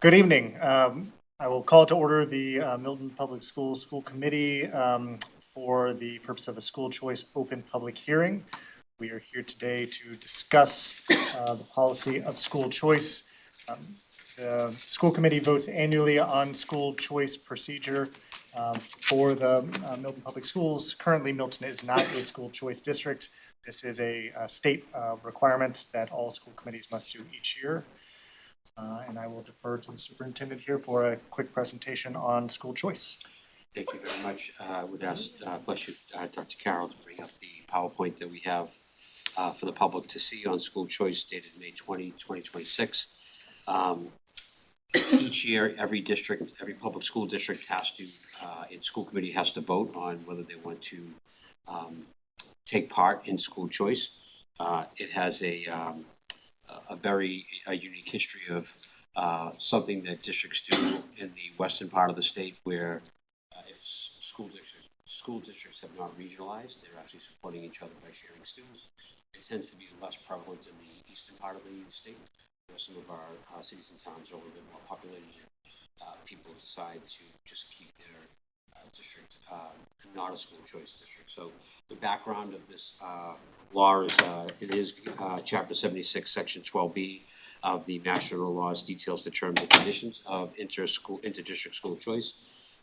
Good evening. I will call to order the Milton Public Schools School Committee for the purpose of a school choice open public hearing. We are here today to discuss the policy of school choice. The school committee votes annually on school choice procedure for the Milton Public Schools. Currently, Milton is not a school choice district. This is a state requirement that all school committees must do each year. And I will defer to the superintendent here for a quick presentation on school choice. Thank you very much. I would ask, bless you, Dr. Carroll, to bring up the PowerPoint that we have for the public to see on school choice dated May 20, 2026. Each year, every district, every public school district has to, its school committee has to vote on whether they want to take part in school choice. It has a very unique history of something that districts do in the western part of the state, where if school districts have not regionalized, they're actually supporting each other by sharing students. It tends to be less prevalent in the eastern part of the state, where some of our cities and towns are a little bit more populated. People decide to just keep their district not a school choice district. So the background of this law is it is Chapter 76, Section 12B of the Mass General Laws details the terms and conditions of inter-district school choice.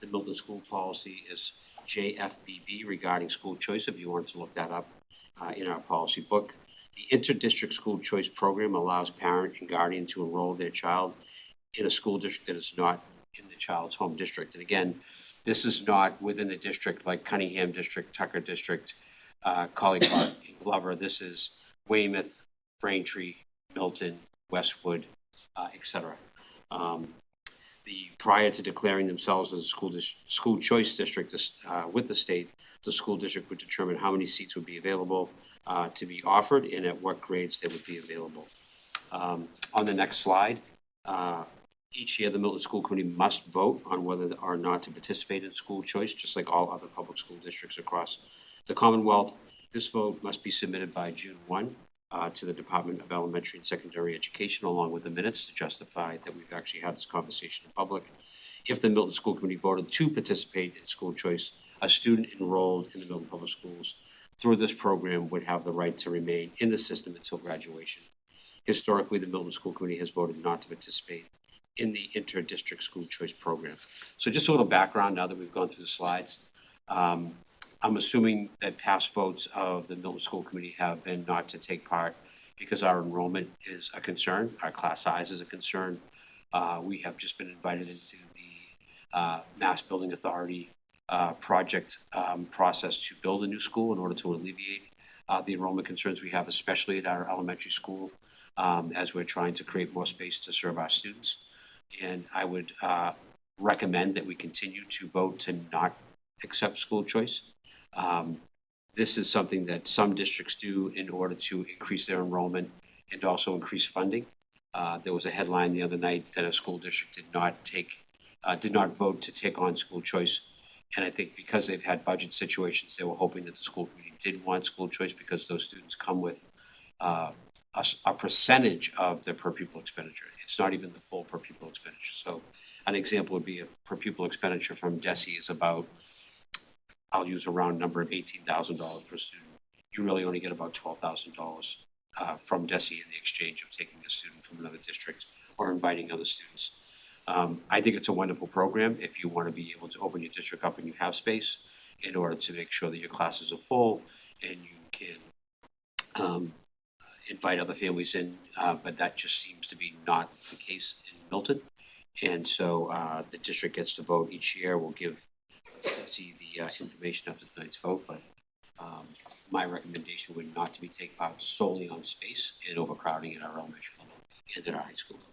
The Milton School Policy is JFBB regarding school choice, if you want to look that up in our policy book. The inter-district school choice program allows parent and guardian to enroll their child in a school district that is not in the child's home district. And again, this is not within the district like Cunningham District, Tucker District, Colley Park, and Glover. This is Weymouth, Braintree, Milton, Westwood, etc. Prior to declaring themselves as a school choice district with the state, the school district would determine how many seats would be available to be offered and at what grades they would be available. On the next slide, each year the Milton School Committee must vote on whether or not to participate in school choice, just like all other public school districts across the Commonwealth. This vote must be submitted by June 1 to the Department of Elementary and Secondary Education, along with the minutes to justify that we've actually had this conversation in public. If the Milton School Committee voted to participate in school choice, a student enrolled in the Milton Public Schools through this program would have the right to remain in the system until graduation. Historically, the Milton School Committee has voted not to participate in the inter-district school choice program. So just a little background now that we've gone through the slides. I'm assuming that past votes of the Milton School Committee have been not to take part because our enrollment is a concern, our class size is a concern. We have just been invited into the Mass Building Authority project process to build a new school in order to alleviate the enrollment concerns we have, especially at our elementary school, as we're trying to create more space to serve our students. And I would recommend that we continue to vote to not accept school choice. This is something that some districts do in order to increase their enrollment and also increase funding. There was a headline the other night that a school district did not vote to take on school choice. And I think because they've had budget situations, they were hoping that the school committee did want school choice because those students come with a percentage of their per pupil expenditure. It's not even the full per pupil expenditure. So an example would be a per pupil expenditure from DESE is about, I'll use a round number of $18,000 per student. You really only get about $12,000 from DESE in the exchange of taking a student from another district or inviting other students. I think it's a wonderful program if you want to be able to open your district up and you have space in order to make sure that your classes are full and you can invite other families in, but that just seems to be not the case in Milton. And so the district gets to vote each year. We'll give DESE the information after tonight's vote, but my recommendation would not to be taken out solely on space and overcrowding at our elementary level and at our high school level.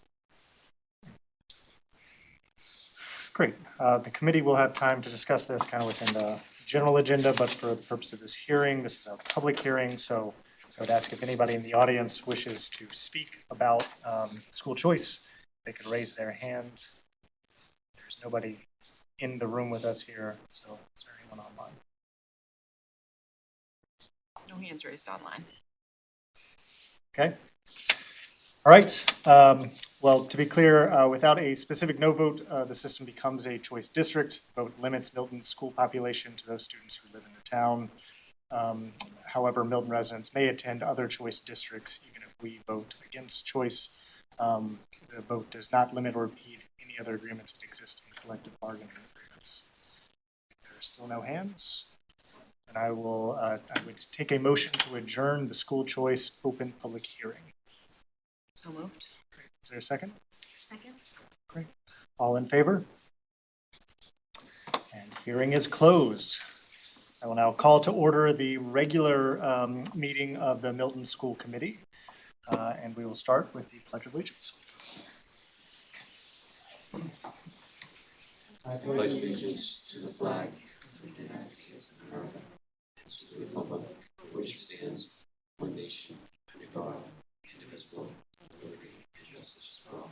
Great. The committee will have time to discuss this kind of within the general agenda, but for the purpose of this hearing, this is a public hearing, so I would ask if anybody in the audience wishes to speak about school choice, they could raise their hand. There's nobody in the room with us here, so is there anyone online? No hands raised online. Okay. All right. Well, to be clear, without a specific no vote, the system becomes a choice district. The vote limits Milton's school population to those students who live in the town. However, Milton residents may attend other choice districts even if we vote against choice. The vote does not limit or impede any other agreements that exist in collective bargaining agreements. If there are still no hands, then I would take a motion to adjourn the school choice open public hearing. So moved. Is there a second? Second. Great. All in favor? And hearing is closed. I will now call to order the regular meeting of the Milton School Committee, and we will start with the Pledge of Allegiance. I pledge allegiance to the flag of the United States of America, and to the republic for which it stands, one nation, under God, indivisible, with liberty and justice for all.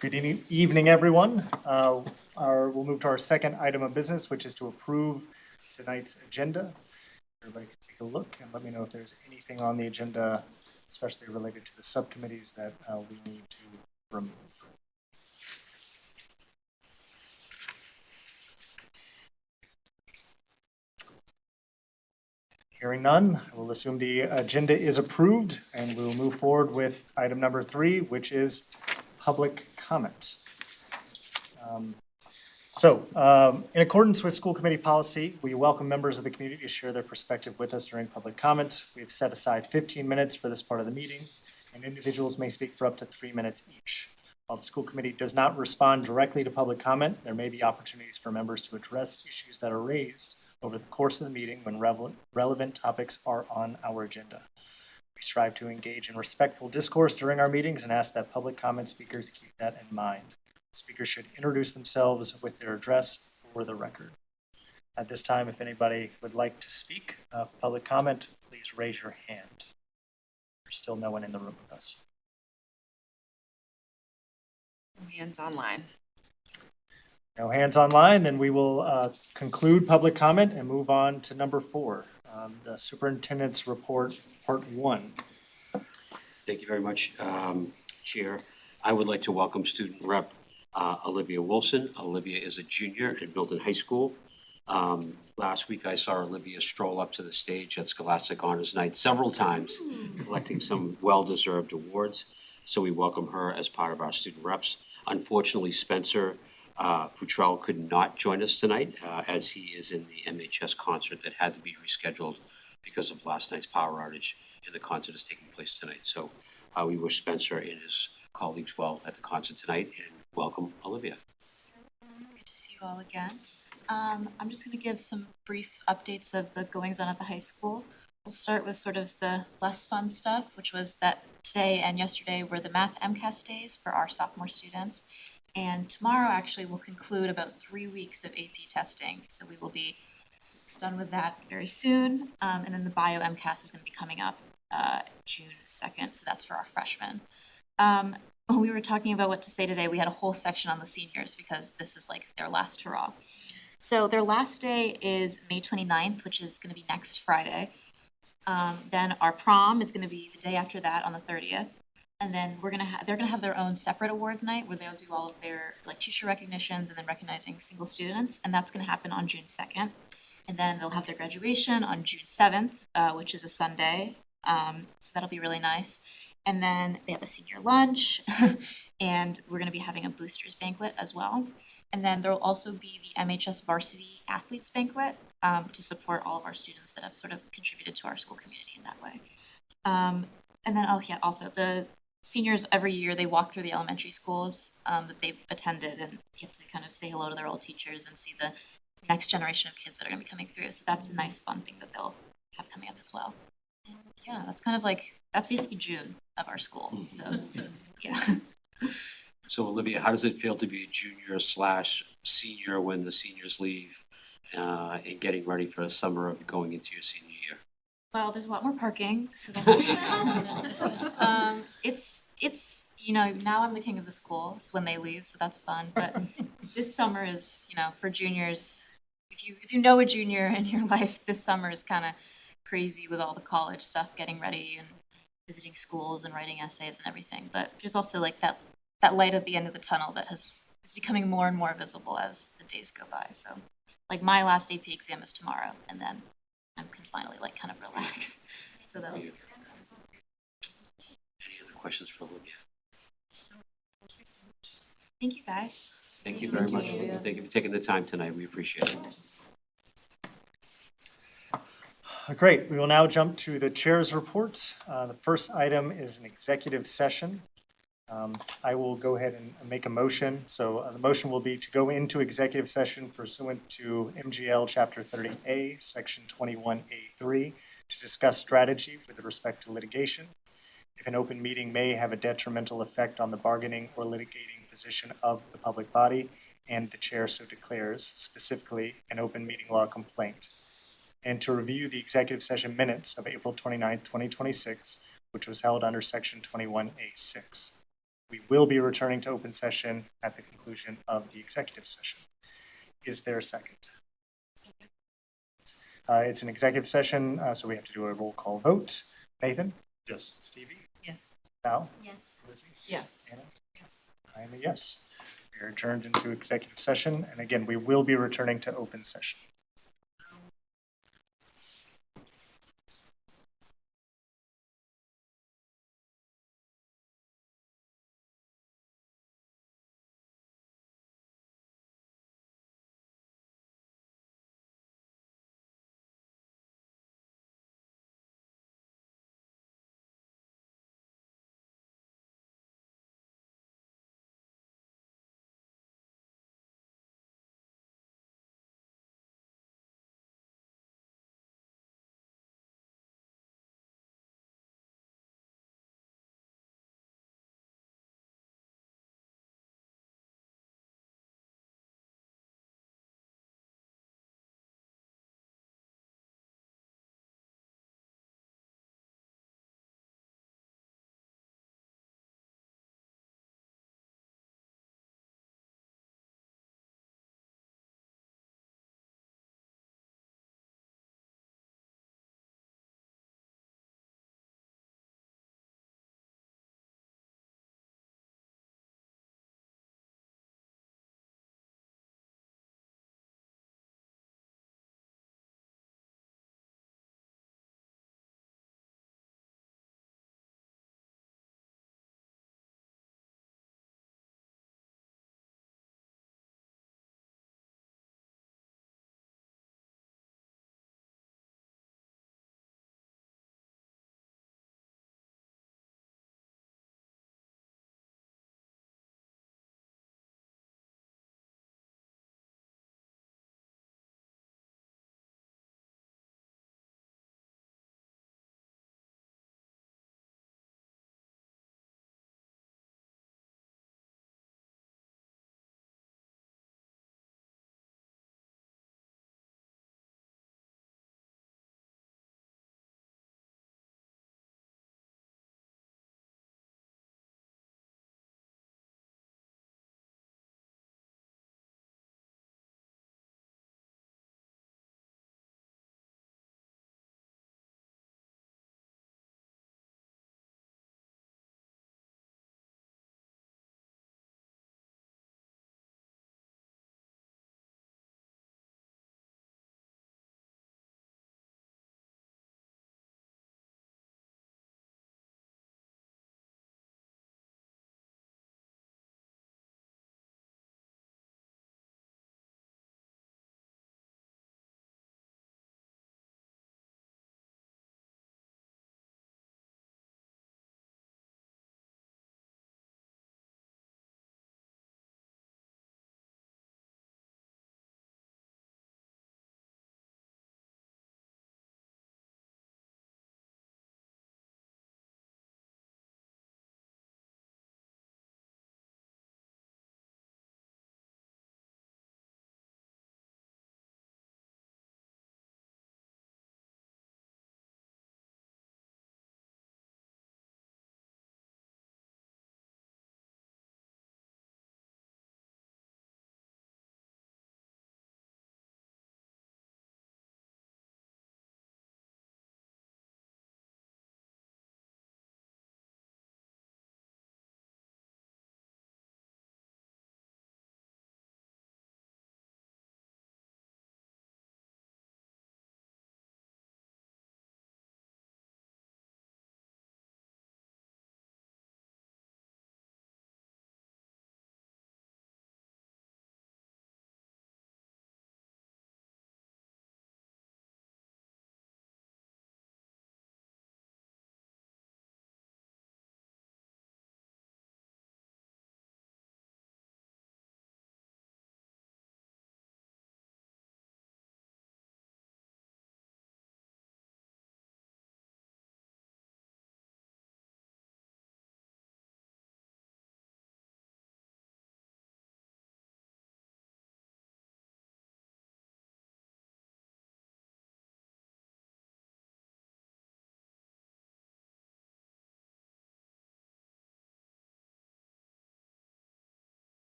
Good evening, everyone. We'll move to our second item of business, which is to approve tonight's agenda. Everybody can take a look and let me know if there's anything on the agenda, especially related to the subcommittees, that we need to remove. Hearing none, I will assume the agenda is approved, and we will move forward with item number 3, which is public comment. In accordance with school committee policy, we welcome members of the community to share their perspective with us during public comment. We have set aside 15 minutes for this part of the meeting, and individuals may speak for up to 3 minutes each. While the school committee does not respond directly to public comment, there may be opportunities for members to address issues that are raised over the course of the meeting when relevant topics are on our agenda. We strive to engage in respectful discourse during our meetings and ask that public comment speakers keep that in mind. Speakers should introduce themselves with their address for the record. At this time, if anybody would like to speak for public comment, please raise your hand. There's still no one in the room with us. Hands online. No hands online, then we will conclude public comment and move on to number 4, the superintendent's report, part 1. Thank you very much, Chair. I would like to welcome student rep Olivia Wilson. Olivia is a junior at Milton High School. Last week, I saw Olivia stroll up to the stage at Scholastic Honors Night several times, collecting some well-deserved awards. So we welcome her as part of our student reps. Unfortunately, Spencer Futrell could not join us tonight as he is in the MHS concert that had to be rescheduled because of last night's power outage, and the concert is taking place tonight. So we wish Spencer and his colleagues well at the concert tonight, and welcome Olivia. Good to see you all again. I'm just going to give some brief updates of the goings on at the high school. We'll start with sort of the less fun stuff, which was that today and yesterday were the math MCAS days for our sophomore students. And tomorrow actually will conclude about 3 weeks of AP testing. So we will be done with that very soon. And then the bio MCAS is going to be coming up June 2nd. So that's for our freshmen. When we were talking about what to say today, we had a whole section on the seniors because this is like their last hurrah. So their last day is May 29th, which is going to be next Friday. Then our prom is going to be the day after that on the 30th. And then they're gonna have their own separate award night where they'll do all of their like teacher recognitions and then recognizing single students, and that's gonna happen on June 2nd. And then they'll have their graduation on June 7th, which is a Sunday. So that'll be really nice. And then they have a senior lunch, and we're gonna be having a boosters banquet as well. And then there'll also be the MHS varsity athletes banquet to support all of our students that have sort of contributed to our school community in that way. And then also the seniors every year, they walk through the elementary schools that they've attended and get to kind of say hello to their old teachers and see the next generation of kids that are going to be coming through. So that's a nice, fun thing that they'll have coming up as well. And yeah, that's basically June of our school. So yeah. So Olivia, how does it feel to be a junior/senior when the seniors leave and getting ready for the summer of going into your senior year? Well, there's a lot more parking, so that's good. It's now I'm the king of the schools when they leave, so that's fun. But this summer is, for juniors, if you know a junior in your life, this summer is kind of crazy with all the college stuff getting ready and visiting schools and writing essays and everything. But there's also like that light at the end of the tunnel that is becoming more and more visible as the days go by. So like my last AP exam is tomorrow, and then I can finally like kind of relax. So that'll Any other questions for Olivia? thank you guys. Thank you very much, Olivia. Thank you for taking the time tonight. We appreciate it. Great. We will now jump to the chair's report. The first item is an executive session. I will go ahead and make a motion. So the motion will be to go into executive session pursuant to MGL Chapter 30A, Section 21A3, to discuss strategy with respect to litigation. If an open meeting may have a detrimental effect on the bargaining or litigating position of the public body, and the chair so declares, specifically an open meeting law complaint. And to review the executive session minutes of April 29th, 2026, which was held under Section 21A6. We will be returning to open session at the conclusion of the executive session. Is there a second? It's an executive session, so we have to do a roll call vote. Nathan? Yes. Stevie? Yes. Val? Yes. Lizzie? Yes. Anna? Yes. I am a yes. We are adjourned into executive session, and again, we will be returning to open session.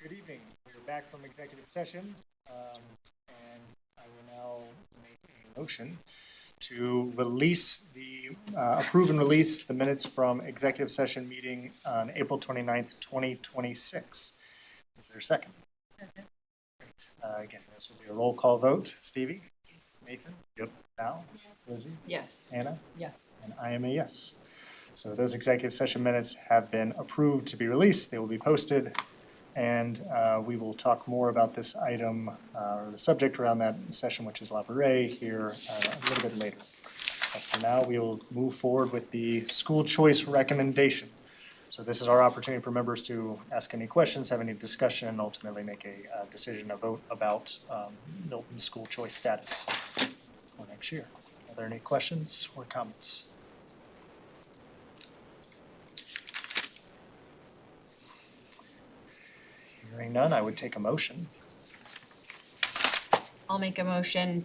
Good evening. We're back from executive session, and I will now make a motion to approve and release the minutes from executive session meeting on April 29th, 2026. Is there a second? Second. Great. Again, this will be a roll call vote. Stevie? Yes. Nathan? Yep. Val? Lizzie? Yes. Anna? Yes. And I am a yes. So those executive session minutes have been approved to be released. They will be posted, and we will talk more about this item, or the subject around that session, which is Laboure, here a little bit later. But for now, we will move forward with the school choice recommendation. So this is our opportunity for members to ask any questions, have any discussion, and ultimately make a decision, a vote about Milton's school choice status for next year. Are there any questions or comments? Hearing none, I would take a motion. I'll make a motion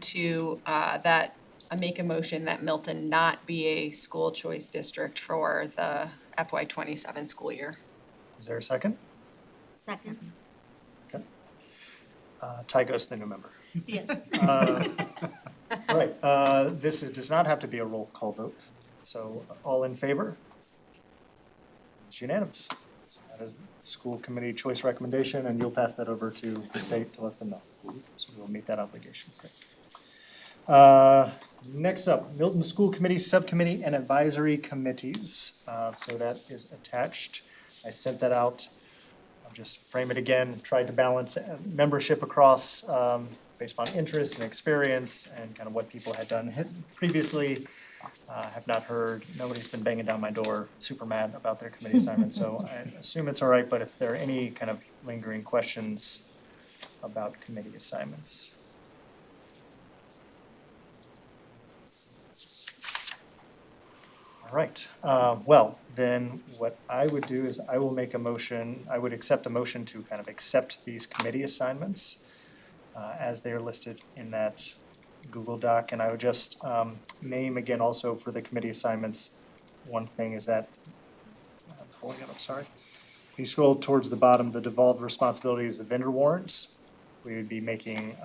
that Milton not be a school choice district for the FY27 school year. Is there a second? Second. Okay. Ty goes to the new member. Yes. All right, this does not have to be a roll call vote. So all in favor? It's unanimous. So that is the school committee choice recommendation, and you'll pass that over to the state to let them know. So we'll meet that obligation. Great. Next up, Milton School Committee, Subcommittee, and Advisory Committees. So that is attached. I sent that out. I'll just frame it again, tried to balance membership across based on interest and experience and kind of what people had done previously. Have not heard, nobody's been banging down my door, super mad about their committee assignments, so I assume it's all right, but if there are any kind of lingering questions about committee assignments. All right, well, then what I would do is I will make a motion, I would accept a motion to kind of accept these committee assignments as they are listed in that Google Doc, and I would just name again also for the committee assignments, one thing is that, I'm pulling it up, sorry. If you scroll towards the bottom, the devolved responsibilities of vendor warrants, we would be making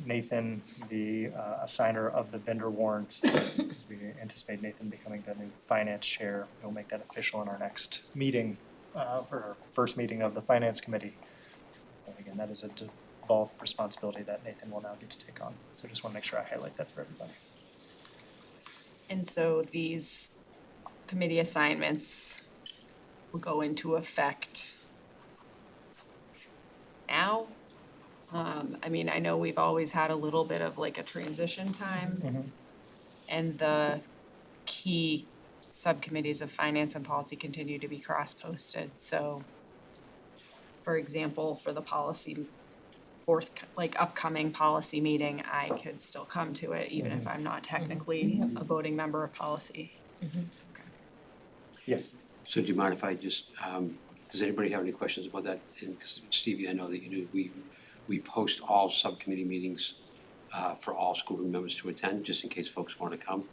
Nathan the assigner of the vendor warrant. We anticipate Nathan becoming the new finance chair. We'll make that official in our next meeting, or our first meeting of the finance committee. And again, that is a devolved responsibility that Nathan will now get to take on. So just want to make sure I highlight that for everybody. And so these committee assignments will go into effect now. I mean, I know we've always had a little bit of like a transition time, and the key subcommittees of finance and policy continue to be cross-posted. So, for example, for the policy upcoming policy meeting, I could still come to it even if I'm not technically a voting member of policy. Yes. So do you mind if I just, does anybody have any questions about that? And 'cause Stevie, I know that you do, we post all subcommittee meetings for all school committee members to attend, just in case folks want to come.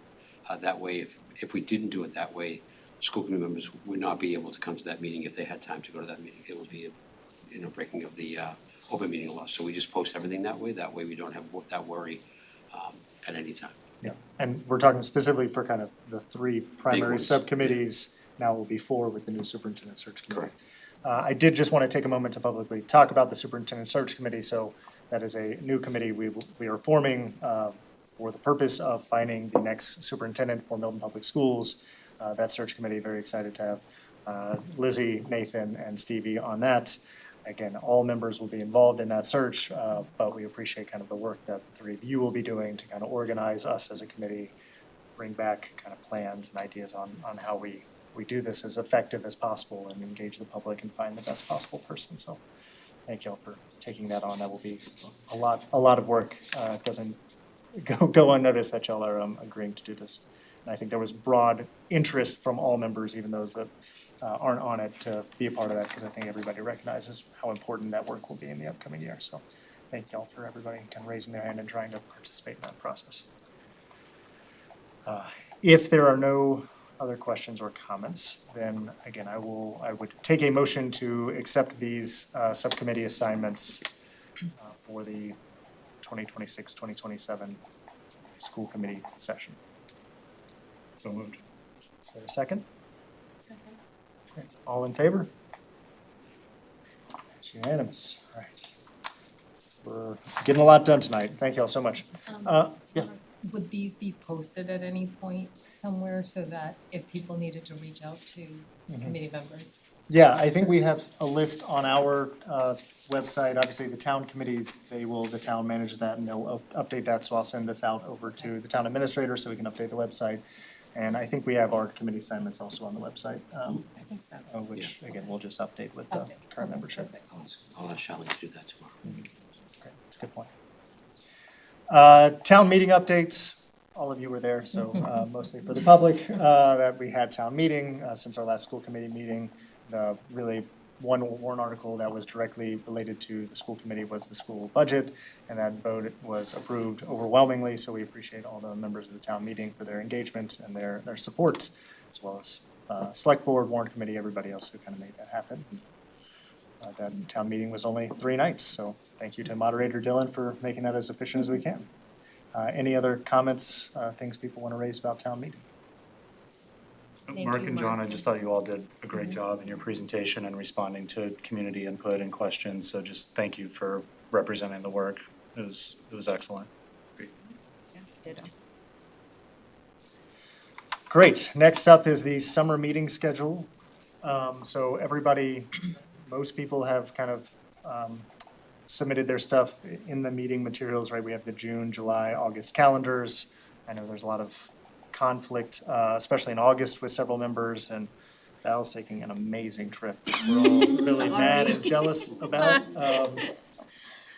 That way, if we didn't do it that way, school committee members would not be able to come to that meeting if they had time to go to that meeting. It would be a breaking of the open meeting law. So we just post everything that way. That way we don't have that worry at any time. Yeah, and we're talking specifically for kind of the three primary ones. subcommittees. Now will be four with the new superintendent search committee. Correct. I did just want to take a moment to publicly talk about the superintendent search committee. So that is a new committee we are forming for the purpose of finding the next superintendent for Milton Public Schools. That search committee, very excited to have Lizzie, Nathan, and Stevie on that. Again, all members will be involved in that search, but we appreciate kind of the work that the three of you will be doing to kind of organize us as a committee, bring back kind of plans and ideas on how we do this as effective as possible and engage the public and find the best possible person. So thank you all for taking that on. That will be a lot of work. It doesn't go unnoticed that y'all are agreeing to do this. And I think there was broad interest from all members, even those that aren't on it, to be a part of that, because I think everybody recognizes how important that work will be in the upcoming year. So thank y'all for everybody kind of raising their hand and trying to participate in that process. If there are no other questions or comments, then again, I would take a motion to accept these subcommittee assignments for the 2026-2027 school committee session. So moved. Is there a second? Second. Okay. All in favor? It's unanimous. All right. We're getting a lot done tonight. Thank you all so much. Yeah. Would these be posted at any point somewhere so that if people needed to reach out to committee members? Yeah, I think we have a list on our website. Obviously, the town committees, the town manages that and they'll update that. So I'll send this out over to the town administrator so we can update the website. And I think we have our committee assignments also on the website, I think so. which again, we'll just update with the Update. current membership. I'll ask Shelley to do that tomorrow. Okay, that's a good point. Town meeting updates, all of you were there, so mostly for the public, that we had town meeting since our last school committee meeting. The really one warrant article that was directly related to the school committee was the school budget, and that vote was approved overwhelmingly, so we appreciate all the members of the town meeting for their engagement and their support, as well as select board, warrant committee, everybody else who kind of made that happen. That town meeting was only 3 nights, so thank you to moderator Dylan for making that as efficient as we can. Any other comments, things people want to raise about town meeting? Thank Mark you, and John, Mark. I just thought you all did a great job in your presentation and responding to community input and questions. So just thank you for representing the work. It was excellent. Yeah, ditto. Great. Next up is the summer meeting schedule. So everybody, most people have kind of submitted their stuff in the meeting materials, right? We have the June, July, August calendars. I know there's a lot of conflict, especially in August with several members, and Val's taking an amazing trip. We're all really mad and jealous about.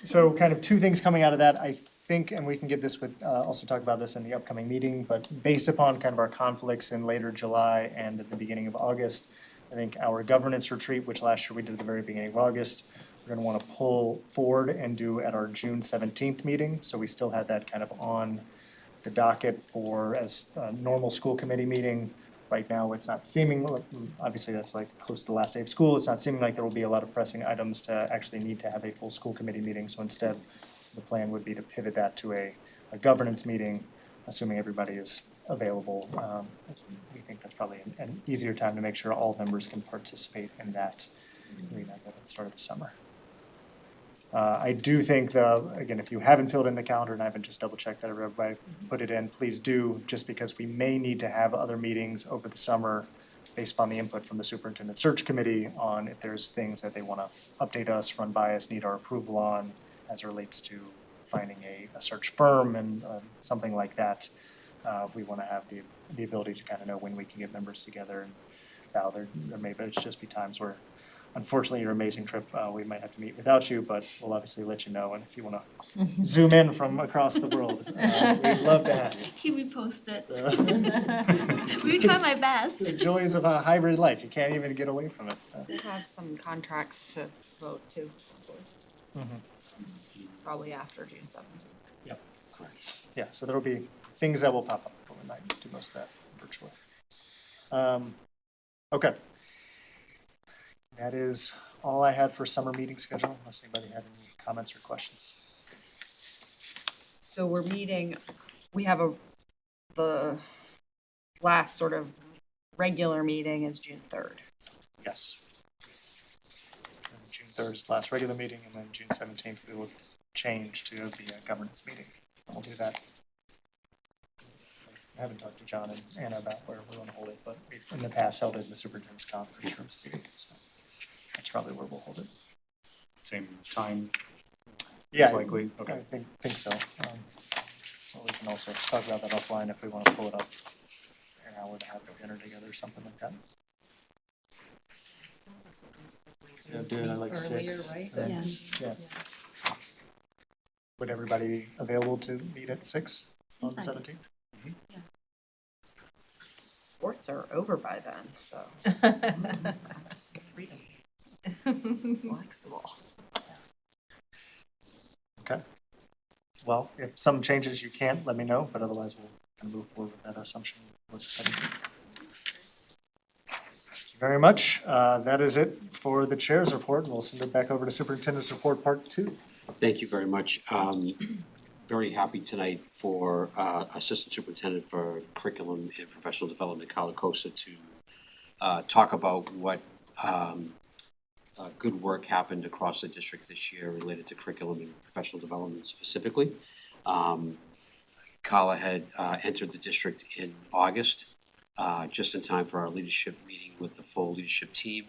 So kind of 2 things coming out of that, I think, and we can get this with, also talk about this in the upcoming meeting, but based upon kind of our conflicts in later July and at the beginning of August, I think our governance retreat, which last year we did at the very beginning of August, we're gonna wanna pull forward and do at our June 17th meeting. So we still had that kind of on the docket for as a normal school committee meeting. Right now, it's not seeming, obviously that's like close to the last day of school, it's not seeming like there will be a lot of pressing items to actually need to have a full school committee meeting. So instead, the plan would be to pivot that to a governance meeting, assuming everybody is available. We think that's probably an easier time to make sure all members can participate in that, doing that at the start of the summer. I do think again, if you haven't filled in the calendar, and I haven't just double checked that everybody put it in, please do, just because we may need to have other meetings over the summer based upon the input from the superintendent search committee on if there's things that they want to update us, run by us, need our approval on as it relates to finding a search firm and something like that. We want to have the ability to kind of know when we can get members together. And Val, there may just be times where, unfortunately, your amazing trip, we might have to meet without you, but we'll obviously let you know. And if you want to zoom in from across the world, we'd love to have you. Keep me posted. We try my best. The joys of a hybrid life, you can't even get away from it. We have some contracts to vote to, probably after June 7th. Yep. Correct. Yeah, so there'll be things that will pop up, but we might do most of that virtually. Okay. That is all I had for summer meeting schedule, unless anybody had any comments or questions. So we're meeting, we have the last sort of regular meeting is June 3rd. Yes. And June 3rd is the last regular meeting, and then June 17th, we will change to be a governance meeting. We'll do that. I haven't talked to John and Anna about where we're going to hold it, but we've in the past held it in the superintendent's conference room, so that's probably where we'll hold it. Same time, Yeah, likely? I Okay. think so. Well, we can also talk about that offline if we want to pull it up an hour to have dinner together or something like that. Yeah, dinner like Earlier, 6. right? then- Yes. Yeah. Would everybody be available to meet at 6 on the Seems like 17th? Sports are over by then, so. Just get freedom. Flexible. Okay. Well, if some changes you can't, let me know, but otherwise we'll kind of move forward with that assumption. With the 17th. you very much. That is it for the chair's report, and we'll send it back over to Superintendent's report, part 2. Thank you very much. Very happy tonight for Assistant Superintendent for Curriculum and Professional Development, Carla Cosa, to talk about what good work happened across the district this year related to curriculum and professional development specifically. Carla had entered the district in August, just in time for our leadership meeting with the full leadership team,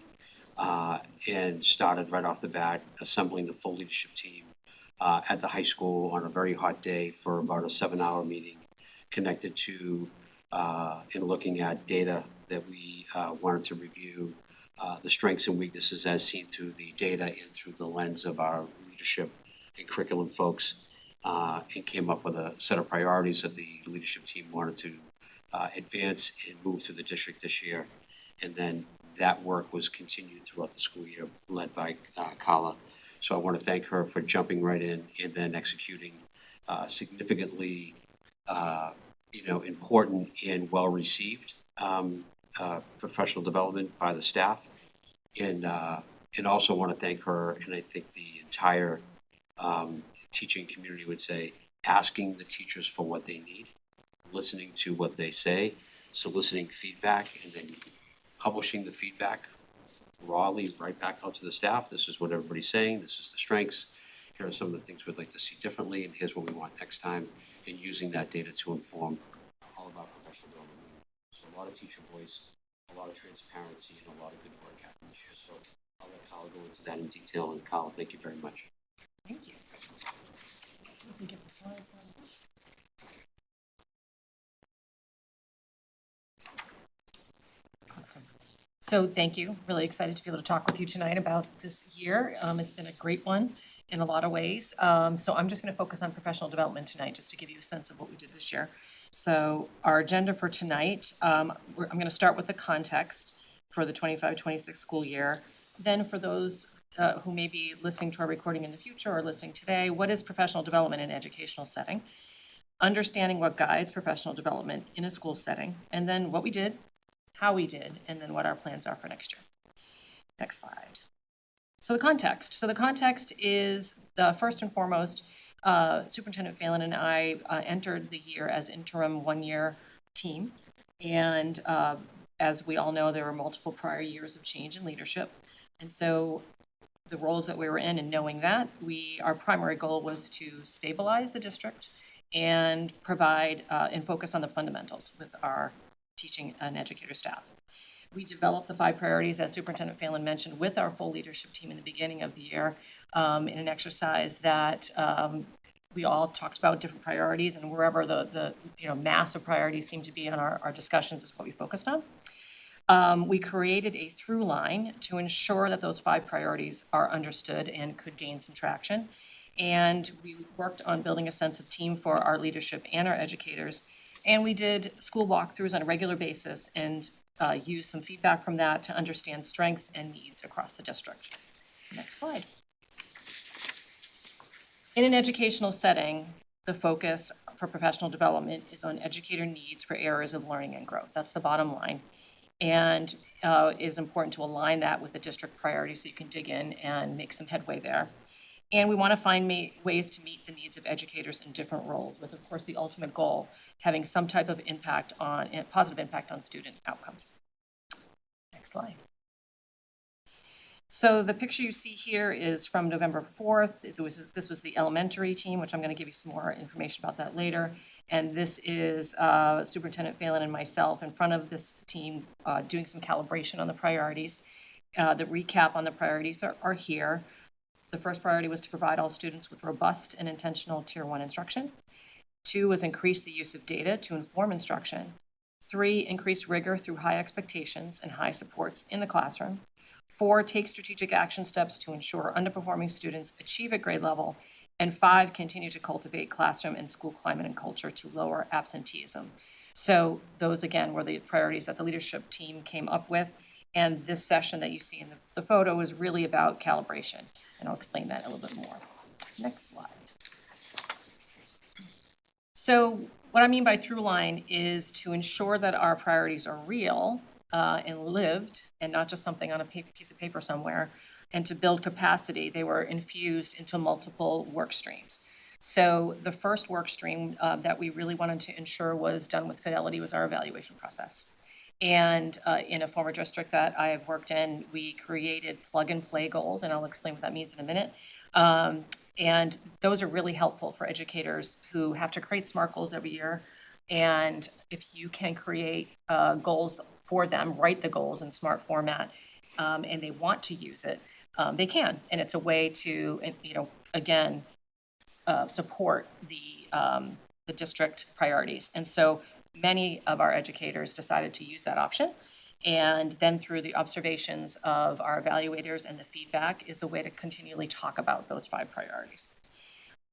and started right off the bat assembling the full leadership team at the high school on a very hot day for about a 7-hour meeting connected to and looking at data that we wanted to review, the strengths and weaknesses as seen through the data and through the lens of our leadership and curriculum folks, and came up with a set of priorities that the leadership team wanted to advance and move through the district this year. And then that work was continued throughout the school year, led by Carla. So I want to thank her for jumping right in and then executing significantly, important and well-received professional development by the staff. And also want to thank her, and I think the entire teaching community would say, asking the teachers for what they need, listening to what they say, soliciting feedback, and then publishing the feedback rawly right back out to the staff. This is what everybody's saying. This is the strengths. Here are some of the things we'd like to see differently, and here's what we want next time, and using that data to inform all of our professional development. So a lot of teacher voice, a lot of transparency, and a lot of good work happened this year. So I'll let Kyle go into that in detail. And Kyle, thank you very much. Thank you. Did you get the slides on? Awesome. So thank you. Really excited to be able to talk with you tonight about this year. It's been a great one in a lot of ways. So I'm just going to focus on professional development tonight, just to give you a sense of what we did this year. So our agenda for tonight, I'm going to start with the context for the 25-26 school year. Then for those who may be listening to our recording in the future or listening today, what is professional development in an educational setting? Understanding what guides professional development in a school setting, and then what we did, how we did, and then what our plans are for next year. Next slide. So the context. So the context is, first and foremost, Superintendent Phelan and I entered the year as interim one-year team. And as we all know, there were multiple prior years of change in leadership. And so the roles that we were in, and knowing that, our primary goal was to stabilize the district and provide and focus on the fundamentals with our teaching and educator staff. We developed the 5 priorities, as Superintendent Phelan mentioned, with our full leadership team in the beginning of the year, in an exercise that we all talked about different priorities, and wherever the mass of priorities seemed to be in our discussions is what we focused on. We created a through line to ensure that those 5 priorities are understood and could gain some traction. And we worked on building a sense of team for our leadership and our educators. And we did school walkthroughs on a regular basis and used some feedback from that to understand strengths and needs across the district. Next slide. In an educational setting, the focus for professional development is on educator needs for areas of learning and growth. That's the bottom line. And it is important to align that with the district priorities so you can dig in and make some headway there. And we want to find ways to meet the needs of educators in different roles, with, of course, the ultimate goal having some type of positive impact on student outcomes. Next slide. So the picture you see here is from November 4th. This was the elementary team, which I'm going to give you some more information about that later. And this is Superintendent Phelan and myself in front of this team doing some calibration on the priorities. The recap on the priorities are here. The first priority was to provide all students with robust and intentional Tier 1 instruction. 2 was increase the use of data to inform instruction. 3, increase rigor through high expectations and high supports in the classroom. 4, take strategic action steps to ensure underperforming students achieve at grade level. And 5, continue to cultivate classroom and school climate and culture to lower absenteeism. So those, again, were the priorities that the leadership team came up with. And this session that you see in the photo is really about calibration. And I'll explain that a little bit more. Next slide. So what I mean by through line is to ensure that our priorities are real and lived, and not just something on a piece of paper somewhere. And to build capacity, they were infused into multiple work streams. So the first work stream that we really wanted to ensure was done with fidelity was our evaluation process. And in a former district that I have worked in, we created plug-and-play goals, and I'll explain what that means in a minute. And those are really helpful for educators who have to create SMART goals every year. And if you can create goals for them, write the goals in SMART format, and they want to use it, they can. And it's a way to, again, support the district priorities. And so many of our educators decided to use that option. And then through the observations of our evaluators and the feedback is a way to continually talk about those 5 priorities.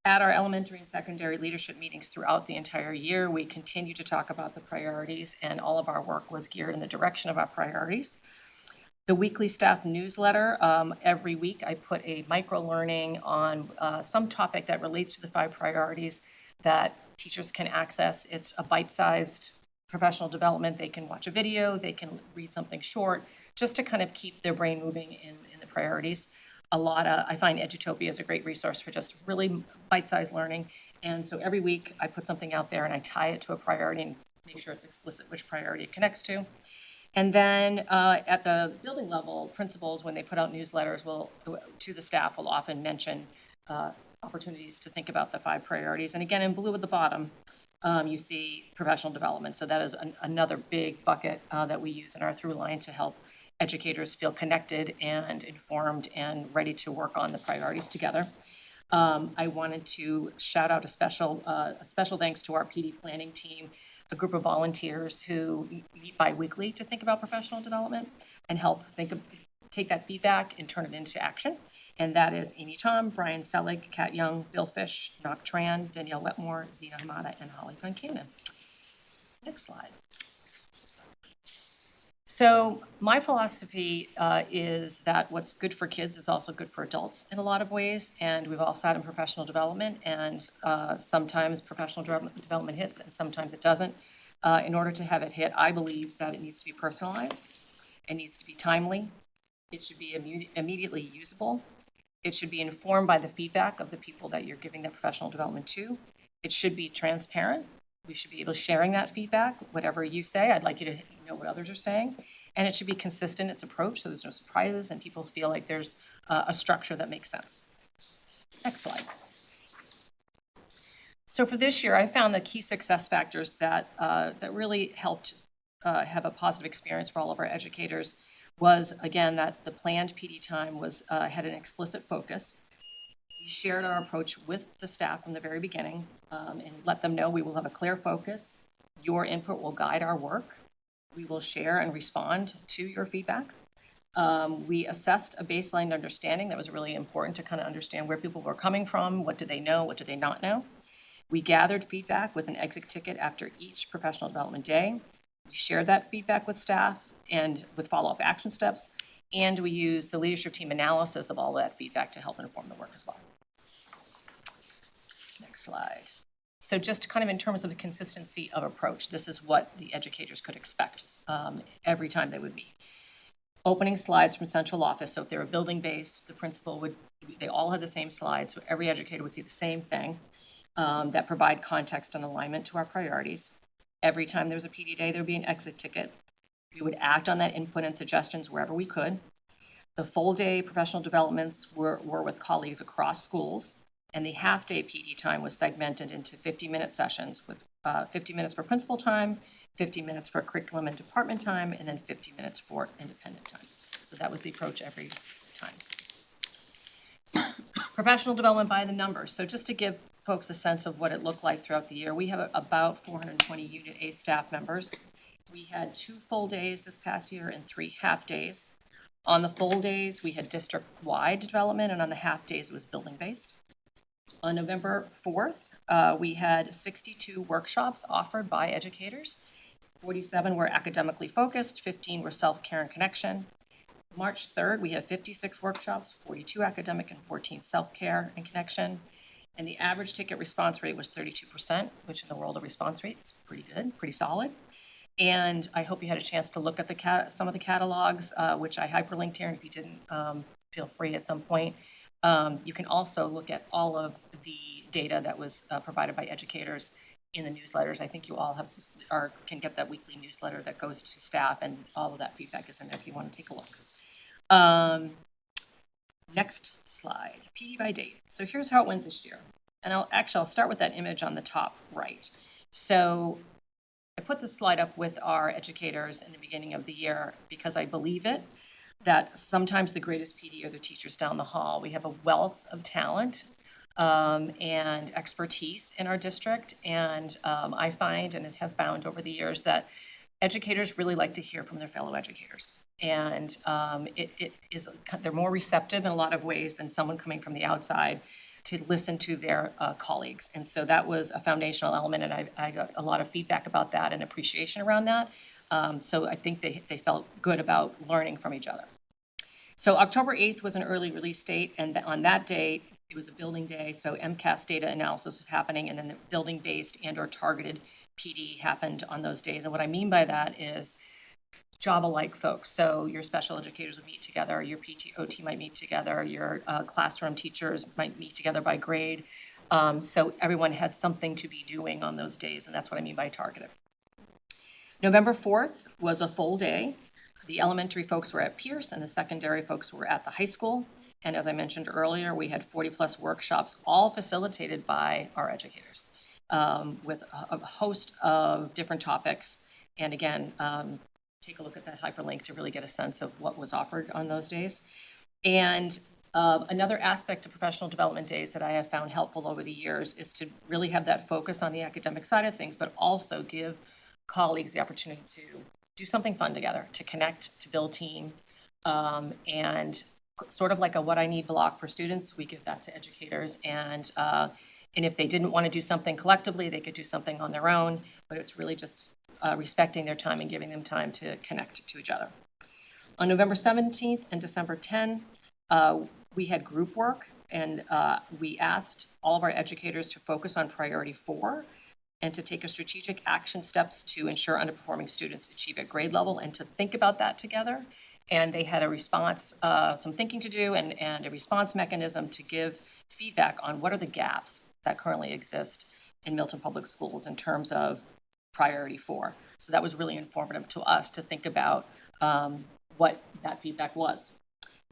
At our elementary and secondary leadership meetings throughout the entire year, we continue to talk about the priorities, and all of our work was geared in the direction of our priorities. The weekly staff newsletter, every week I put a micro-learning on some topic that relates to the 5 priorities that teachers can access. It's a bite-sized professional development. They can watch a video, they can read something short, just to kind of keep their brain moving in the priorities. I find Edutopia is a great resource for just really bite-sized learning. And so every week I put something out there and I tie it to a priority and make sure it's explicit which priority it connects to. And then at the building level, principals, when they put out newsletters, to the staff, will often mention opportunities to think about the 5 priorities. And again, in blue at the bottom, you see professional development. So that is another big bucket that we use in our through line to help educators feel connected and informed and ready to work on the priorities together. I wanted to shout out a special thanks to our PD planning team, a group of volunteers who meet bi-weekly to think about professional development and help take that feedback and turn it into action. And that is Amy Tom, Brian Selig, Kat Young, Bill Fish, Nok Tran, Danielle Wetmore, Zena Hamada, and Holly Van Kanen. Next slide. So my philosophy is that what's good for kids is also good for adults in a lot of ways. And we've all sat in professional development, and sometimes professional development hits and sometimes it doesn't. In order to have it hit, I believe that it needs to be personalized. It needs to be timely. It should be immediately usable. It should be informed by the feedback of the people that you're giving that professional development to. It should be transparent. We should be able to sharing that feedback. Whatever you say, I'd like you to know what others are saying. And it should be consistent, its approach, so there's no surprises and people feel like there's a structure that makes sense. Next slide. So for this year, I found the key success factors that really helped have a positive experience for all of our educators was, again, that the planned PD time had an explicit focus. We shared our approach with the staff from the very beginning and let them know we will have a clear focus. Your input will guide our work. We will share and respond to your feedback. We assessed a baseline understanding that was really important to kind of understand where people were coming from, what did they know, what did they not know. We gathered feedback with an exit ticket after each professional development day. We shared that feedback with staff and with follow-up action steps, and we used the leadership team analysis of all that feedback to help inform the work as well. Next slide. So just kind of in terms of the consistency of approach, this is what the educators could expect every time they would meet. Opening slides from central office. So if they were building-based, the principal they all had the same slides, so every educator would see the same thing that provide context and alignment to our priorities. Every time there was a PD day, there would be an exit ticket. We would act on that input and suggestions wherever we could. The full day professional developments were with colleagues across schools, and the half day PD time was segmented into 50-minute sessions with 50 minutes for principal time, 50 minutes for curriculum and department time, and then 50 minutes for independent time. So that was the approach every time. Professional development by the numbers. So just to give folks a sense of what it looked like throughout the year, we have about 420 Unit A staff members. We had 2 full days this past year and 3 half days. On the full days, we had district-wide development, and on the half days, it was building-based. On November 4th, we had 62 workshops offered by educators. 47 were academically focused, 15 were self-care and connection. March 3rd, we have 56 workshops, 42 academic and 14 self-care and connection. And the average ticket response rate was 32%, which in the world of response rate, it's pretty good, pretty solid. And I hope you had a chance to look at some of the catalogs, which I hyperlinked here, and if you didn't, feel free at some point. You can also look at all of the data that was provided by educators in the newsletters. I think you all have, or can get that weekly newsletter that goes to staff, and all of that feedback is in there if you want to take a look. Next slide, PD by date. So here's how it went this year. And I'll start with that image on the top right. So I put this slide up with our educators in the beginning of the year because I believe it, that sometimes the greatest PD are the teachers down the hall. We have a wealth of talent and expertise in our district. And I find and have found over the years that educators really like to hear from their fellow educators. And they're more receptive in a lot of ways than someone coming from the outside to listen to their colleagues. And so that was a foundational element, and I got a lot of feedback about that and appreciation around that. So I think they felt good about learning from each other. So October 8th was an early release date, and on that date, it was a building day, so MCAS data analysis was happening, and then the building-based and/or targeted PD happened on those days. And what I mean by that is job-alike folks. So your special educators would meet together, your PT, OT might meet together, your classroom teachers might meet together by grade. So everyone had something to be doing on those days, and that's what I mean by targeted. November 4th was a full day. The elementary folks were at Pierce, and the secondary folks were at the high school. And as I mentioned earlier, we had 40-plus workshops, all facilitated by our educators, with a host of different topics. And again, take a look at that hyperlink to really get a sense of what was offered on those days. And another aspect of professional development days that I have found helpful over the years is to really have that focus on the academic side of things, but also give colleagues the opportunity to do something fun together, to connect, to build team, and sort of like a what I need block for students, we give that to educators. And if they didn't want to do something collectively, they could do something on their own, but it's really just respecting their time and giving them time to connect to each other. On November 17th and December 10, we had group work, and we asked all of our educators to focus on priority 4 and to take a strategic action steps to ensure underperforming students achieve at grade level and to think about that together. And they had a response, some thinking to do, and a response mechanism to give feedback on what are the gaps that currently exist in Milton Public Schools in terms of priority 4. So that was really informative to us to think about what that feedback was.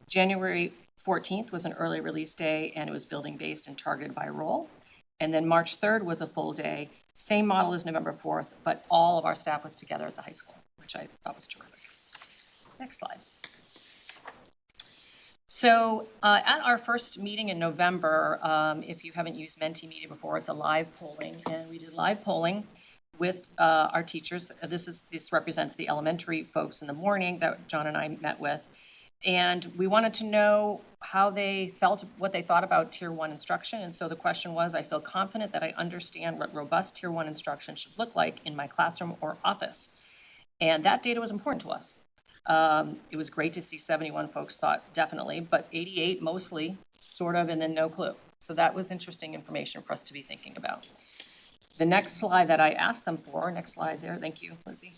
January 14th was an early release day, and it was building based and targeted by role. And then March 3rd was a full day, same model as November 4th, but all of our staff was together at the high school, which I thought was terrific. Next slide. So at our first meeting in November, if you haven't used Mentimedia before, it's a live polling, and we did live polling with our teachers. This represents the elementary folks in the morning that John and I met with. And we wanted to know how they felt, what they thought about Tier 1 instruction. And so the question was, I feel confident that I understand what robust Tier 1 instruction should look like in my classroom or office. And that data was important to us. It was great to see 71 folks thought definitely, but 88 mostly, sort of, and then no clue. So that was interesting information for us to be thinking about. The next slide that I asked them for, next slide there, thank you, Lizzie.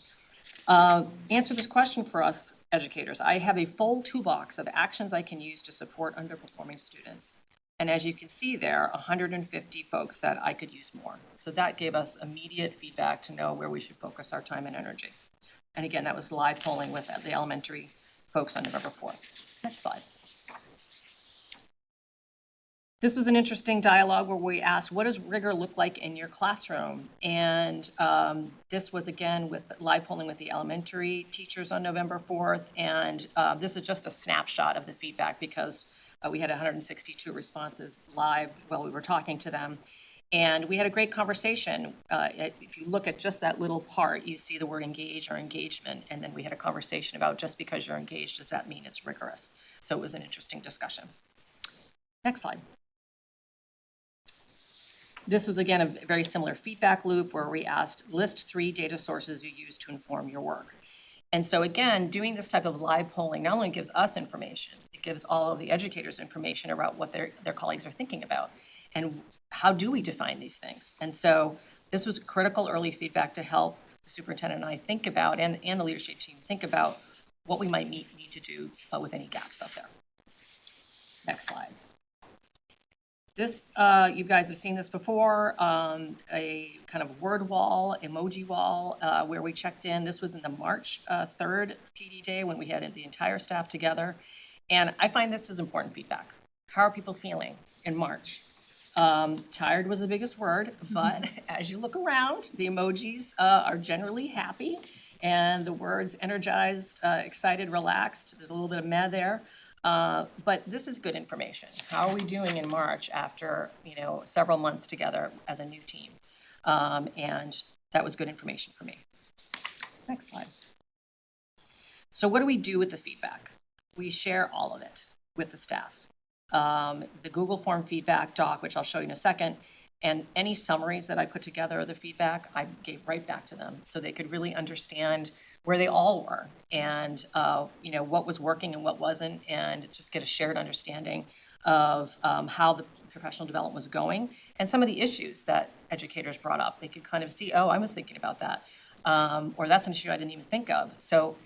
Answer this question for us educators. I have a full toolbox of actions I can use to support underperforming students. And as you can see there, 150 folks said I could use more. So that gave us immediate feedback to know where we should focus our time and energy. And again, that was live polling with the elementary folks on November 4th. Next slide. This was an interesting dialogue where we asked, what does rigor look like in your classroom? And this was, again, with live polling with the elementary teachers on November 4th. And this is just a snapshot of the feedback because we had 162 responses live while we were talking to them. And we had a great conversation. If you look at just that little part, you see the word engage or engagement. And then we had a conversation about just because you're engaged, does that mean it's rigorous? So it was an interesting discussion. Next slide. This was, again, a very similar feedback loop where we asked, list 3 data sources you use to inform your work. And so, again, doing this type of live polling not only gives us information, it gives all of the educators information about what their colleagues are thinking about. And how do we define these things? And so this was critical early feedback to help the superintendent and I think about, and the leadership team think about what we might need to do with any gaps out there. Next slide. This, you guys have seen this before, a kind of word wall, emoji wall, where we checked in. This was in the March 3rd PD day when we had the entire staff together. And I find this is important feedback. How are people feeling in March? Tired was the biggest word, but as you look around, the emojis are generally happy, and the words energized, excited, relaxed. There's a little bit of meh there. But this is good information. How are we doing in March after, several months together as a new team? And that was good information for me. Next slide. So what do we do with the feedback? We share all of it with the staff. The Google form feedback doc, which I'll show you in a second, and any summaries that I put together of the feedback, I gave right back to them so they could really understand where they all were and, what was working and what wasn't, and just get a shared understanding of how the professional development was going and some of the issues that educators brought up. They could kind of see, oh, I was thinking about that, or that's an issue I didn't even think of. So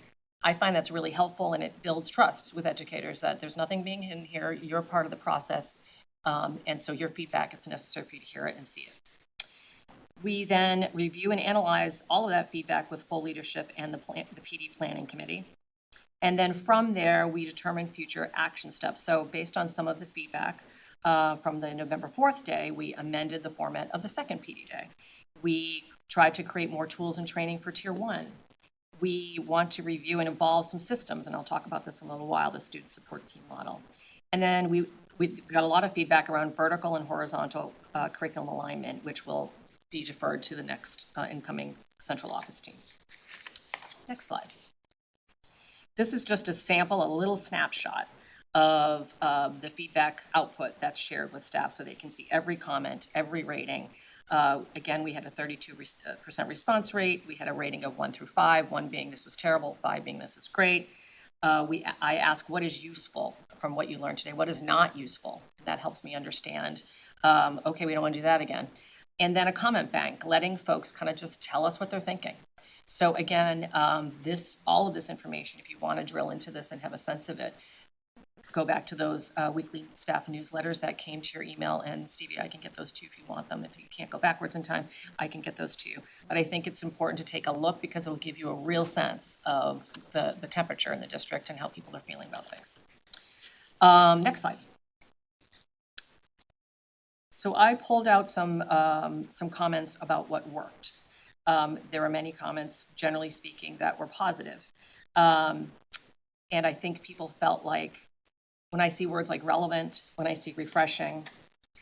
I find that's really helpful, and it builds trust with educators that there's nothing being hidden here, you're part of the process, and so your feedback, it's necessary for you to hear it and see it. We then review and analyze all of that feedback with full leadership and the PD planning committee. And then from there, we determine future action steps. So based on some of the feedback from the November 4th day, we amended the format of the second PD day. We tried to create more tools and training for Tier 1. We want to review and evolve some systems, and I'll talk about this in a little while, the student support team model. And then we got a lot of feedback around vertical and horizontal curriculum alignment, which will be deferred to the next incoming central office team. Next slide. This is just a sample, a little snapshot of the feedback output that's shared with staff so they can see every comment, every rating. Again, we had a 32% response rate. We had a rating of 1 through 5, 1 being this was terrible, 5 being this is great. I ask what is useful from what you learned today, what is not useful. That helps me understand, okay, we don't want to do that again. And then a comment bank, letting folks kind of just tell us what they're thinking. So again, all of this information, if you want to drill into this and have a sense of it, go back to those weekly staff newsletters that came to your email, and Stevie, I can get those to you if you want them. If you can't go backwards in time, I can get those to you. But I think it's important to take a look because it will give you a real sense of the temperature in the district and how people are feeling about things. Next slide. So I pulled out some comments about what worked. There were many comments, generally speaking, that were positive. And I think people felt like when I see words like relevant, when I see refreshing,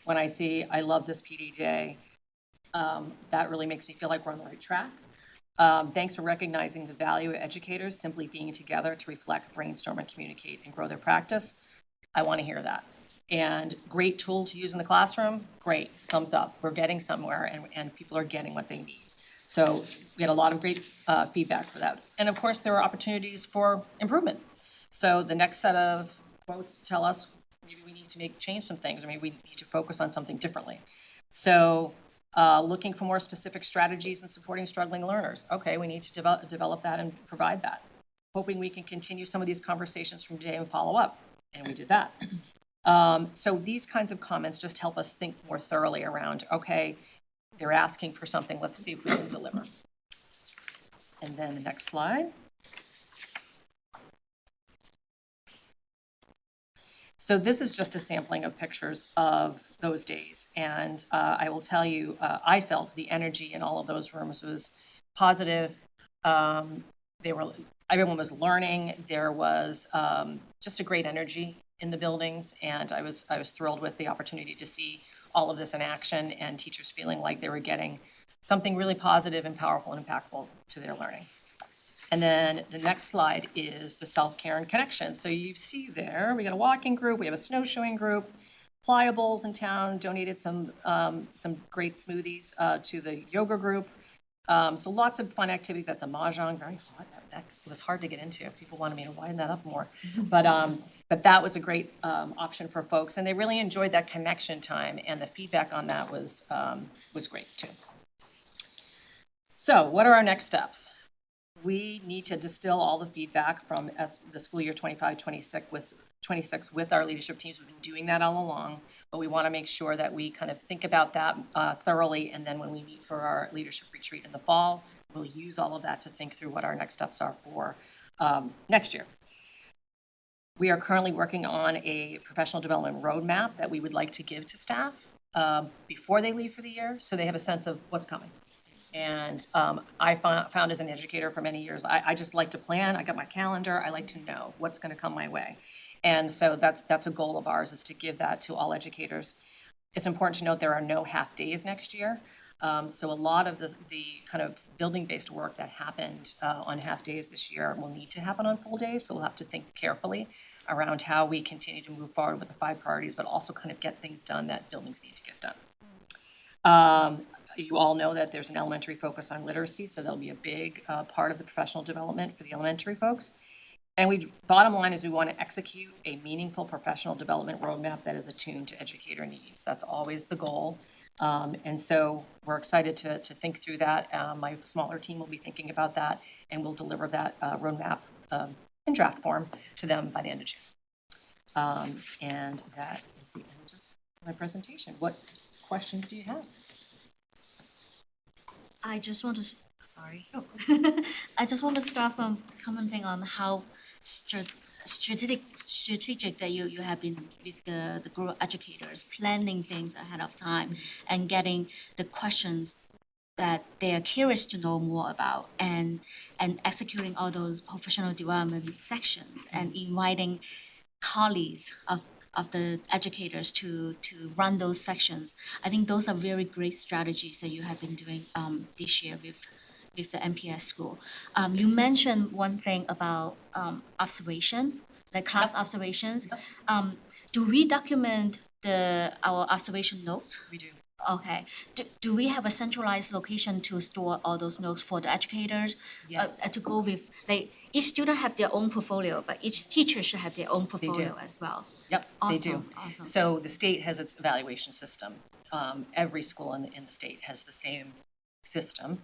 when I see I love this PD day, that really makes me feel like we're on the right track. Thanks for recognizing the value of educators simply being together to reflect, brainstorm, and communicate and grow their practice. I want to hear that. And great tool to use in the classroom, great, thumbs up. We're getting somewhere, and people are getting what they need. So we had a lot of great feedback for that. And of course, there are opportunities for improvement. So the next set of quotes tell us maybe we need to change some things, or maybe we need to focus on something differently. So looking for more specific strategies in supporting struggling learners. Okay, we need to develop that and provide that. Hoping we can continue some of these conversations from today and follow up, and we did that. So these kinds of comments just help us think more thoroughly around, okay, they're asking for something, let's see if we can deliver. And then the next slide. So this is just a sampling of pictures of those days. And I will tell you, I felt the energy in all of those rooms was positive. Everyone was learning. There was just a great energy in the buildings. And I was thrilled with the opportunity to see all of this in action and teachers feeling like they were getting something really positive and powerful and impactful to their learning. And then the next slide is the self-care and connection. So you see there, we got a walking group, we have a snowshoeing group, Pliables in town donated some great smoothies to the yoga group. So lots of fun activities. That's a mahjong, very hot. That was hard to get into. People wanted me to widen that up more. But that was a great option for folks, and they really enjoyed that connection time, and the feedback on that was great too. So what are our next steps? We need to distill all the feedback from the school year 25-26 with our leadership teams. We've been doing that all along, but we want to make sure that we kind of think about that thoroughly. And then when we meet for our leadership retreat in the fall, we'll use all of that to think through what our next steps are for next year. We are currently working on a professional development roadmap that we would like to give to staff before they leave for the year, so they have a sense of what's coming. And I found as an educator for many years, I just like to plan. I got my calendar. I like to know what's going to come my way. And so that's a goal of ours, is to give that to all educators. It's important to note there are no half days next year. So a lot of the kind of building-based work that happened on half days this year will need to happen on full days. So we'll have to think carefully around how we continue to move forward with the 5 priorities, but also kind of get things done that buildings need to get done. You all know that there's an elementary focus on literacy, so that'll be a big part of the professional development for the elementary folks. And bottom line is we want to execute a meaningful professional development roadmap that is attuned to educator needs. That's always the goal. And so we're excited to think through that. My smaller team will be thinking about that, and we'll deliver that roadmap in draft form to them by the end of June. And that is the end of my presentation. What questions do you have? I just want to, sorry. I just want to start from commenting on how strategic that you have been with the group of educators, planning things ahead of time and getting the questions that they are curious to know more about, and executing all those professional development sections and inviting colleagues of the educators to run those sections. I think those are very great strategies that you have been doing this year with the MPS school. You mentioned one thing about observation, like class observations. Do we document our observation notes? We do. Okay. Do we have a centralized location to store all those notes for the educators? Yes. To go with, like, each student have their own portfolio, but each teacher should have their own portfolio do. as well. Yep, they do. Awesome. So the state has its evaluation system. Every school in the state has the same system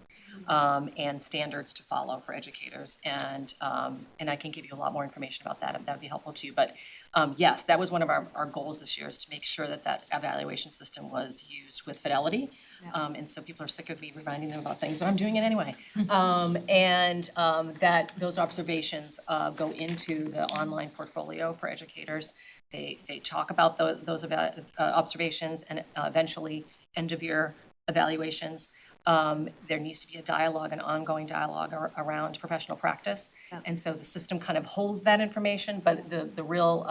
and standards to follow for educators. And I can give you a lot more information about that if that would be helpful to you. But yes, that was one of our goals this year, is to make sure that evaluation system was used with fidelity. And so people are sick of me reminding them about things, but I'm doing it anyway. That those observations go into the online portfolio for educators. They talk about those observations and eventually end-of-year evaluations. There needs to be a dialogue, an ongoing dialogue around professional practice. And so the system kind of holds that information, but the real,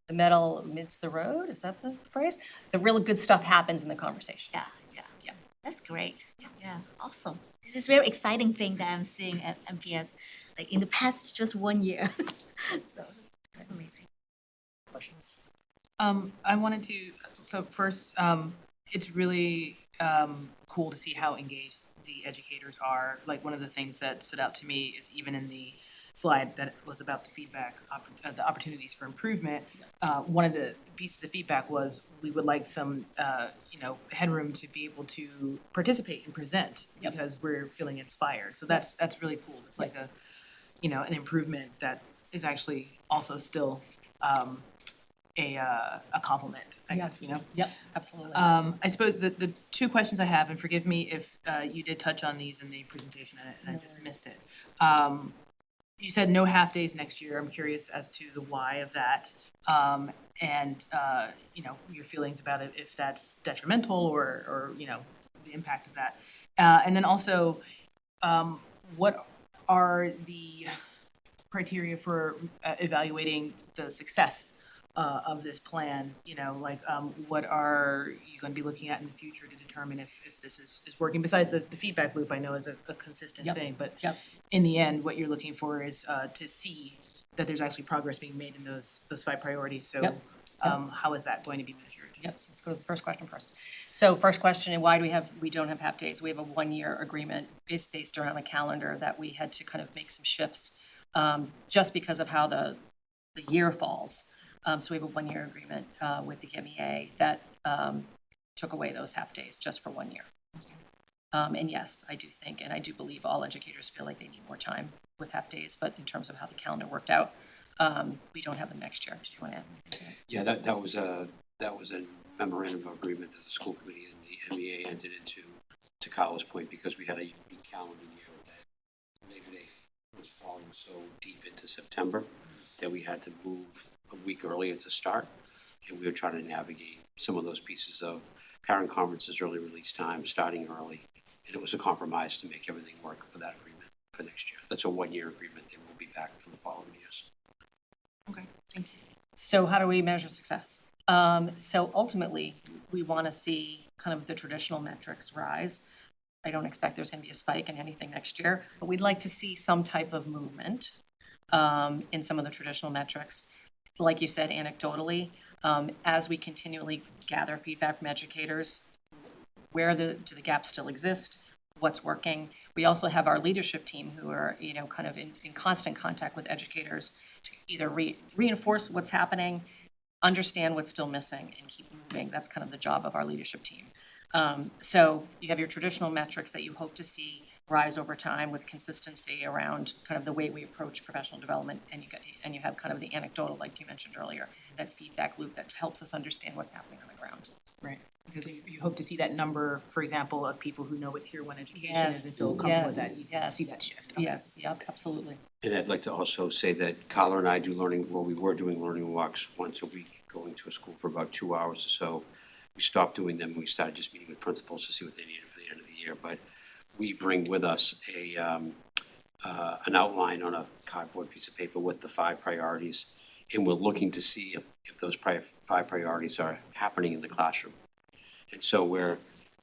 the metal amidst the road, is that the phrase? The real good stuff happens in the conversation. Yeah. That's great. Yeah, awesome. This is very exciting thing that I'm seeing at MPS, like in the past just 1 year. So that's amazing. Questions? I wanted to, so first, it's really cool to see how engaged the educators are. Like, one of the things that stood out to me is even in the slide that was about the feedback, the opportunities for improvement, one of the pieces of feedback was we would like some, headroom to be able to participate and present because we're feeling inspired. So that's really cool. It's like an improvement that is actually also still a compliment, I guess, Yep, absolutely. I suppose the 2 questions I have, and forgive me if you did touch on these in the presentation and I just missed it. You said no half days next year. I'm curious as to the why of that, and your feelings about it, if that's detrimental or the impact of that. And then also, what are the criteria for evaluating the success of this plan? What are you going to be looking at in the future to determine if this is working? Besides the feedback loop, I know is a consistent thing, but in the end, what you're looking for is to see that there's actually progress being made in those 5 priorities. So how is that going to be measured? Yep, so let's go to the first question first. So first question, why do we don't have half days? We have a 1-year agreement based around a calendar that we had to kind of make some shifts just because of how the year falls. So we have a 1-year agreement with the MEA that took away those half days just for 1 year. And yes, I do think, and I do believe all educators feel like they need more time with half-days, but in terms of how the calendar worked out, we don't have them next year. Did you want to add anything to that? Yeah, that was a memorandum of agreement that the school committee and the MEA entered into, to Kyle's point, because we had a unique calendar year that Labor Day was falling so deep into September that we had to move a week earlier to start. And we were trying to navigate some of those pieces of parent conferences, early release time, starting early. And it was a compromise to make everything work for that agreement for next year. That's a one-year agreement, and we'll be back for the following years. Okay, thank you. So how do we measure success? So ultimately, we want to see kind of the traditional metrics rise. I don't expect there's going to be a spike in anything next year, but we'd like to see some type of movement in some of the traditional metrics. Like you said, anecdotally, as we continually gather feedback from educators, where do the gaps still exist? What's working? We also have our leadership team who are, kind of in constant contact with educators to either reinforce what's happening, understand what's still missing, and keep moving. That's kind of the job of our leadership team. So you have your traditional metrics that you hope to see rise over time with consistency around kind of the way we approach professional development, and you have kind of the anecdotal, like you mentioned earlier, that feedback loop that helps us understand what's happening on the ground. Right, because you hope to see that number, for example, of people who know what tier one education is and feel comfortable with that, you see that shift. Okay. Yes, yep, absolutely. And I'd like to also say that Kyler and I we were doing learning walks once a week, going to a school for about 2 hours or so. We stopped doing them, and we started just meeting with principals to see what they needed for the end of the year. But we bring with us an outline on a cardboard piece of paper with the 5 priorities, and we're looking to see if those 5 priorities are happening in the classroom. And so we're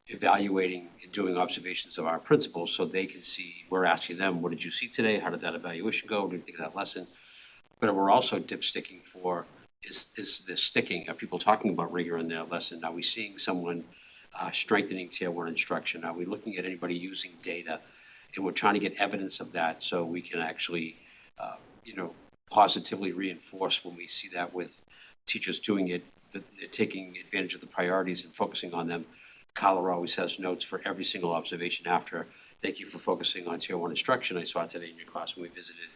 evaluating and doing observations of our principals so they can see, we're asking them, what did you see today? How did that evaluation go? What do you think of that lesson? But we're also dipsticking for, is this sticking? Are people talking about rigor in their lesson? Are we seeing someone strengthening tier one instruction? Are we looking at anybody using data? And we're trying to get evidence of that so we can actually, positively reinforce when we see that with teachers doing it, that they're taking advantage of the priorities and focusing on them. Kyler always has notes for every single observation after. Thank you for focusing on tier one instruction. I saw it today in your class when we visited.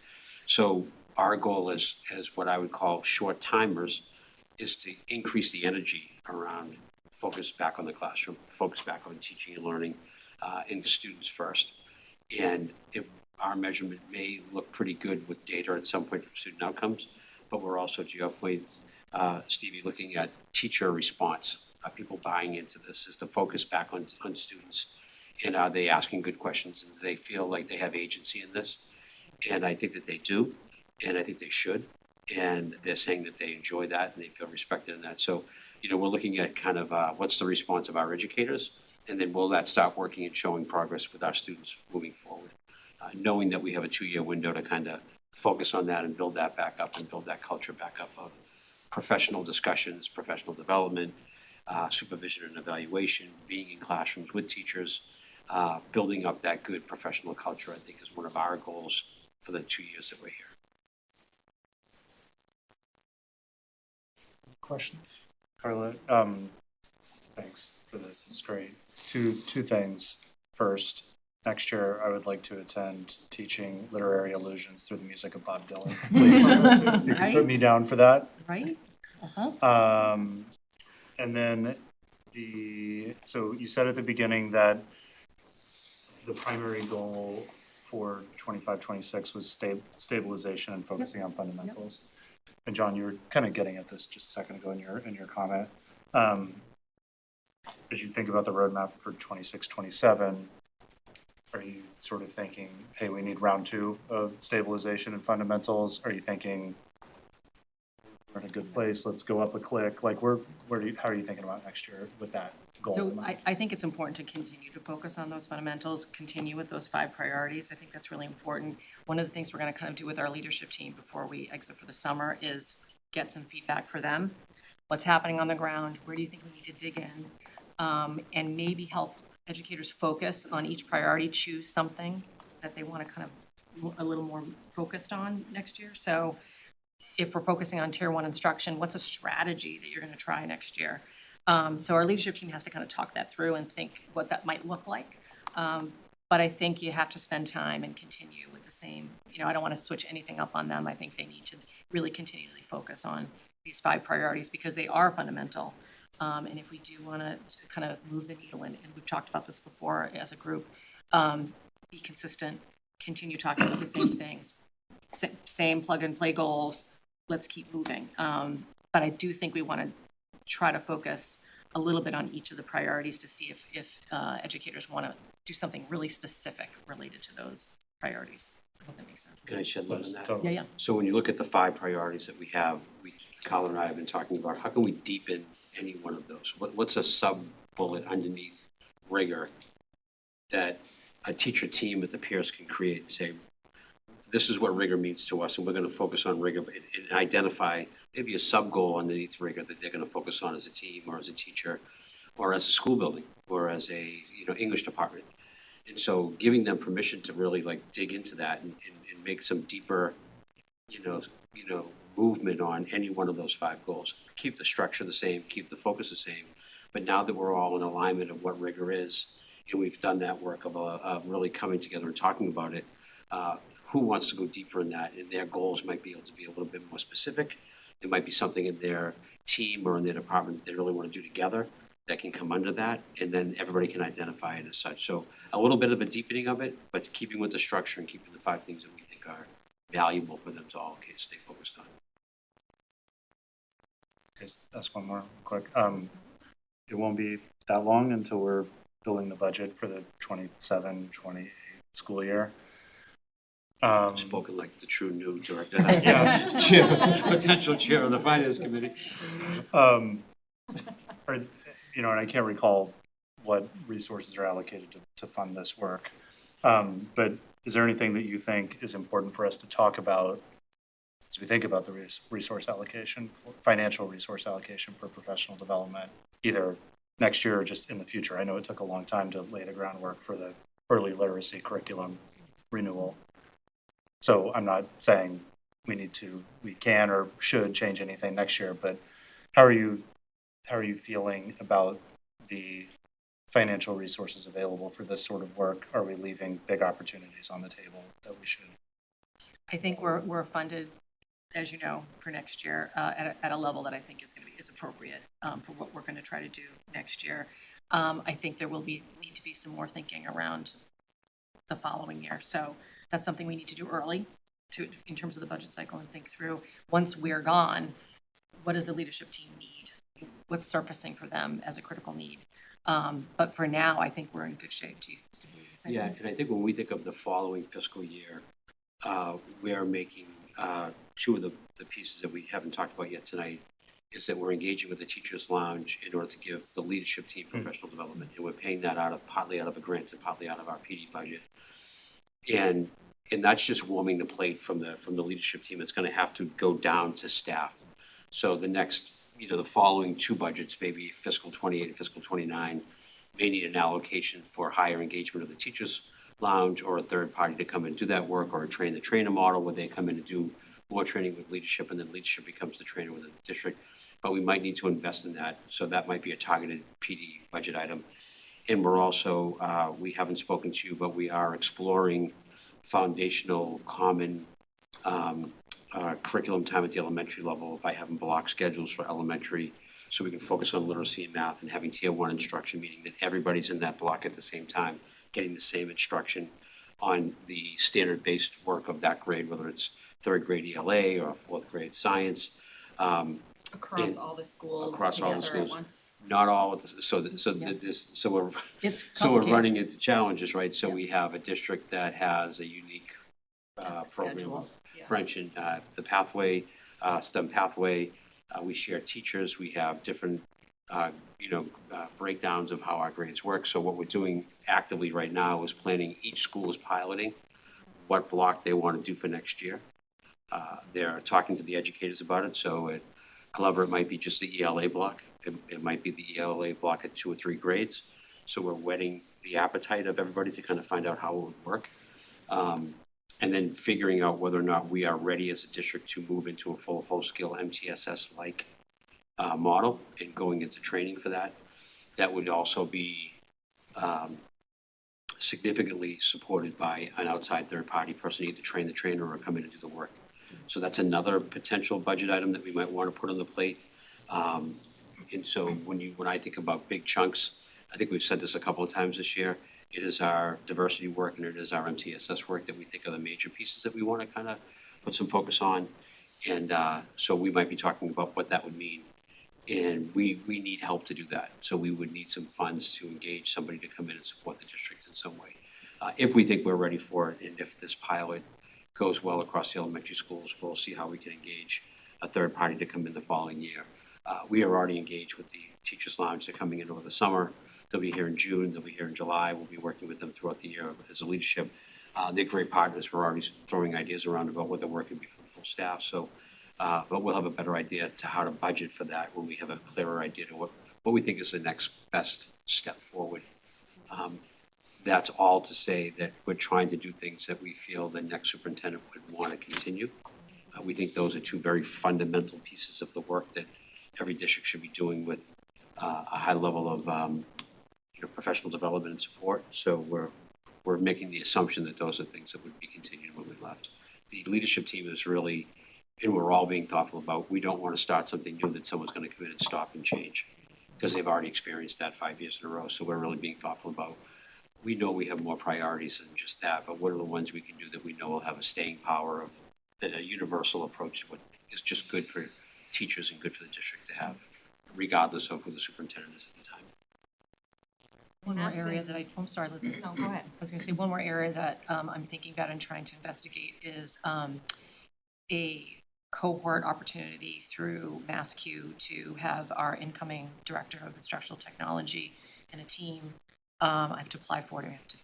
So our goal is, as what I would call short timers, is to increase the energy around focus back on the classroom, focus back on teaching and learning, and students first. And if our measurement may look pretty good with data at some point from student outcomes, but we're also, to your point, Stevie, looking at teacher response. Are people buying into this? Is the focus back on students? And are they asking good questions? And do they feel like they have agency in this? And I think that they do, and I think they should. And they're saying that they enjoy that and they feel respected in that. So, we're looking at kind of what's the response of our educators, and then will that start working and showing progress with our students moving forward? Knowing that we have a 2-year window to kind of focus on that and build that back up and build that culture back up of professional discussions, professional development, supervision and evaluation, being in classrooms with teachers, building up that good professional culture, I think, is one of our goals for the 2 years that we're here. Questions? Carla, thanks for this. It's great. Two things. First, next year I would like to attend teaching literary allusions through the music of Bob Dylan. Please, you can put me down for that. Right? Uh-huh. And then so you said at the beginning that the primary goal for 25-26 was stabilization and focusing on fundamentals. And John, you were kind of getting at this just a second ago in your comment. As you think about the roadmap for 26-27, are you sort of thinking, hey, we need round 2 of stabilization and fundamentals? Are you thinking we're in a good place, let's go up a click? Like how are you thinking about next year with that goal? So I think it's important to continue to focus on those fundamentals, continue with those 5 priorities. I think that's really important. One of the things we're going to kind of do with our leadership team before we exit for the summer is get some feedback for them. What's happening on the ground? Where do you think we need to dig in? And maybe help educators focus on each priority, choose something that they want to kind of a little more focused on next year. So if we're focusing on tier 1 instruction, what's a strategy that you're going to try next year? So our leadership team has to kind of talk that through and think what that might look like. But I think you have to spend time and continue with the same, I don't want to switch anything up on them. I think they need to really continually focus on these 5 priorities because they are fundamental. And if we do want to kind of move the needle, and we've talked about this before as a group, be consistent, continue talking about the same things, same plug-and-play goals, let's keep moving. But I do think we want to try to focus a little bit on each of the priorities to see if educators want to do something really specific related to those priorities. I hope that makes sense. Can I shed light on that? Totally. Yeah. So when you look at the 5 priorities that we have, Colin and I have been talking about, how can we deepen any one of those? What's a sub-bullet underneath rigor that a teacher team at the peers can create and say, this is what rigor means to us, and we're going to focus on rigor and identify maybe a sub-goal underneath rigor that they're going to focus on as a team or as a teacher or as a school building or as a, English department. And so giving them permission to really like dig into that and make some deeper, movement on any one of those 5 goals. Keep the structure the same, keep the focus the same. But now that we're all in alignment of what rigor is, and we've done that work of really coming together and talking about it, who wants to go deeper in that? And their goals might be able to be a little bit more specific. It might be something in their team or in their department that they really want to do together that can come under that, and then everybody can identify it as such. So a little bit of a deepening of it, but keeping with the structure and keeping the 5 things that we think are valuable for them to all stay focused on. Just ask one more quick. It won't be that long until we're building the budget for the 27-28 school year. Spoken like the true new director. Yeah. Potential chair of the finance committee. And I can't recall what resources are allocated to fund this work. But is there anything that you think is important for us to talk about as we think about the resource allocation, financial resource allocation for professional development, either next year or just in the future? I know it took a long time to lay the groundwork for the early literacy curriculum renewal. So I'm not saying we can or should change anything next year, but how are you feeling about the financial resources available for this sort of work? Are we leaving big opportunities on the table that we should? I think we're funded, as you know, for next year at a level that I think is appropriate for what we're going to try to do next year. I think there will need to be some more thinking around the following year. So that's something we need to do early in terms of the budget cycle and think through. Once we're gone, what does the leadership team need? What's surfacing for them as a critical need? But for now, I think we're in good shape. Do you say Yeah, that? and I think when we think of the following fiscal year, we are making 2 of the pieces that we haven't talked about yet tonight is that we're engaging with the Teachers Lounge in order to give the leadership team professional development. And we're paying that partly out of a grant and partly out of our PD budget. And that's just warming the plate from the leadership team. It's going to have to go down to staff. So the next, the following 2 budgets, maybe fiscal 28 and fiscal 29, may need an allocation for higher engagement of the Teachers Lounge or a third party to come and do that work, or a train-the-trainer model where they come in and do more training with leadership and then leadership becomes the trainer within the district. But we might need to invest in that. So that might be a targeted PD budget item. And we're also, we haven't spoken to you, but we are exploring foundational common curriculum time at the elementary level by having block schedules for elementary so we can focus on literacy and math and having tier 1 instruction, meaning that everybody's in that block at the same time, getting the same instruction on the standard-based work of that grade, whether it's 3rd grade ELA or 4th grade science. Across all the schools Across all the together at schools. once. Not all, so Yeah. we're It's so we're complicated. running into challenges, right? So Yeah. we have a district that has a unique program, Schedule, yeah. French and the pathway, STEM pathway. We share teachers. We have different, breakdowns of how our grades work. So what we're doing actively right now is planning. Each school is piloting what block they want to do for next year. They're talking to the educators about it. So at Glover, it might be just the ELA block. It might be the ELA block at 2 or 3 grades. So we're whetting the appetite of everybody to kind of find out how it would work. And then figuring out whether or not we are ready as a district to move into a full-scale MTSS-like model and going into training for that. That would also be significantly supported by an outside third-party person, either train the trainer or come in and do the work. So that's another potential budget item that we might want to put on the plate. And so when I think about big chunks, I think we've said this a couple of times this year, it is our diversity work and it is our MTSS work that we think are the major pieces that we want to kind of put some focus on. And so we might be talking about what that would mean. And we need help to do that. So we would need some funds to engage somebody to come in and support the district in some way. If we think we're ready for it, and if this pilot goes well across the elementary schools, we'll see how we can engage a third party to come in the following year. We are already engaged with the Teachers Lounge. They're coming in over the summer. They'll be here in June, they'll be here in July. We'll be working with them throughout the year as a leadership. They're great partners. We're already throwing ideas around about what the work can be for the full staff. So, but we'll have a better idea to how to budget for that when we have a clearer idea to what we think is the next best step forward. That's all to say that we're trying to do things that we feel the next superintendent would want to continue. We think those are two very fundamental pieces of the work that every district should be doing with a high level of professional development and support. So we're making the assumption that those are things that would be continued when we left. The leadership team is really, and we're all being thoughtful about, we don't want to start something new that someone's going to come in and stop and change, because they've already experienced that 5 years in a row. So we're really being thoughtful about, we know we have more priorities than just that, but what are the ones we can do that we know will have a staying power of, that a universal approach to what is just good for teachers and good for the district to have, regardless of who the superintendent is at the time. One more That's area it. that I'm sorry, Lizzie. No, go ahead. I was gonna say, one more area that I'm thinking about and trying to investigate is a cohort opportunity through MassQ to have our incoming director of instructional technology and a team, I have to apply for it, I have to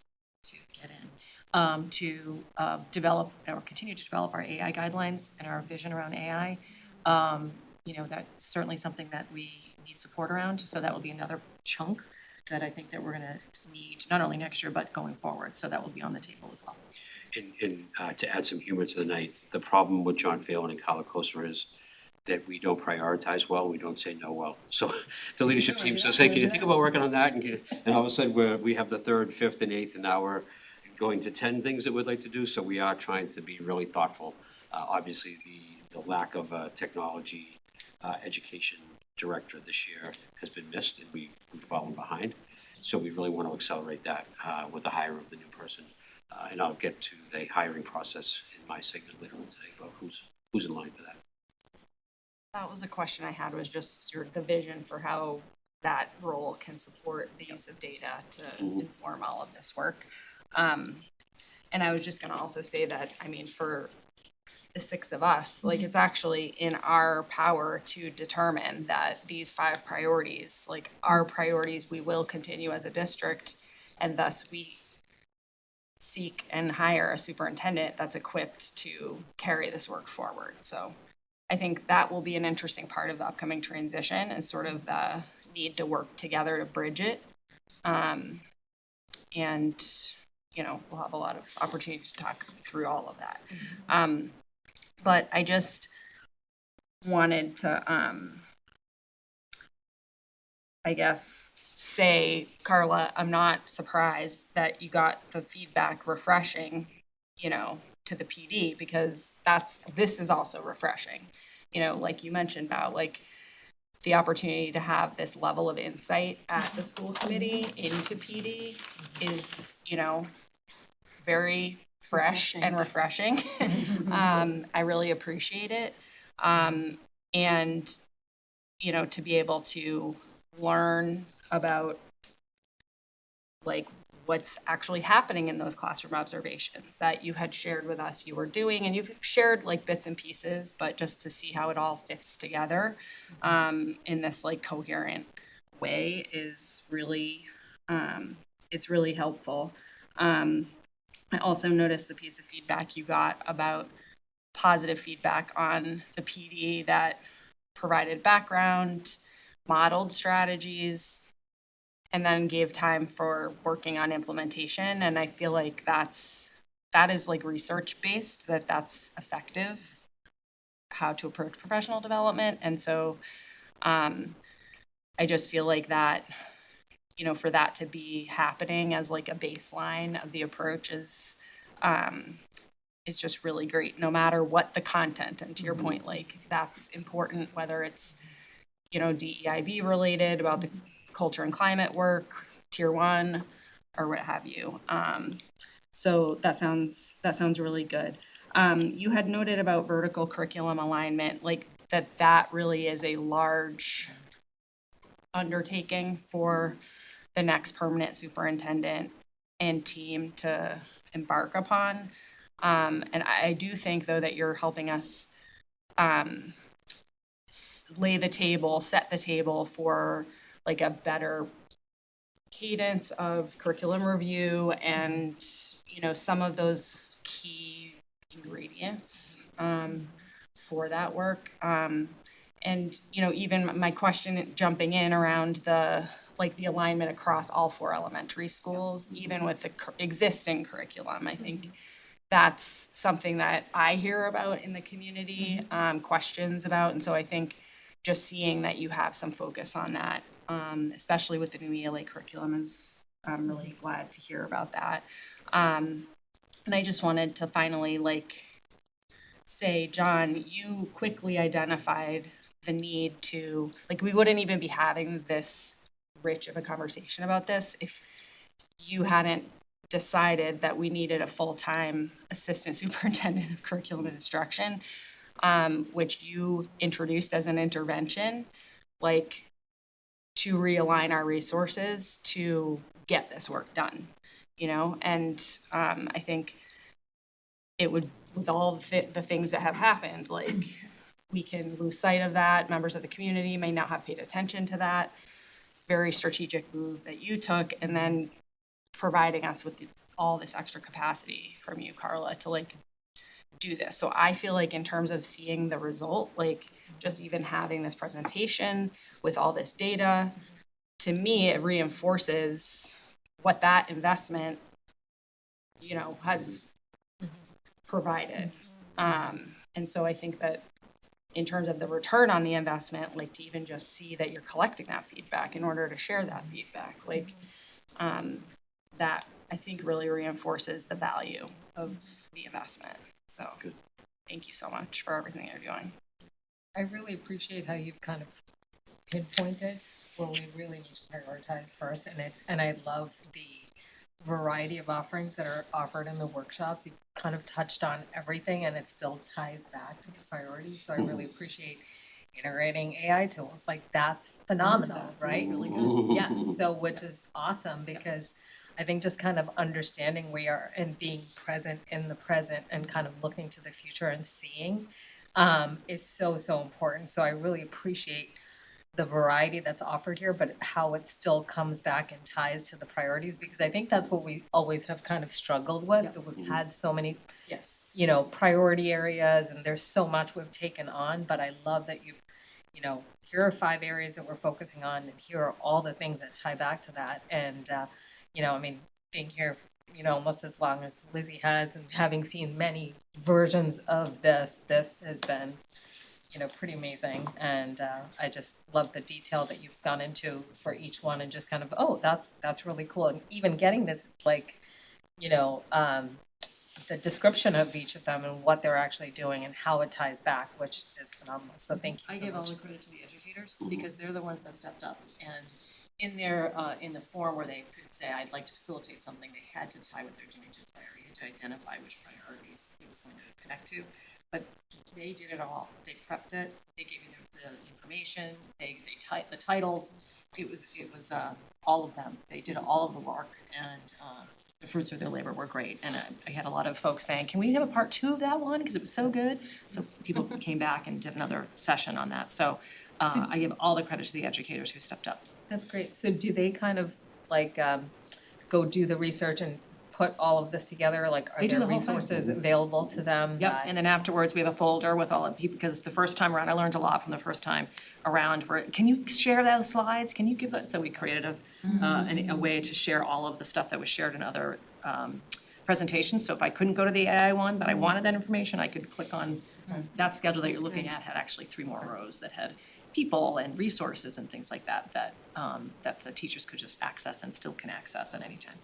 get in, to develop or continue to develop our AI guidelines and our vision around AI. That's certainly something that we need support around, so that will be another chunk that I think that we're gonna need, not only next year, but going forward, so that will be on the table as well. And to add some humor to the night, the problem with John Phelan and Kyle Koster is that we don't prioritize well, we don't say no well. So the leadership team says, hey, can you think about working on that? And all of a sudden, we have the third, fifth, and eighth, and now we're going to 10 things that we'd like to do, so we are trying to be really thoughtful. Obviously, the lack of technology education director this year has been missed, and we've fallen behind. So we really want to accelerate that with the hire of the new person. And I'll get to the hiring process in my segment later on today about who's in line for that. That was a question I had, was just the vision for how that role can support the use of data to inform all of this work. And I was just gonna also say that, I mean, for the six of us, like, it's actually in our power to determine that these 5 priorities, like, are priorities we will continue as a district, and thus we seek and hire a superintendent that's equipped to carry this work forward. So I think that will be an interesting part of the upcoming transition, is sort of the need to work together to bridge it. And, we'll have a lot of opportunity to talk through all of that. But I just wanted to, I guess, say, Carla, I'm not surprised that you got the feedback refreshing, to the PD, because this is also refreshing. Like you mentioned about, like, the opportunity to have this level of insight at the school committee into PD is, very fresh and refreshing. I really appreciate it. And, to be able to learn about, like, what's actually happening in those classroom observations that you had shared with us you were doing, and you've shared, like, bits and pieces, but just to see how it all fits together in this, like, coherent way is really, it's really helpful. I also noticed the piece of feedback you got about positive feedback on the PD that provided background, modeled strategies, and then gave time for working on implementation. And I feel like that is like research-based, that's effective, how to approach professional development. And so I just feel like that, you know, for that to be happening as like a baseline of the approach is just really great, no matter what the content. And to your point, like, that's important, whether it's, you know, DEIB related about the culture and climate work, tier 1, or what have you. So that sounds really good. You had noted about vertical curriculum alignment, like that really is a large undertaking for the next permanent superintendent and team to embark upon. And I do think, though, that you're helping us set the table for like a better cadence of curriculum review and, you know, some of those key ingredients for that work. And, you know, even my question jumping in around the alignment across all 4 elementary schools, even with the existing curriculum, I think that's something that I hear about in the community, questions about. And so I think just seeing that you have some focus on that, especially with the new ELA curriculum, I'm really glad to hear about that. And I just wanted to finally say, John, you quickly identified the need to, we wouldn't even be having this rich of a conversation about this if you hadn't decided that we needed a full-time assistant superintendent of curriculum and instruction, which you introduced as an intervention, to realign our resources to get this work done, you know? And I think it would, with all the things that have happened, we can lose sight of that. Members of the community may not have paid attention to that very strategic move that you took, and then providing us with all this extra capacity from you, Carla, to do this. So I feel like in terms of seeing the result, just even having this presentation with all this data, to me, it reinforces what that investment, you know, has provided. And so I think that in terms of the return on the investment, to even just see that you're collecting that feedback in order to share that feedback, that I think really reinforces the value of the investment. So thank you so much for everything you're doing. I really appreciate how you've kind of pinpointed what we really need to prioritize first, and I love the variety of offerings that are offered in the workshops. You've kind of touched on everything, and it still ties back to the priorities. So I really appreciate integrating AI tools. That's phenomenal, right? Really good. Yes. So which is awesome, because I think just kind of understanding where we are and being present in the present and kind of looking to the future and seeing is so important. So I really appreciate the variety that's offered here, but how it still comes back and ties to the priorities, because I think that's what we always have kind of struggled with. Yeah. We've had so many, Yes. you know, priority areas, and there's so much we've taken on, but I love that you know, here are 5 areas that we're focusing on, and here are all the things that tie back to that. And, you know, I mean, being here, you know, almost as long as Lizzie has, and having seen many versions of this has been, you know, pretty amazing. And I just love the detail that you've gone into for each one, and just kind of, oh, that's really cool. And even getting this, you know, the description of each of them and what they're actually doing and how it ties back, which is phenomenal. So thank you so much. I give all the credit to the educators, because they're the ones that stepped up, and in their, in the form where they could say, I'd like to facilitate something, they had to tie what they're doing to priority, to identify which priorities it was going to connect to. But they did it all. They prepped it. They gave you the information. They typed the titles. It was all of them. They did all of the work, and the fruits of their labor were great. And I had a lot of folks saying, can we have a part 2 of that one? Because it was so good. So people came back and did another session on that. So I give all the credit to the educators who stepped up. That's great. So do they kind of go do the research and put all of this together? Are They do there the whole thing. resources available to them? Yep, and then afterwards, we have a folder with all of people, because the first time around, I learned a lot from the first time around, where, can you share those slides? Can you give that? So we created a way to share all of the stuff that was shared in other presentations. So if I couldn't go to the AI one, but I wanted that information, I could click on that schedule that you're looking at, had actually 3 more rows that had people and resources and things like that, that the teachers could just access and still can access at any time.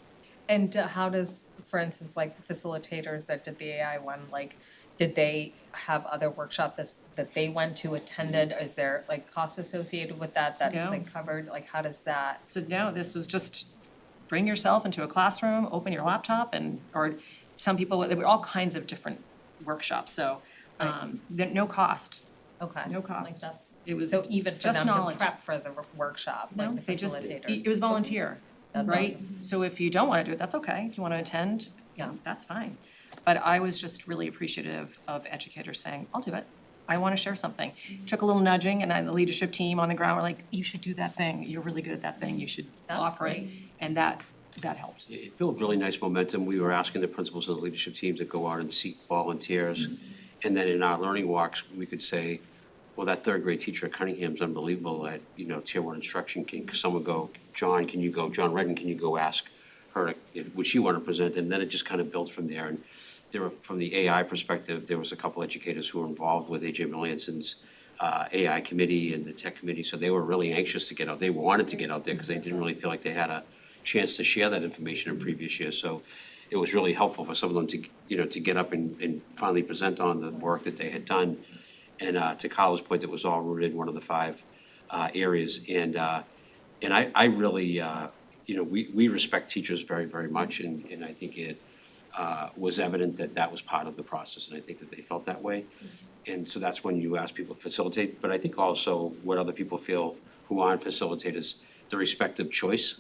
And how does, for instance, like facilitators that did the AI one, like, did they have other workshops that they went to, attended? Is there like costs associated with that that's No. like covered? Like, how does that? So no, this was just bring yourself into a classroom, open your laptop and, or some people, there were all kinds of different workshops, so, no cost. Okay. No cost. Like that's, It was so even for just them knowledge. to prep for the workshop, No, like the they just, facilitators? it was volunteer, That's right? awesome. So if you don't wanna do it, that's okay. If you wanna attend, Yeah. that's fine. But I was just really appreciative of educators saying, I'll do it. I wanna share something. Took a little nudging and the leadership team on the ground were like, you should do that thing. You're really good at that thing. You should That's offer it. great. And that helped. It built really nice momentum. We were asking the principals and the leadership team to go out and seek volunteers. And then in our learning walks, we could say, well, that third grade teacher at Cunningham's unbelievable at, tier one instruction. Can someone go, John, can you go, John Redden, can you go ask her, would she want to present? And then it just kind of built from there. And there were, from the AI perspective, there was a couple educators who were involved with AJ Melanson's AI committee and the tech committee. So they were really anxious to get out. They wanted to get out there because they didn't really feel like they had a chance to share that information in previous years. So it was really helpful for some of them to, to get up and finally present on the work that they had done. And to Kyle's point, that was all rooted in one of the 5 areas. And I really, we respect teachers very, very much. And I think it was evident that that was part of the process. And I think that they felt that way. And so that's when you ask people to facilitate. But I think also what other people feel who aren't facilitators, the respective choice.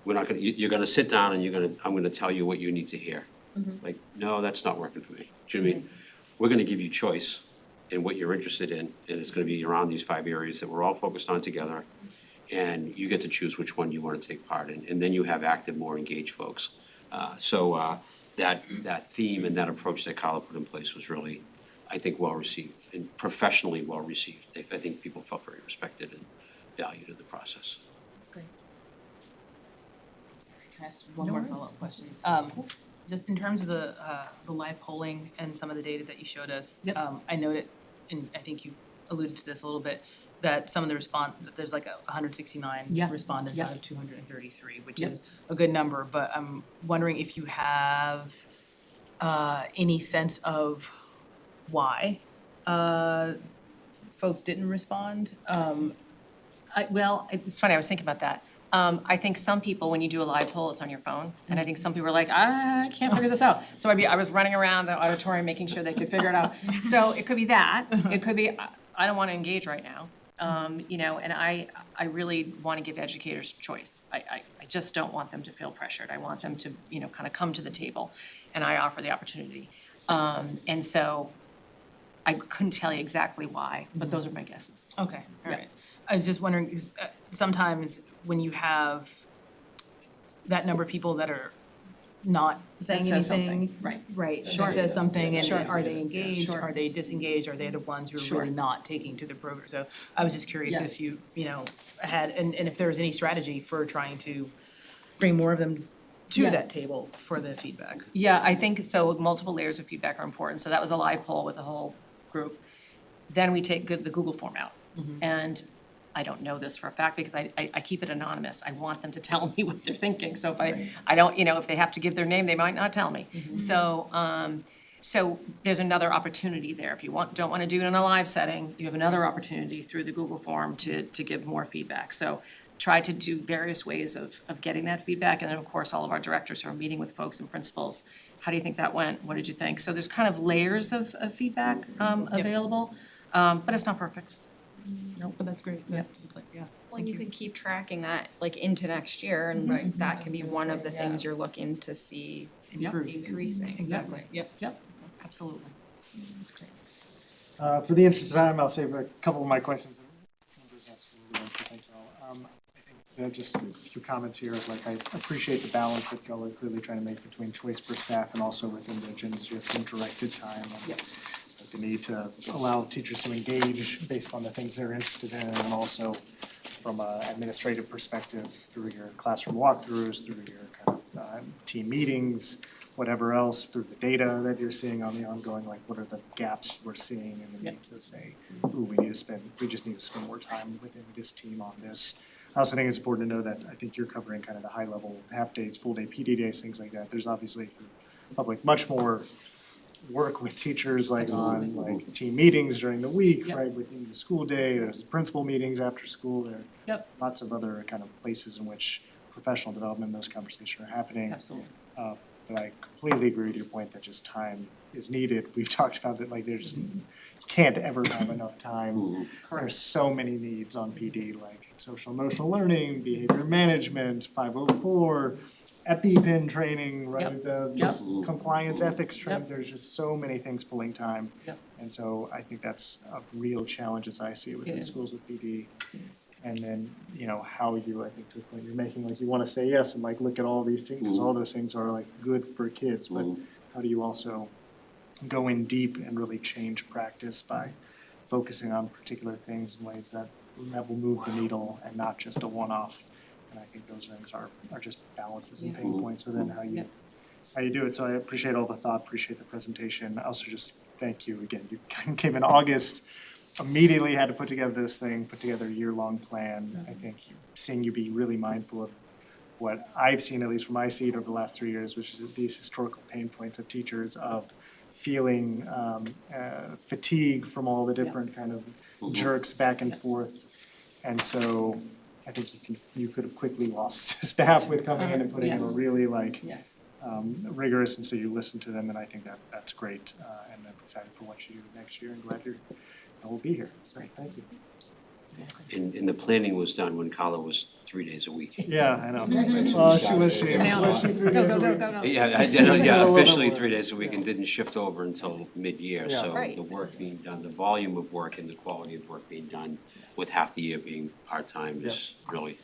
We're not gonna, you're gonna sit down and I'm gonna tell you what you need to hear. Like, no, that's not working for me. Do you know what I mean? We're gonna give you choice in what you're interested in, and it's gonna be around these 5 areas that we're all focused on together. And you get to choose which one you wanna take part in, and then you have active, more engaged folks. So that theme and that approach that Kyle put in place was really, I think, well-received and professionally well-received. I think people felt very respected and valued in the process. That's great. Can I ask one No more worries. follow-up question? Just in terms of the live polling and some of the data that you showed us, Yep. I noted, and I think you alluded to this a little bit, that some of the that there's like 169 Yeah. respondents Yeah. out of 233, which Yep. is a good number, but I'm wondering if you have any sense of why folks didn't respond? Well, it's funny, I was thinking about that. I think some people, when you do a live poll, it's on your phone, and I think some people are like, I can't figure this out. So I was running around the auditorium making sure they could figure it out. So it could be that, it could be, I don't wanna engage right now. And I really wanna give educators choice. I just don't want them to feel pressured. I want them to, kind of come to the table, and I offer the opportunity. And so I couldn't tell you exactly why, but those are my guesses. Okay, all Yeah. right. I was just wondering, 'cause, sometimes when you have that number of people that are not saying says anything. something, right. Right, Sure. that says something, and Sure. are they engaged, Sure. are they disengaged, are they the ones who are Sure. really not taking to the program? So I was just curious Yeah. if you had, and if there was any strategy for trying to bring more of them to Yeah. that table for the feedback. Yeah, I think so. Multiple layers of feedback are important. So that was a live poll with the whole group. Then we take the Google form out. And I don't know this for a fact because I keep it anonymous. I want them to tell me what they're thinking. So if I don't, if they have to give their name, they might not tell me. So there's another opportunity there. If you don't want to do it in a live setting, you have another opportunity through the Google form to give more feedback. So try to do various ways of getting that feedback. And then, of course, all of our directors are meeting with folks and principals. How do you think that went? What did you think? So there's kind of layers of feedback available, but it's not perfect. No, but that's great. Yeah. That's just like, yeah. Well, and you can keep tracking that like into next year, and that can be one of the things you're looking to see Improve. increasing. Exactly, yep. Yep, absolutely. That's great. For the interest of time, I'll save a couple of my questions. Thank you all. I think that just a few comments here, like I appreciate the balance that y'all are clearly trying to make between choice for staff and also within the agendas, you have some directed time. And the need to allow teachers to engage based on the things they're interested in, and also from an administrative perspective through your classroom walkthroughs, through your kind of team meetings, whatever else through the data that you're seeing on the ongoing, like what are the gaps we're seeing and the need to say, ooh, we just need to spend more time within this team on this. I also think it's important to know that I think you're covering kind of the high level half days, full day PD days, things like that. There's obviously for public much more work with teachers like on like team meetings during the week, Yep. right, within the school day. There's principal meetings after school. There are Yep. lots of other kind of places in which professional development, those conversations are happening. Absolutely. But I completely agree with your point that just time is needed. We've talked about that, like there's, you can't ever have enough time. There's so many needs on PD, like social emotional learning, behavior management, 504, EpiPen training, right? Yep. The just compliance ethics training. Yep. There's just so many things pulling time. Yep. And so I think that's a real challenge as I see it within It is. schools with PD. And then, you know, how you, I think to the point you're making, like you wanna say yes and like look at all these things, because all those things are like good for kids, but how do you also go in deep and really change practice by focusing on particular things in ways that will move the needle and not just a one-off. And I think those things are just balances and pain points within how you do it. So I appreciate all the thought, appreciate the presentation. I also just thank you again. You came in August, immediately had to put together this thing, put together a year-long plan. I think seeing you be really mindful of what I've seen, at least from my seat over the last 3 years, which is these historical pain points of teachers of feeling fatigue from all the different kind of jerks back and forth. And so I think you could have quickly lost staff with coming in and putting in a Yes. really like Yes. rigorous, and so you listen to them, and I think that's great. And I'm excited for what you do next year, and glad we'll be here. So thank you. And the planning was done when Carla was 3 days a week. Yeah, I know. Well, was she 3 days a week? Go. Yeah, She was doing a little officially bit 3 more. days a week and didn't shift over until mid-year. Yeah. So Right. the work being done, the volume of work and the quality of work being done with half the year being part-time is really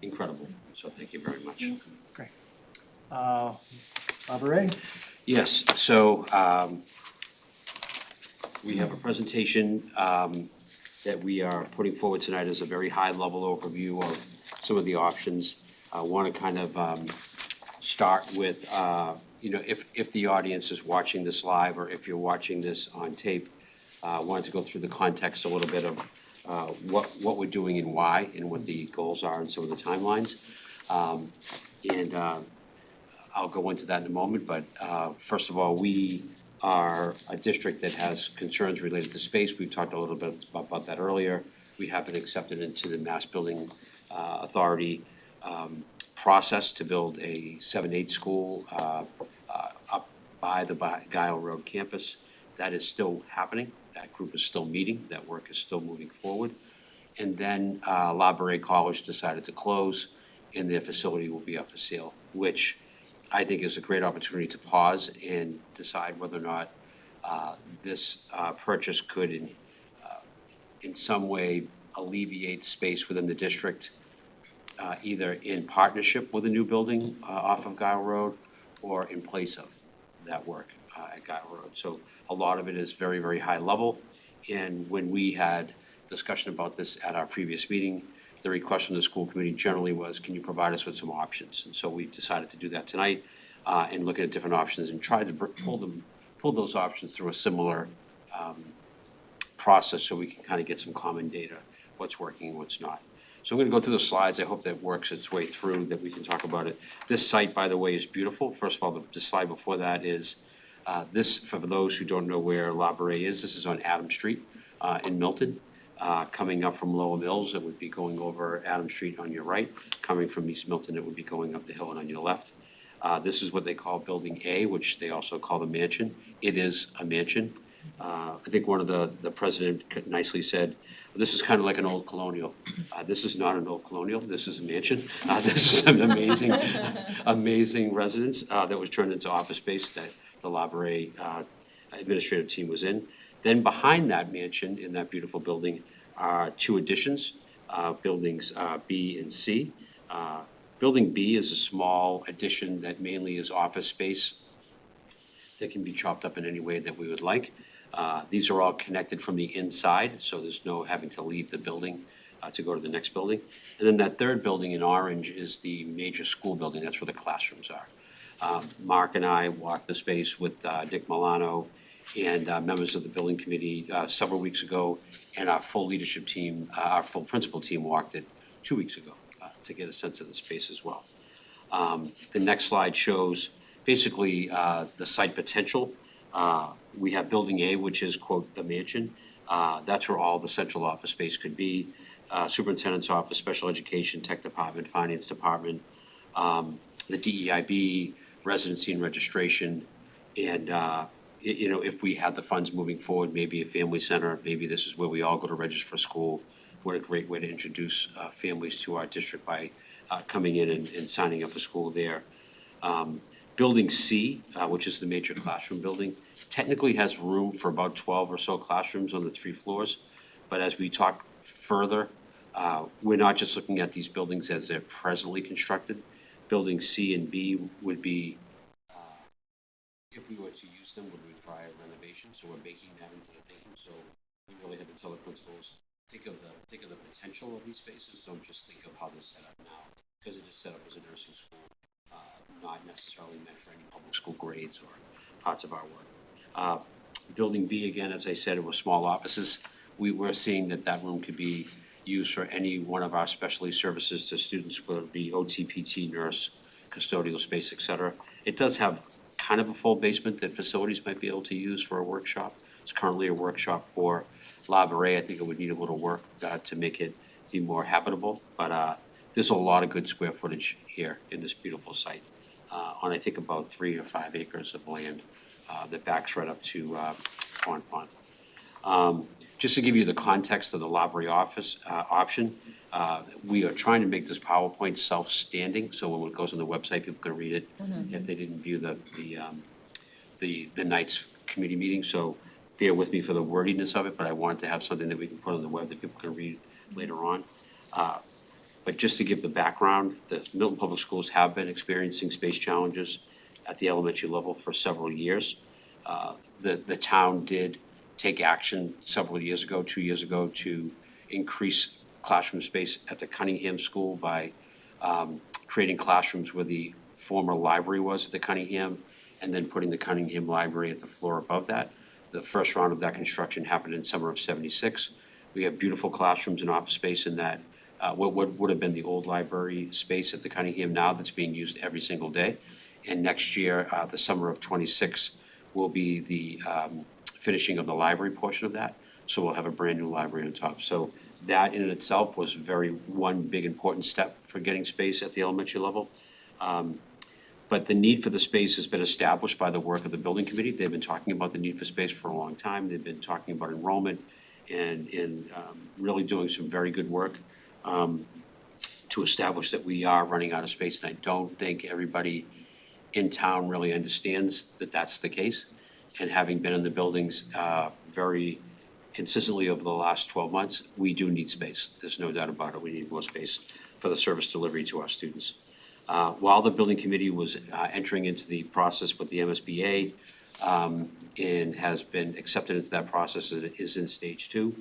incredible. So thank you very much. Great. Laboure? Yes, so we have a presentation that we are putting forward tonight as a very high-level overview of some of the options. I want to kind of start with, if the audience is watching this live or if you're watching this on tape, I wanted to go through the context a little bit of what we're doing and why and what the goals are and some of the timelines. And I'll go into that in a moment, but first of all, we are a district that has concerns related to space. We've talked a little bit about that earlier. We have been accepted into the Mass Building Authority process to build a 7-8 school up by the Guile Road campus. That is still happening. That group is still meeting. That work is still moving forward. And then Laboure College decided to close, and their facility will be up for sale, which I think is a great opportunity to pause and decide whether or not this purchase could in some way alleviate space within the district, either in partnership with a new building off of Guile Road or in place of that work at Guile Road. So a lot of it is very, very high level. And when we had discussion about this at our previous meeting, the request from the school committee generally was, can you provide us with some options? And so we decided to do that tonight and look at different options and try to pull those options through a similar process so we can kind of get some common data, what's working and what's not. So I'm going to go through the slides. I hope that works its way through, that we can talk about it. This site, by the way, is beautiful. First of all, the slide before that is this, for those who don't know where Laboure is, this is on Adam Street in Milton. Coming up from Lower Mills, it would be going over Adam Street on your right. Coming from East Milton, it would be going up the hill and on your left. This is what they call Building A, which they also call the mansion. It is a mansion. I think one of the president nicely said, this is kind of like an old colonial. This is not an old colonial, this is a mansion. This is an amazing residence that was turned into office space that the Laboure administrative team was in. Then behind that mansion, in that beautiful building, are two additions, buildings B and C. Building B is a small addition that mainly is office space that can be chopped up in any way that we would like. These are all connected from the inside, so there's no having to leave the building to go to the next building. And then that third building in orange is the major school building. That's where the classrooms are. Mark and I walked the space with Dick Milano and members of the building committee several weeks ago, and our full leadership team, our full principal team walked it 2 weeks ago to get a sense of the space as well. The next slide shows basically the site potential. We have Building A, which is, quote, the mansion. That's where all the central office space could be. Superintendent's office, special education, tech department, finance department, the DEIB, residency and registration, and if we had the funds moving forward, maybe a family center, maybe this is where we all go to register for school. What a great way to introduce families to our district by coming in and signing up for school there. Building C, which is the major classroom building, technically has room for about 12 or so classrooms on the 3 floors. But as we talk further, we're not just looking at these buildings as they're presently constructed. Building C and B would be, if we were to use them, would require renovation. So we're baking that into the thinking. So we really have to tell the principals, think of the potential of these spaces. Don't just think of how they're set up now, because it is set up as a nursing school, not necessarily meant for any public school grades or parts of our work. Building B, again, as I said, it was small offices. We're seeing that room could be used for any one of our specialty services to students, whether it be OT, PT, nurse, custodial space, et cetera. It does have kind of a full basement that facilities might be able to use for a workshop. It's currently a workshop for Laboure. I think it would need a little work to make it be more habitable, but there's a lot of good square footage here in this beautiful site on, I think, about 3 or 5 acres of land that backs right up to Pond. Just to give you the context of the Laboure office option, we are trying to make this PowerPoint self-standing, so when it goes on the website, people can read it if they didn't view the night's committee meeting. So bear with me for the wordiness of it, but I wanted to have something that we can put on the web that people can read later on. But just to give the background, the Milton Public Schools have been experiencing space challenges at the elementary level for several years. The town did take action several years ago, 2 years ago, to increase classroom space at the Cunningham School by creating classrooms where the former library was at the Cunningham, and then putting the Cunningham Library at the floor above that. The first round of that construction happened in summer of '76. We have beautiful classrooms and office space in that, what would have been the old library space at the Cunningham now that's being used every single day. And next year, the summer of '26, will be the finishing of the library portion of that. So we'll have a brand new library on top. So that in and itself was one big important step for getting space at the elementary level. But the need for the space has been established by the work of the building committee. They've been talking about the need for space for a long time. They've been talking about enrollment and really doing some very good work to establish that we are running out of space. And I don't think everybody in town really understands that that's the case. And having been in the buildings very consistently over the last 12 months, we do need space. There's no doubt about it. We need more space for the service delivery to our students. While the building committee was entering into the process with the MSBA and has been accepted into that process, it is in stage 2.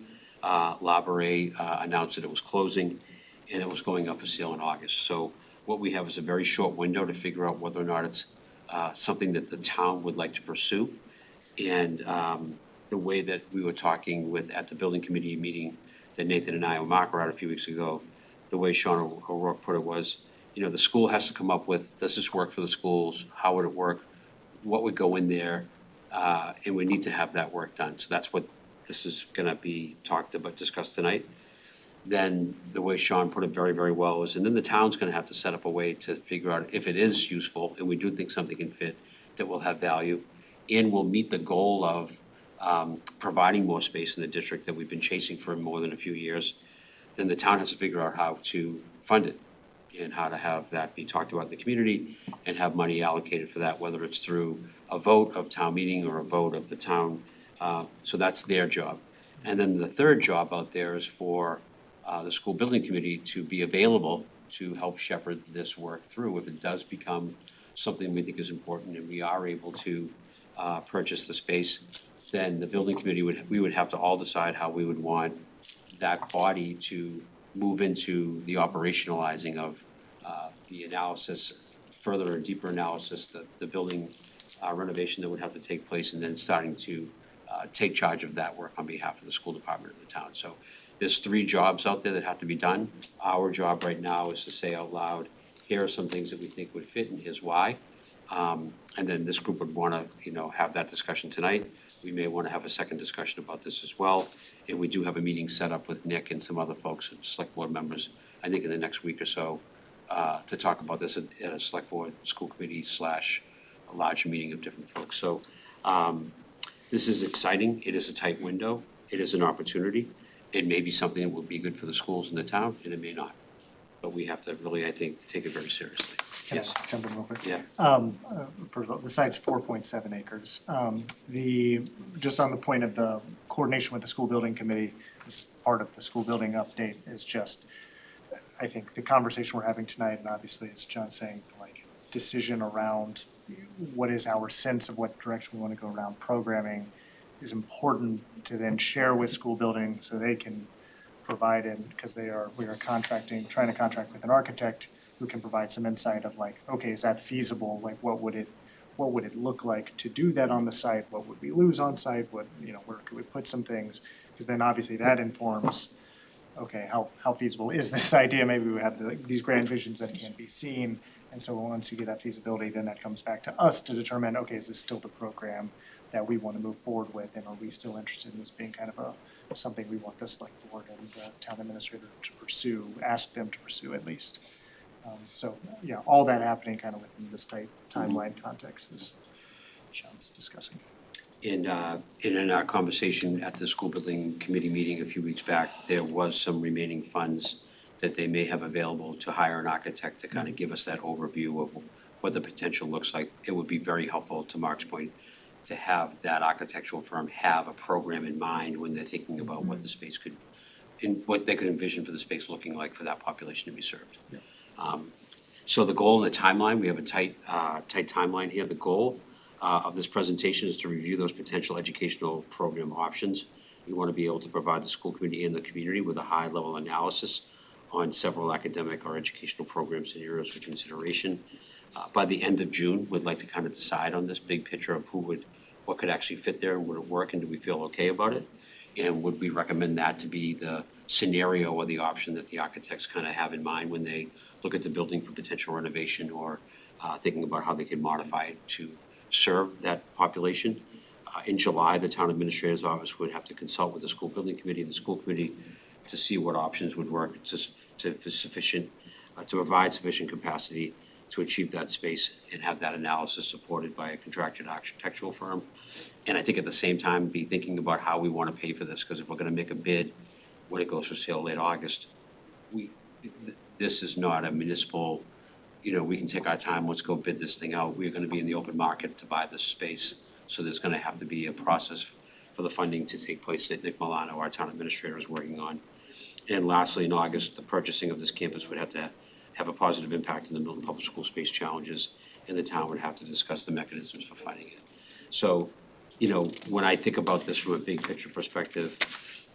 Laboure announced that it was closing and it was going up for sale in August. So what we have is a very short window to figure out whether or not it's something that the town would like to pursue. And the way that we were talking at the building committee meeting that Nathan and I and Mark were at a few weeks ago, the way Sean O'Rourke put it was, the school has to come up with, does this work for the schools? How would it work? What would go in there? And we need to have that work done. So that's what this is gonna be discussed tonight. Then the way Sean put it very, very well is, and then the town's gonna have to set up a way to figure out if it is useful, and we do think something can fit, that will have value, and will meet the goal of providing more space in the district that we've been chasing for more than a few years. Then the town has to figure out how to fund it and how to have that be talked about in the community and have money allocated for that, whether it's through a vote of town meeting or a vote of the town. So that's their job. And then the third job out there is for the school building committee to be available to help shepherd this work through. If it does become something we think is important and we are able to purchase the space, then the building committee we would have to all decide how we would want that body to move into the operationalizing of the analysis further and deeper analysis, the building renovation that would have to take place, and then starting to take charge of that work on behalf of the school department of the town. So there's 3 jobs out there that have to be done. Our job right now is to say out loud, here are some things that we think would fit and here's why. And then this group would wanna, have that discussion tonight. We may wanna have a second discussion about this as well. And we do have a meeting set up with Nick and some other folks, and select board members, I think in the next week or so, to talk about this at a select board, school committee / a larger meeting of different folks. So, this is exciting. It is a tight window. It is an opportunity. It may be something that will be good for the schools in the town, and it may not. But we have to really, I think, take it very seriously. Can I jump in real quick? Yeah. First of all, the site's 4.7 acres. Just on the point of the coordination with the school building committee, as part of the school building update, is just, I think the conversation we're having tonight, and obviously, as John's saying, like, decision around what is our sense of what direction we want to go around programming is important to then share with school building so they can provide it, because we are trying to contract with an architect who can provide some insight of like, okay, is that feasible? Like, what would it look like to do that on the site? What would we lose on site? Where could we put some things? Because then obviously that informs, okay, how feasible is this idea? Maybe we have these grand visions that can't be seen. And so once you get that feasibility, then that comes back to us to determine, okay, is this still the program that we want to move forward with? And are we still interested in this being kind of something we want the select board and the town administrator to pursue, ask them to pursue at least? So, all that happening kind of within this tight timeline context is Sean's discussing. In our conversation at the school building committee meeting a few weeks back, there was some remaining funds that they may have available to hire an architect to kind of give us that overview of what the potential looks like. It would be very helpful, to Mark's point, to have that architectural firm have a program in mind when they're thinking about what the space could, and what they could envision for the space looking like for that population to be served. Yeah. So the goal and the timeline, we have a tight timeline here. The goal of this presentation is to review those potential educational program options. We want to be able to provide the school committee and the community with a high-level analysis on several academic or educational program scenarios for consideration. By the end of June, we'd like to kind of decide on this big picture of what could actually fit there, and would it work, and do we feel okay about it? And would we recommend that to be the scenario or the option that the architects kind of have in mind when they look at the building for potential renovation, or thinking about how they can modify it to serve that population? In July, the town administrator's office would have to consult with the school building committee and the school committee to see what options would work to provide sufficient capacity to achieve that space and have that analysis supported by a contracted architectural firm. And I think at the same time, be thinking about how we want to pay for this, because if we're going to make a bid when it goes for sale late August, this is not a municipal, we can take our time, let's go bid this thing out. We're going to be in the open market to buy this space. So there's going to have to be a process for the funding to take place that Nick Milano, our town administrator, is working on. And lastly, in August, the purchasing of this campus would have to have a positive impact on the Milton Public School space challenges, and the town would have to discuss the mechanisms for funding it. So, when I think about this from a big picture perspective,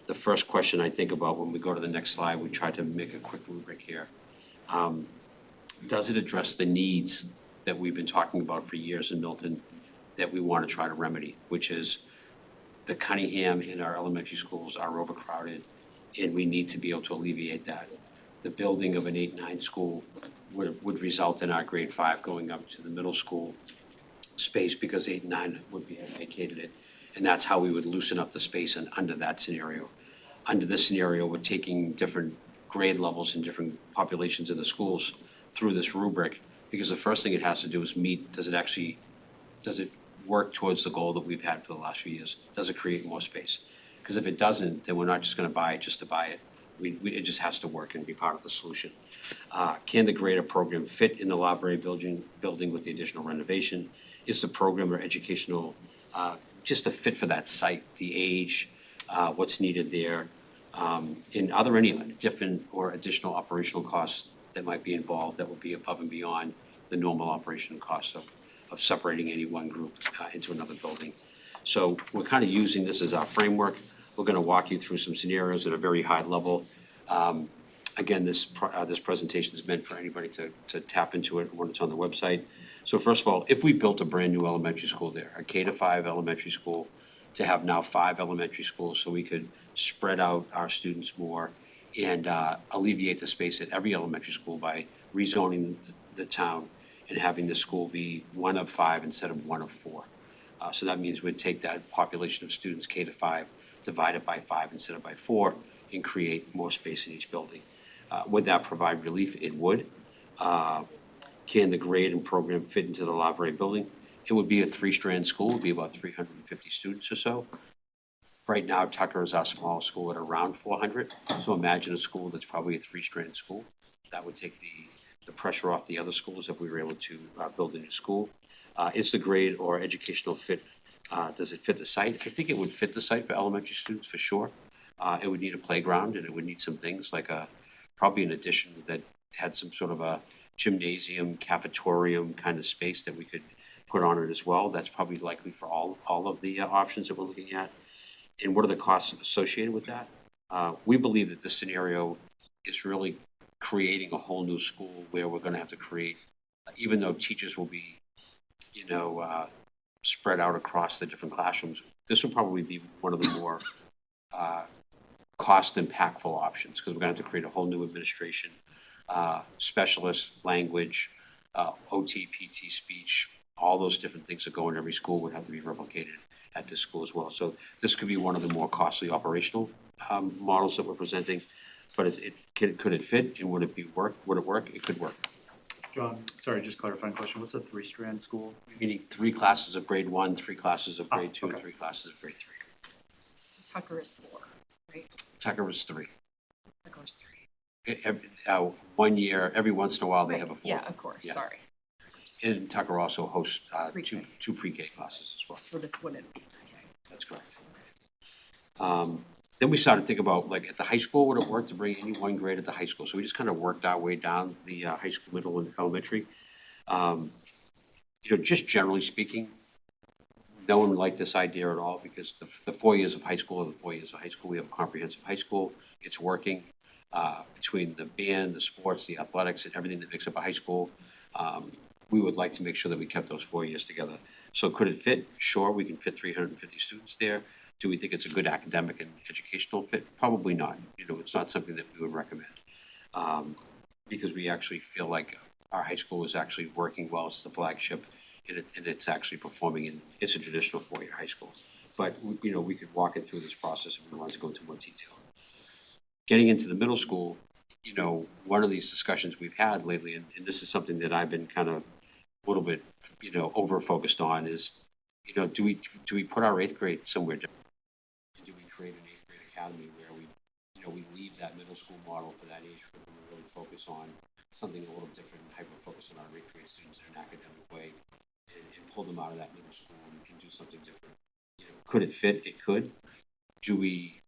the first question I think about when we go to the next slide, we try to make a quick rubric here. Does it address the needs that we've been talking about for years in Milton that we want to try to remedy, which is the Cunningham and our elementary schools are overcrowded, and we need to be able to alleviate that. The building of an 8-9 school would result in our grade 5 going up to the middle school space, because 8 and 9 would be vacated, and that's how we would loosen up the space under that scenario. Under this scenario, we're taking different grade levels and different populations in the schools through this rubric, because the first thing it has to do is does it work towards the goal that we've had for the last few years? Does it create more space? Because if it doesn't, then we're not just gonna buy it just to buy it. It just has to work and be part of the solution. Can the greater program fit in the library building with the additional renovation? Is the program or educational just a fit for that site, the age, what's needed there? And are there any different or additional operational costs that might be involved that would be above and beyond the normal operational costs of separating any one group into another building? So we're kind of using this as our framework. We're going to walk you through some scenarios at a very high level. Again, this presentation is meant for anybody to tap into it when it's on the website. So first of all, if we built a brand-new elementary school there, a K-5 elementary school, to have now 5 elementary schools, so we could spread out our students more and alleviate the space at every elementary school by rezoning the town and having the school be 1 of 5 instead of 1 of 4. So that means we'd take that population of students, K-5, divide it by 5 instead of by 4, and create more space in each building. Would that provide relief? It would. Can the grade and program fit into the Laboure building? It would be a 3-strand school, it would be about 350 students or so. Right now, Tucker is our smallest school at around 400. So imagine a school that's probably a 3-strand school. That would take the pressure off the other schools if we were able to build a new school. Is the grade or educational fit, does it fit the site? I think it would fit the site for elementary students for sure. It would need a playground and it would need some things like probably an addition that had some sort of a gymnasium, cafetorium kind of space that we could put on it as well. That's probably likely for all of the options that we're looking at. And what are the costs associated with that? We believe that this scenario is really creating a whole new school where we're going to have to create, even though teachers will be, spread out across the different classrooms, this will probably be one of the more cost impactful options because we're going to have to create a whole new administration, specialist, language, OT, PT, speech, all those different things that go in every school would have to be replicated at this school as well. So this could be one of the more costly operational models that we're presenting, but could it fit and would it work? It could work. John, sorry, just clarifying question. What's a 3-strand school? Meaning 3 classes of grade 1, 3 classes of grade 2, okay. and 3 classes of grade 3. Tucker is 4, right? Tucker was 3. Tucker is 3. 1 year, every once in a while, they have a 4th. Yeah, of course, Yeah. sorry. And Tucker also hosts Pre-K. two pre-K classes as well. So this wouldn't be, okay. That's correct. Then we started to think about, like, at the high school, would it work to bring any one grade at the high school? So we just kind of worked our way down the high school, middle, and elementary. Just generally speaking, no one liked this idea at all because the 4 years of high school are the 4 years of high school. We have a comprehensive high school. It's working between the band, the sports, the athletics, and everything that makes up a high school. We would like to make sure that we kept those 4 years together. So could it fit? Sure, we can fit 350 students there. Do we think it's a good academic and educational fit? Probably not. It's not something that we would recommend because we actually feel like our high school is actually working well. It's the flagship and it's actually performing in, it's a traditional 4-year high school. But, we could walk it through this process if we wanted to go into more detail. Getting into the middle school, one of these discussions we've had lately, and this is something that I've been kind of a little bit, over-focused on is, do we put our 8th grade somewhere different? Do we create an 8th grade academy where we leave that middle school model for that age group and we really focus on something a little different and hyper-focus on our 8th grade students in an academic way and pull them out of that middle school and do something different? Could it fit? It could. Do we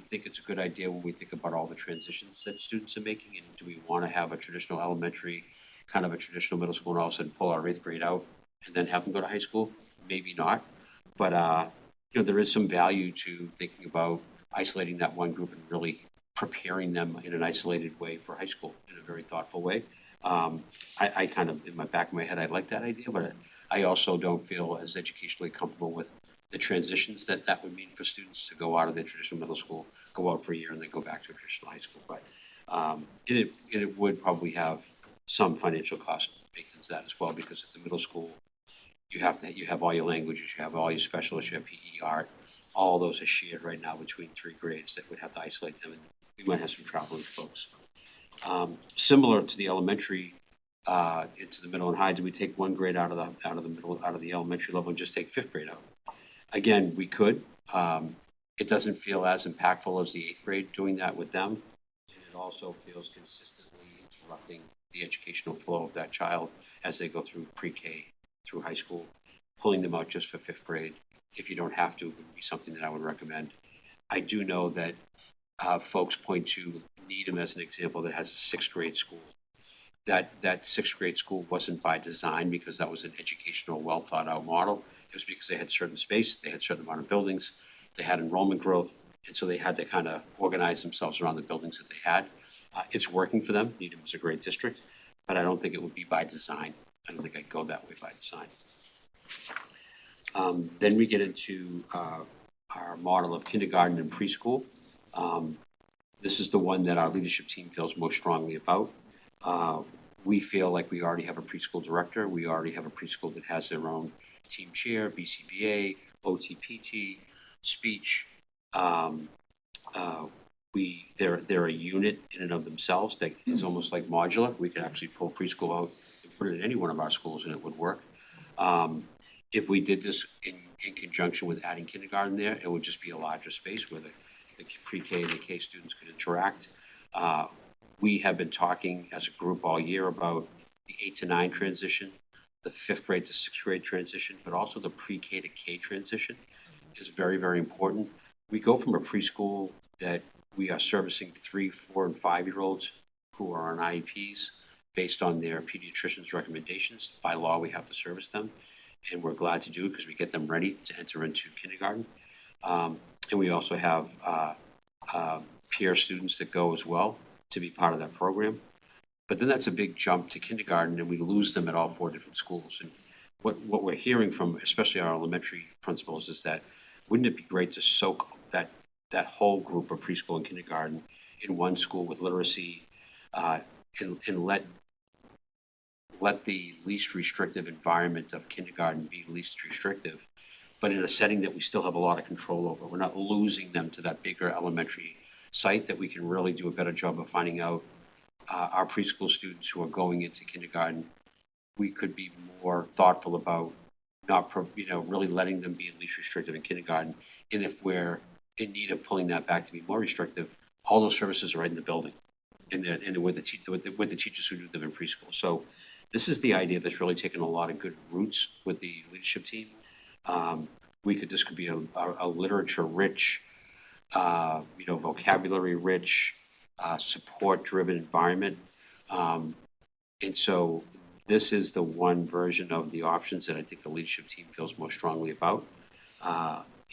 think it's a good idea when we think about all the transitions that students are making? And do we want to have a traditional elementary, kind of a traditional middle school, and all of a sudden pull our 8th grade out and then have them go to high school? Maybe not. But, there is some value to thinking about isolating that one group and really preparing them in an isolated way for high school in a very thoughtful way. I kind of, in my back of my head, I like that idea, but I also don't feel as educationally comfortable with the transitions that would mean for students to go out of their traditional middle school, go out for a year, and then go back to a traditional high school. But it would probably have some financial cost baked into that as well, because at the middle school, you have all your languages, you have all your specialists, you have PE, art, all those are shared right now between 3 grades that would have to isolate them, and we might have some traveling folks. Similar to the elementary, into the middle and high, do we take 1 grade out of the elementary level and just take 5th grade out? Again, we could. It doesn't feel as impactful as the 8th grade doing that with them, and it also feels consistently interrupting the educational flow of that child as they go through pre-K through high school. Pulling them out just for 5th grade, if you don't have to, would be something that I would recommend. I do know that folks point to Needham as an example that has a 6th grade school. That 6th grade school wasn't by design because that was an educational, well thought out model. It was because they had certain space, they had certain amount of buildings, they had enrollment growth, and so they had to kind of organize themselves around the buildings that they had. It's working for them. Needham is a great district, but I don't think it would be by design. I don't think I'd go that way by design. Then we get into our model of kindergarten and preschool. This is the one that our leadership team feels most strongly about. We feel like we already have a preschool director. We already have a preschool that has their own team chair, BCBA, OTPT, speech. They're a unit in and of themselves that is almost like modular. We could actually pull preschool out and put it in any one of our schools and it would work. If we did this in conjunction with adding kindergarten there, it would just be a larger space where the pre-K and the K students could interact. We have been talking as a group all year about the 8 to 9 transition, the 5th grade to 6th grade transition, but also the pre-K to K transition is very, very important. We go from a preschool that we are servicing 3, 4, and 5-year-olds who are on IEPs based on their pediatrician's recommendations. By law, we have to service them, and we're glad to do it because we get them ready to enter into kindergarten. And we also have peer students that go as well to be part of that program. But then that's a big jump to kindergarten, and we lose them at all 4 different schools. And what we're hearing from, especially our elementary principals, is that wouldn't it be great to soak that whole group of preschool and kindergarten in one school with literacy, and let the least restrictive environment of kindergarten be least restrictive, but in a setting that we still have a lot of control over. We're not losing them to that bigger elementary site, that we can really do a better job of finding out our preschool students who are going into kindergarten. We could be more thoughtful about not, really letting them be at least restrictive in kindergarten. And if we're in need of pulling that back to be more restrictive, all those services are right in the building, and with the teachers who do them in preschool. So this is the idea that's really taken a lot of good roots with the leadership team. This could be a literature-rich, vocabulary-rich, support-driven environment. And so this is the one version of the options that I think the leadership team feels most strongly about.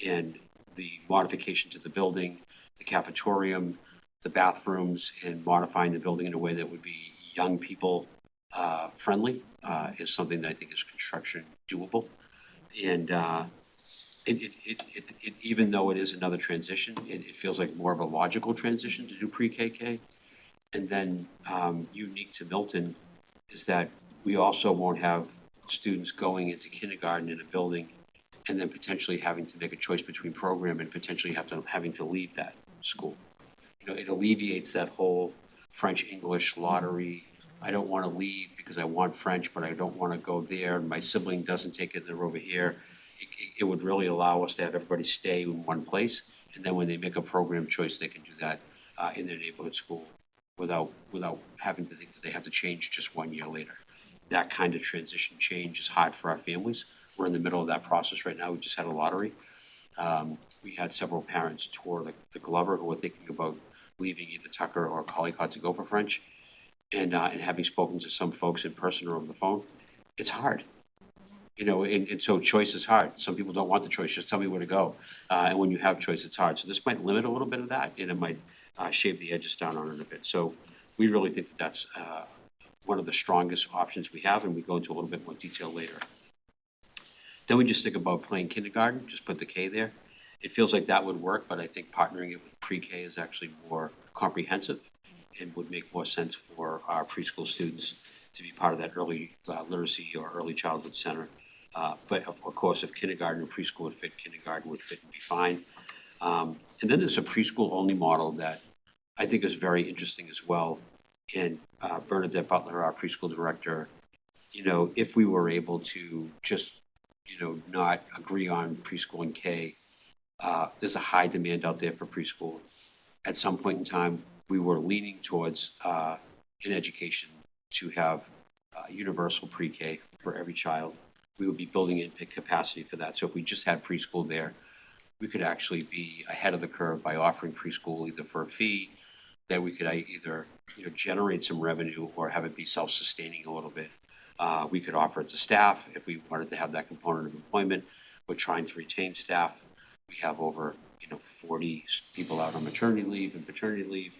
And the modification to the building, the cafetorium, the bathrooms, and modifying the building in a way that would be young people friendly is something that I think is construction doable. And even though it is another transition, it feels like more of a logical transition to do pre-KK. And then unique to Milton is that we also won't have students going into kindergarten in a building and then potentially having to make a choice between program and potentially having to leave that school. It alleviates that whole French-English lottery. I don't want to leave because I want French, but I don't want to go there, and my sibling doesn't take it, they're over here. It would really allow us to have everybody stay in one place, and then when they make a program choice, they can do that in their neighborhood school without having to think that they have to change just 1 year later. That kind of transition change is hard for our families. We're in the middle of that process right now. We just had a lottery. We had several parents tour the Glover who were thinking about leaving either Tucker or Collycott to go for French. And having spoken to some folks in person or over the phone, it's hard. And so choice is hard. Some people don't want the choice, just tell me where to go. And when you have choice, it's hard. So this might limit a little bit of that, and it might shave the edges down on it a bit. So we really think that that's one of the strongest options we have, and we go into a little bit more detail later. Then we just think about plain kindergarten, just put the K there. It feels like that would work, but I think partnering it with pre-K is actually more comprehensive and would make more sense for our preschool students to be part of that early literacy or early childhood center. But of course, if kindergarten and preschool would fit, kindergarten would fit and be fine. And then there's a preschool-only model that I think is very interesting as well. And Bernadette Butler, our preschool director, if we were able to just, not agree on preschool and K, there's a high demand out there for preschool. At some point in time, we were leaning towards in education to have universal pre-K for every child. We would be building in capacity for that. So if we just had preschool there, we could actually be ahead of the curve by offering preschool either for a fee that we could either generate some revenue or have it be self-sustaining a little bit. We could offer it to staff if we wanted to have that component of employment. We're trying to retain staff. We have over 40 people out on maternity leave and paternity leave.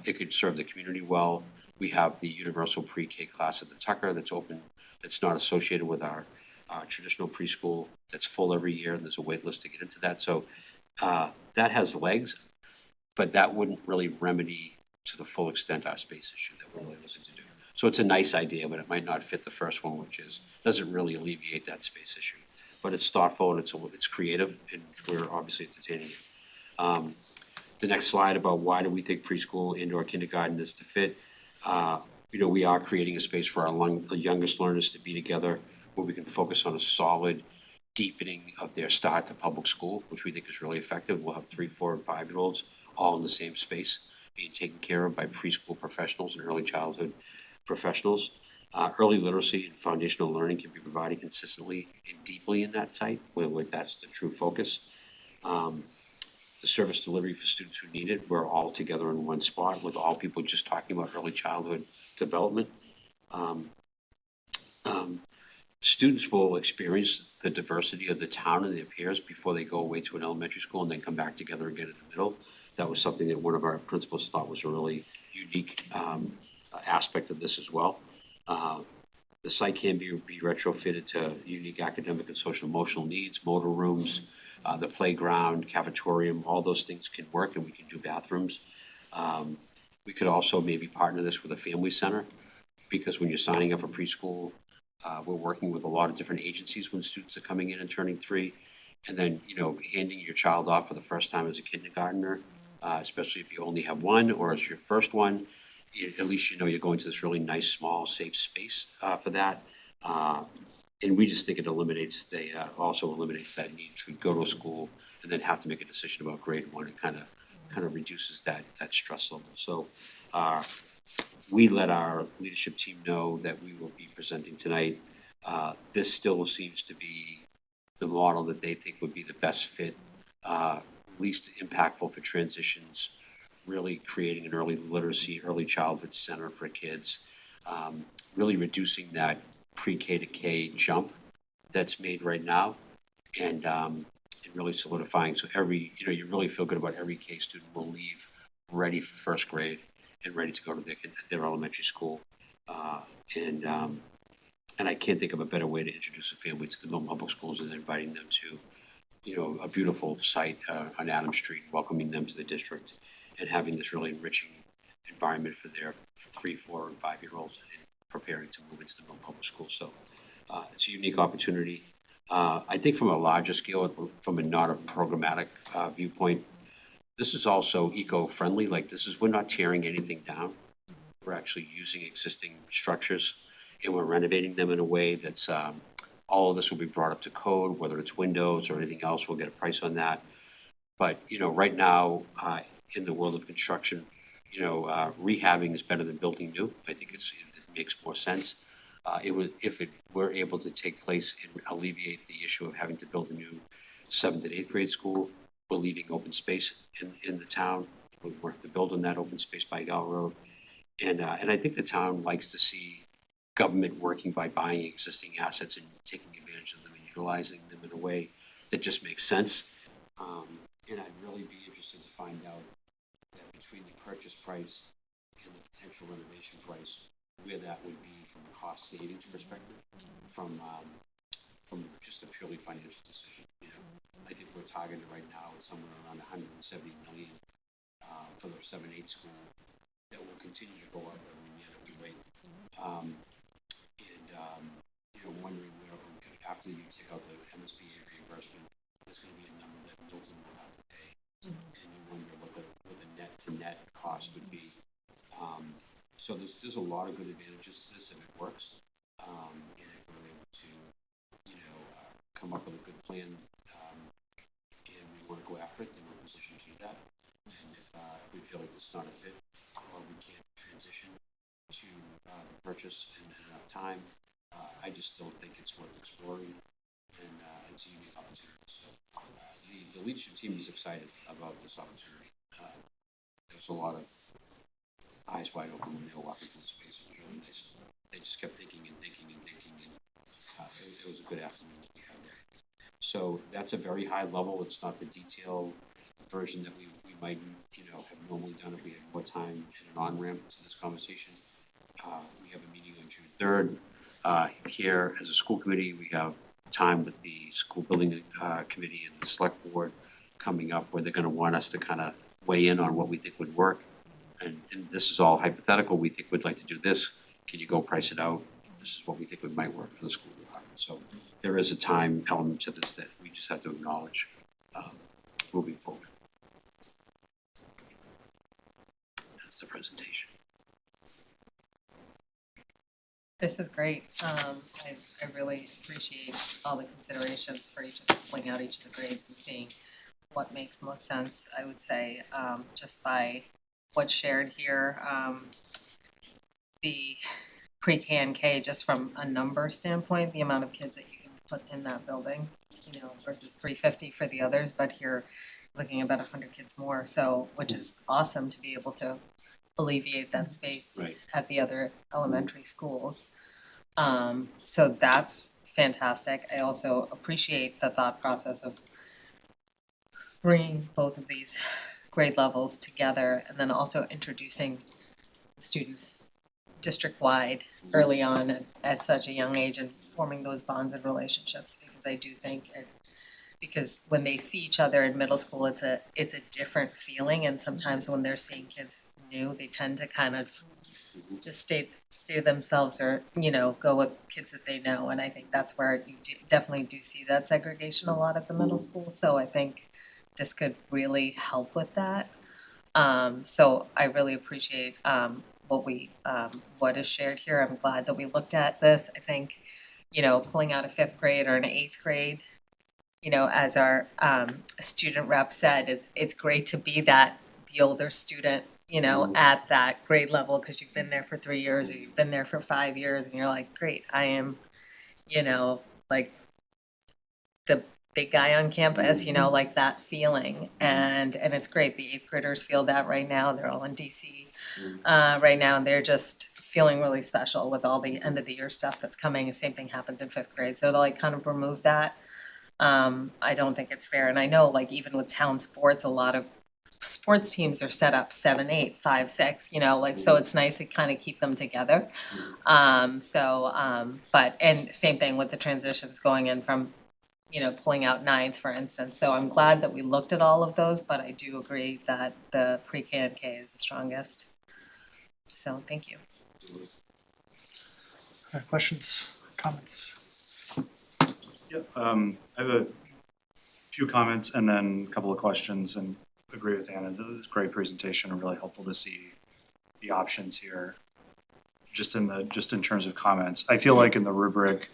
It could serve the community well. We have the universal pre-K class at the Tucker that's open, that's not associated with our traditional preschool, that's full every year, and there's a wait list to get into that. So that has legs, but that wouldn't really remedy to the full extent our space issue that we're really looking to do. So it's a nice idea, but it might not fit the first one, which is, doesn't really alleviate that space issue. But it's thoughtful and it's creative, and we're obviously entertaining it. The next slide about why do we think preschool and/or kindergarten is to fit. We are creating a space for the youngest learners to be together, where we can focus on a solid deepening of their start to public school, which we think is really effective. We'll have 3, 4, and 5-year-olds all in the same space, being taken care of by preschool professionals and early childhood professionals. Early literacy and foundational learning can be provided consistently and deeply in that site, where that's the true focus. The service delivery for students who need it, we're all together in one spot with all people just talking about early childhood development. Students will experience the diversity of the town and their peers before they go away to an elementary school and then come back together again in the middle. That was something that one of our principals thought was a really unique aspect of this as well. The site can be retrofitted to unique academic and social emotional needs, motor rooms, the playground, cafetorium, all those things can work, and we can do bathrooms. We could also maybe partner this with a family center, because when you're signing up for preschool, we're working with a lot of different agencies when students are coming in and turning 3. And then, handing your child off for the first time as a kindergartner, especially if you only have one or it's your first one, at least you're going to this really nice, small, safe space for that. And we just think it also eliminates that need to go to a school and then have to make a decision about grade 1. It kind of reduces that stress level. So we let our leadership team know that we will be presenting tonight. This still seems to be the model that they think would be the best fit, least impactful for transitions, really creating an early literacy, early childhood center for kids, really reducing that pre-K to K jump that's made right now, and really solidifying. So you really feel good about every K student will leave ready for first grade and ready to go to their elementary school. And I can't think of a better way to introduce a family to the Milton Public Schools than inviting them to, a beautiful site on Adams Street, welcoming them to the district, and having this really enriching environment for their 3, 4, and 5-year-olds and preparing to move into the Milton Public Schools. So it's a unique opportunity. I think from a larger scale, from not a programmatic viewpoint, this is also eco-friendly. We're not tearing anything down. We're actually using existing structures, and we're renovating them in a way that's, all of this will be brought up to code, whether it's windows or anything else, we'll get a price on that. But, right now, in the world of construction, rehabbing is better than building new. I think it makes more sense. If it were able to take place and alleviate the issue of having to build a new 7th and 8th grade school, we're leaving open space in the town. We work to build on that open space by Gal Road. And I think the town likes to see government working by buying existing assets and taking advantage of them and utilizing them in a way that just makes sense. And I'd really be interested to find out that between the purchase price and the potential renovation price, where that would be from a cost savings perspective, from just a purely financial decision. I think we're targeting right now at somewhere around $170 million for the 7-8 school. That will continue to go up every year that we wait. Wondering where, after you take out the MSBA reimbursement, there's going to be a number that Milton will have to pay, and you wonder what the net cost would be. So there's a lot of good advantages to this if it works, and if we're able to, come up with a good plan, and we want to go after it, then we're in a position to do that. And if we feel like it's not a fit, or we can't transition to the purchase in enough time, I just still think it's worth exploring, and it's a unique opportunity. So the leadership team is excited about this opportunity. There's a lot of eyes wide open when they were walking through the space. It was really nice. They just kept thinking, and it was a good afternoon to be had there. So that's a very high level. It's not the detailed version that we might, have normally done if we had more time and an on-ramp to this conversation. We have a meeting on June 3rd. Here, as a school committee, we have time with the school building committee and the select board coming up where they're going to want us to kind of weigh in on what we think would work. And this is all hypothetical. We think we'd like to do this. Can you go price it out? This is what we think might work for the school department. So there is a time element to this that we just have to acknowledge moving forward. That's the presentation. This is great. I really appreciate all the considerations for each of pulling out each of the grades and seeing what makes most sense. I would say just by what's shared here, the pre-K and K, just from a number standpoint, the amount of kids that you can put in that building, you know, versus 350 for the others, but here looking about 100 kids more. So, which is awesome to be able to alleviate that space Right. at the other elementary schools. So that's fantastic. I also appreciate the thought process of bringing both of these grade levels together and then also introducing students district-wide early on at such a young age and forming those bonds and relationships, because I do think because when they see each other in middle school, it's a different feeling, and sometimes when they're seeing kids new, they tend to kind of just stay themselves, or, you know, go with kids that they know, and I think that's where you definitely do see that segregation a lot at the middle school, so I think this could really help with that. So I really appreciate what is shared here. I'm glad that we looked at this. I think, you know, pulling out a 5th grade or an 8th grade, you know, as our student rep said, it's great to be the older student, you know, at that grade level, because you've been there for 3 years or you've been there for 5 years, and you're like, great, I am, you know, like the big guy on campus, you know, like that feeling. And it's great. The 8th graders feel that right now. They're all in DC right now, and they're just feeling really special with all the end of the year stuff that's coming. The same thing happens in 5th grade. So to like kind of remove that, I don't think it's fair. And I know, like, even with town sports, a lot of sports teams are set up 7, 8, 5, 6, you know, like, so it's nice to kind of keep them together. But, and same thing with the transitions going in from, you know, pulling out 9th, for instance. So I'm glad that we looked at all of those, but I do agree that the pre-K and K is the strongest. So thank you. Questions, comments? Yep, I have a few comments and then a couple of questions, and agree with Anna. This is a great presentation and really helpful to see the options here. Just in terms of comments, I feel like in the rubric,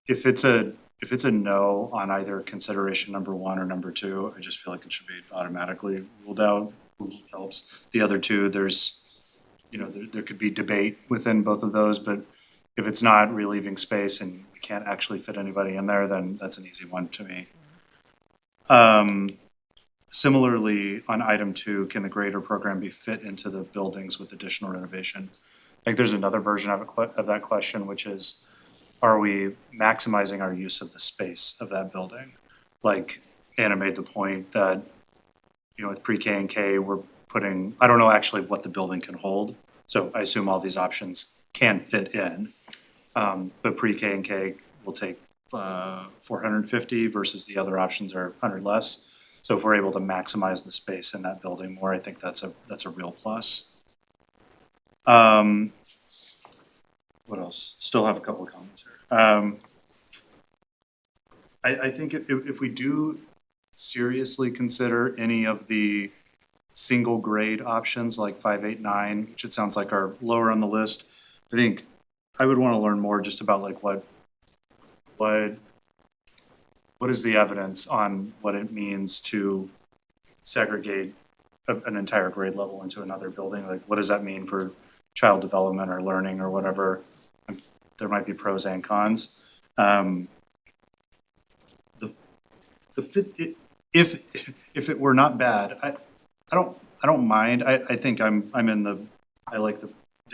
if it's a no on either consideration number 1 or number 2, I just feel like it should be automatically ruled out. Helps. The other two, there's, you know, there could be debate within both of those, but if it's not relieving space and we can't actually fit anybody in there, then that's an easy one to me. Similarly, on item 2, can the grader program be fit into the buildings with additional renovation? I think there's another version of that question, which is, are we maximizing our use of the space of that building? Like Anna made the point that, you know, with pre-K and K, we're putting, I don't know actually what the building can hold, so I assume all these options can fit in. But pre-K and K will take 450 versus the other options are 100 less. So if we're able to maximize the space in that building more, I think that's a real plus. What else? Still have a couple of comments here. I think if we do seriously consider any of the single grade options like 5, 8, 9, which it sounds like are lower on the list, I think I would want to learn more just about like what is the evidence on what it means to segregate an entire grade level into another building? Like, what does that mean for child development or learning or whatever? There might be pros and cons. If it were not bad, I don't mind. I think I like the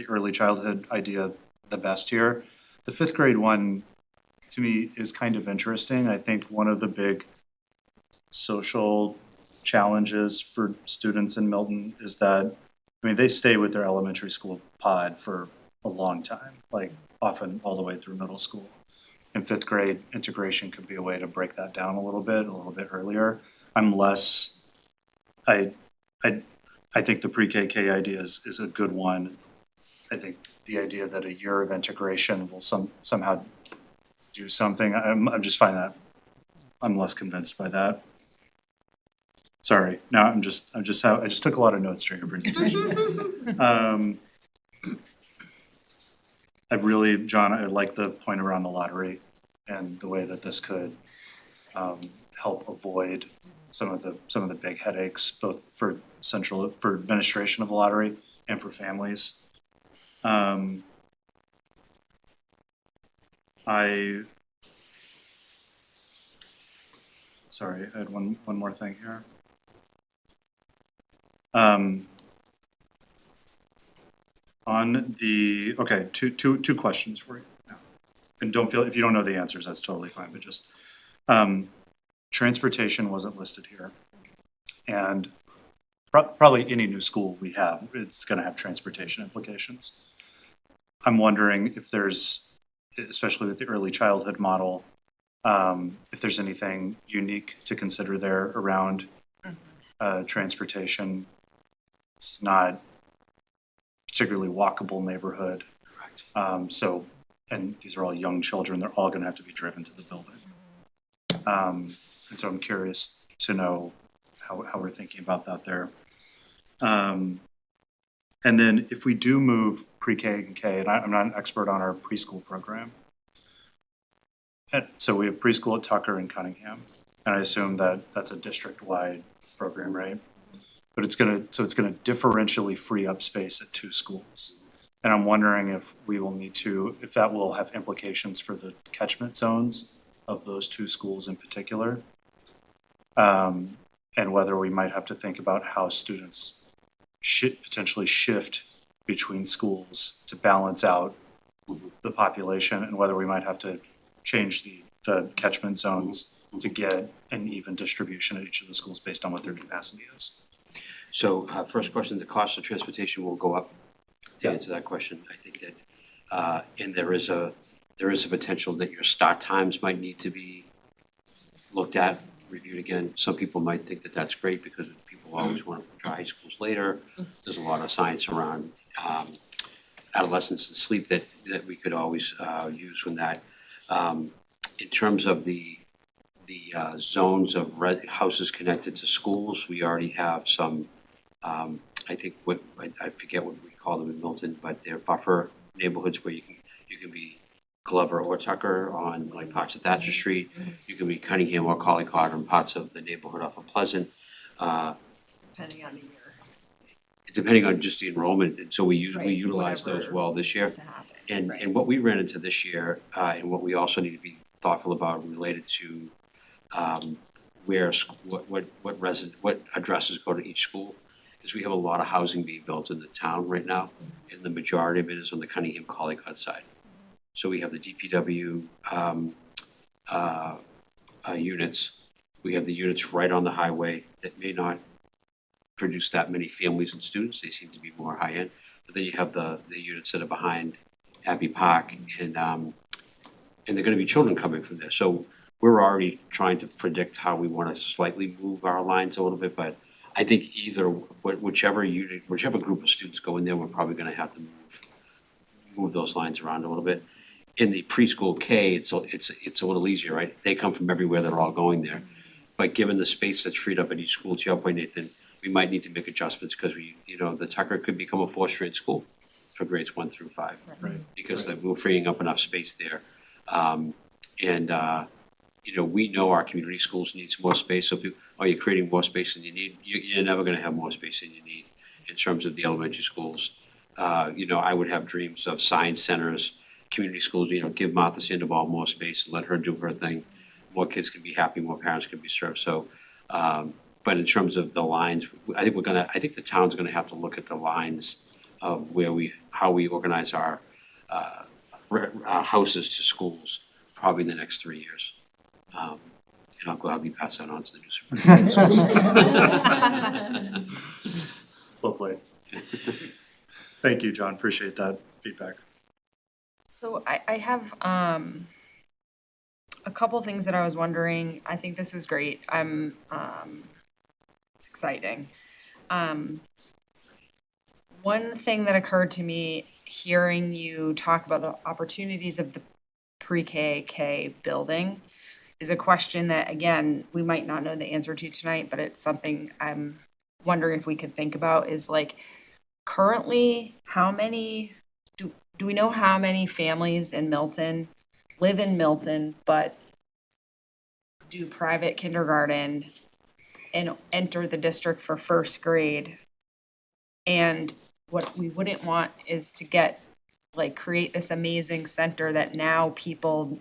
early childhood idea the best here. The 5th grade one, to me, is kind of interesting. I think one of the big social challenges for students in Milton is that, I mean, they stay with their elementary school pod for a long time, like often all the way through middle school. In fifth grade, integration could be a way to break that down a little bit earlier. I think the pre-KK idea is a good one. I think the idea that a year of integration will somehow do something, I'm just finding that, I'm less convinced by that. Sorry, now I just took a lot of notes during your presentation. I really, John, I like the point around the lottery and the way that this could help avoid some of the big headaches, both for administration of the lottery and for families. Sorry, I had one more thing here. Okay, two questions for you now. And don't feel, if you don't know the answers, that's totally fine, but just, transportation wasn't listed here. And probably any new school we have, it's gonna have transportation implications. I'm wondering if there's, especially with the early childhood model, if there's anything unique to consider there around transportation. It's not particularly walkable neighborhood. Correct. So, and these are all young children, they're all gonna have to be driven to the building. And so I'm curious to know how we're thinking about that there. And then if we do move pre-K and K, and I'm not an expert on our preschool program. So we have preschool at Tucker and Cunningham, and I assume that that's a district-wide program, right? But it's gonna differentially free up space at two schools. And I'm wondering if we will need to, if that will have implications for the catchment zones of those two schools in particular. And whether we might have to think about how students should potentially shift between schools to balance out the population, and whether we might have to change the catchment zones to get an even distribution at each of the schools based on what their capacity is. So, first question, the cost of transportation will go up. To Yeah. answer that question, I think that, and there is a potential that your start times might need to be looked at, reviewed again. Some people might think that that's great because people always want to try schools later. There's a lot of science around adolescence and sleep that we could always use from that. In terms of the zones of houses connected to schools, we already have some, I think I forget what we call them in Milton, but they're buffer neighborhoods where you can be Glover or Tucker on like parts of Thatcher Street. You can be Cunningham or Collycott on parts of the neighborhood off of Pleasant. Depending on the year. Depending on just the enrollment, and so we utilize those well this year. Needs to happen. And what we ran into this year, and what we also need to be thoughtful about related to what addresses go to each school, is we have a lot of housing being built in the town right now, and the majority of it is on the Cunningham Collycott side. So we have the DPW units, we have the units right on the highway that may not produce that many families and students, they seem to be more high-end. But then you have the units that are behind Abbey Park, and they're gonna be children coming from there. So we're already trying to predict how we wanna slightly move our lines a little bit, but I think either, whichever group of students go in there, we're probably gonna have to move those lines around a little bit. In the preschool K, it's a little easier, right? They come from everywhere, they're all going there. But given the space that's freed up at each school, to your point, Nathan, we might need to make adjustments because the Tucker could become a 4th-grade school for grades 1 through 5. Right. Because we're freeing up enough space there. We know our community schools needs more space, so people, you're creating more space than you need. You're never gonna have more space than you need in terms of the elementary schools. I would have dreams of science centers, community schools, give Martha Sandoval more space and let her do her thing. More kids can be happy, more parents can be served, so, but in terms of the lines, I think the town's gonna have to look at the lines of how we organize our houses to schools, probably in the next 3 years. And And I'll gladly pass that on to the new superintendent. Well played. Thank you, John. Appreciate that feedback. So I have a couple things that I was wondering. I think this is great. It's exciting. One thing that occurred to me hearing you talk about the opportunities of the pre-K building is a question that, again, we might not know the answer to tonight, but it's something I'm wondering if we could think about is like currently how many do we know how many families in Milton live in Milton but do private kindergarten and enter the district for first grade? And what we wouldn't want is to create this amazing center that now people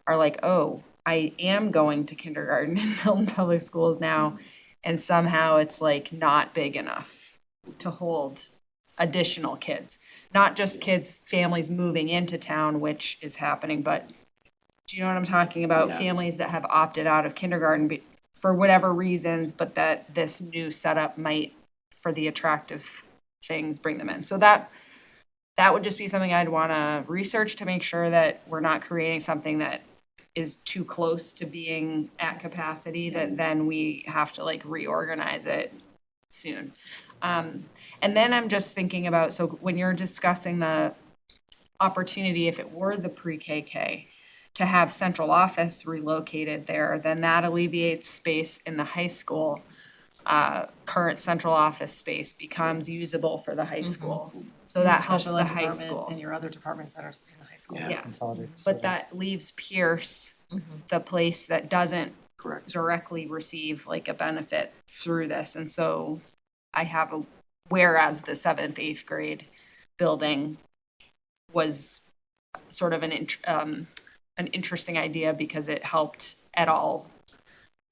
are like, oh, I am going to kindergarten in Milton Public Schools now, and somehow it's like not big enough to hold additional kids. Not just kids, families moving into town, which is happening, but do you know what I'm talking about? Yeah. Families that have opted out of kindergarten for whatever reasons, but that this new setup might, for the attractive things, bring them in. So that would just be something I'd want to research to make sure that we're not creating something that is too close to being at capacity, that then we have to like reorganize it soon. And then I'm just thinking about, so when you're discussing the opportunity, if it were the pre-KK, to have central office relocated there, then that alleviates space in the high school. Current central office space becomes usable for the high school. So that helps Special the ed high department school. and your other departments that are in the high school. Yeah. Yeah, Consolidated but facilities. that leaves Pierce, the place that doesn't Correct. directly receive like a benefit through this. And so I have whereas the 7th, 8th grade building was sort of an interesting idea because it helped at all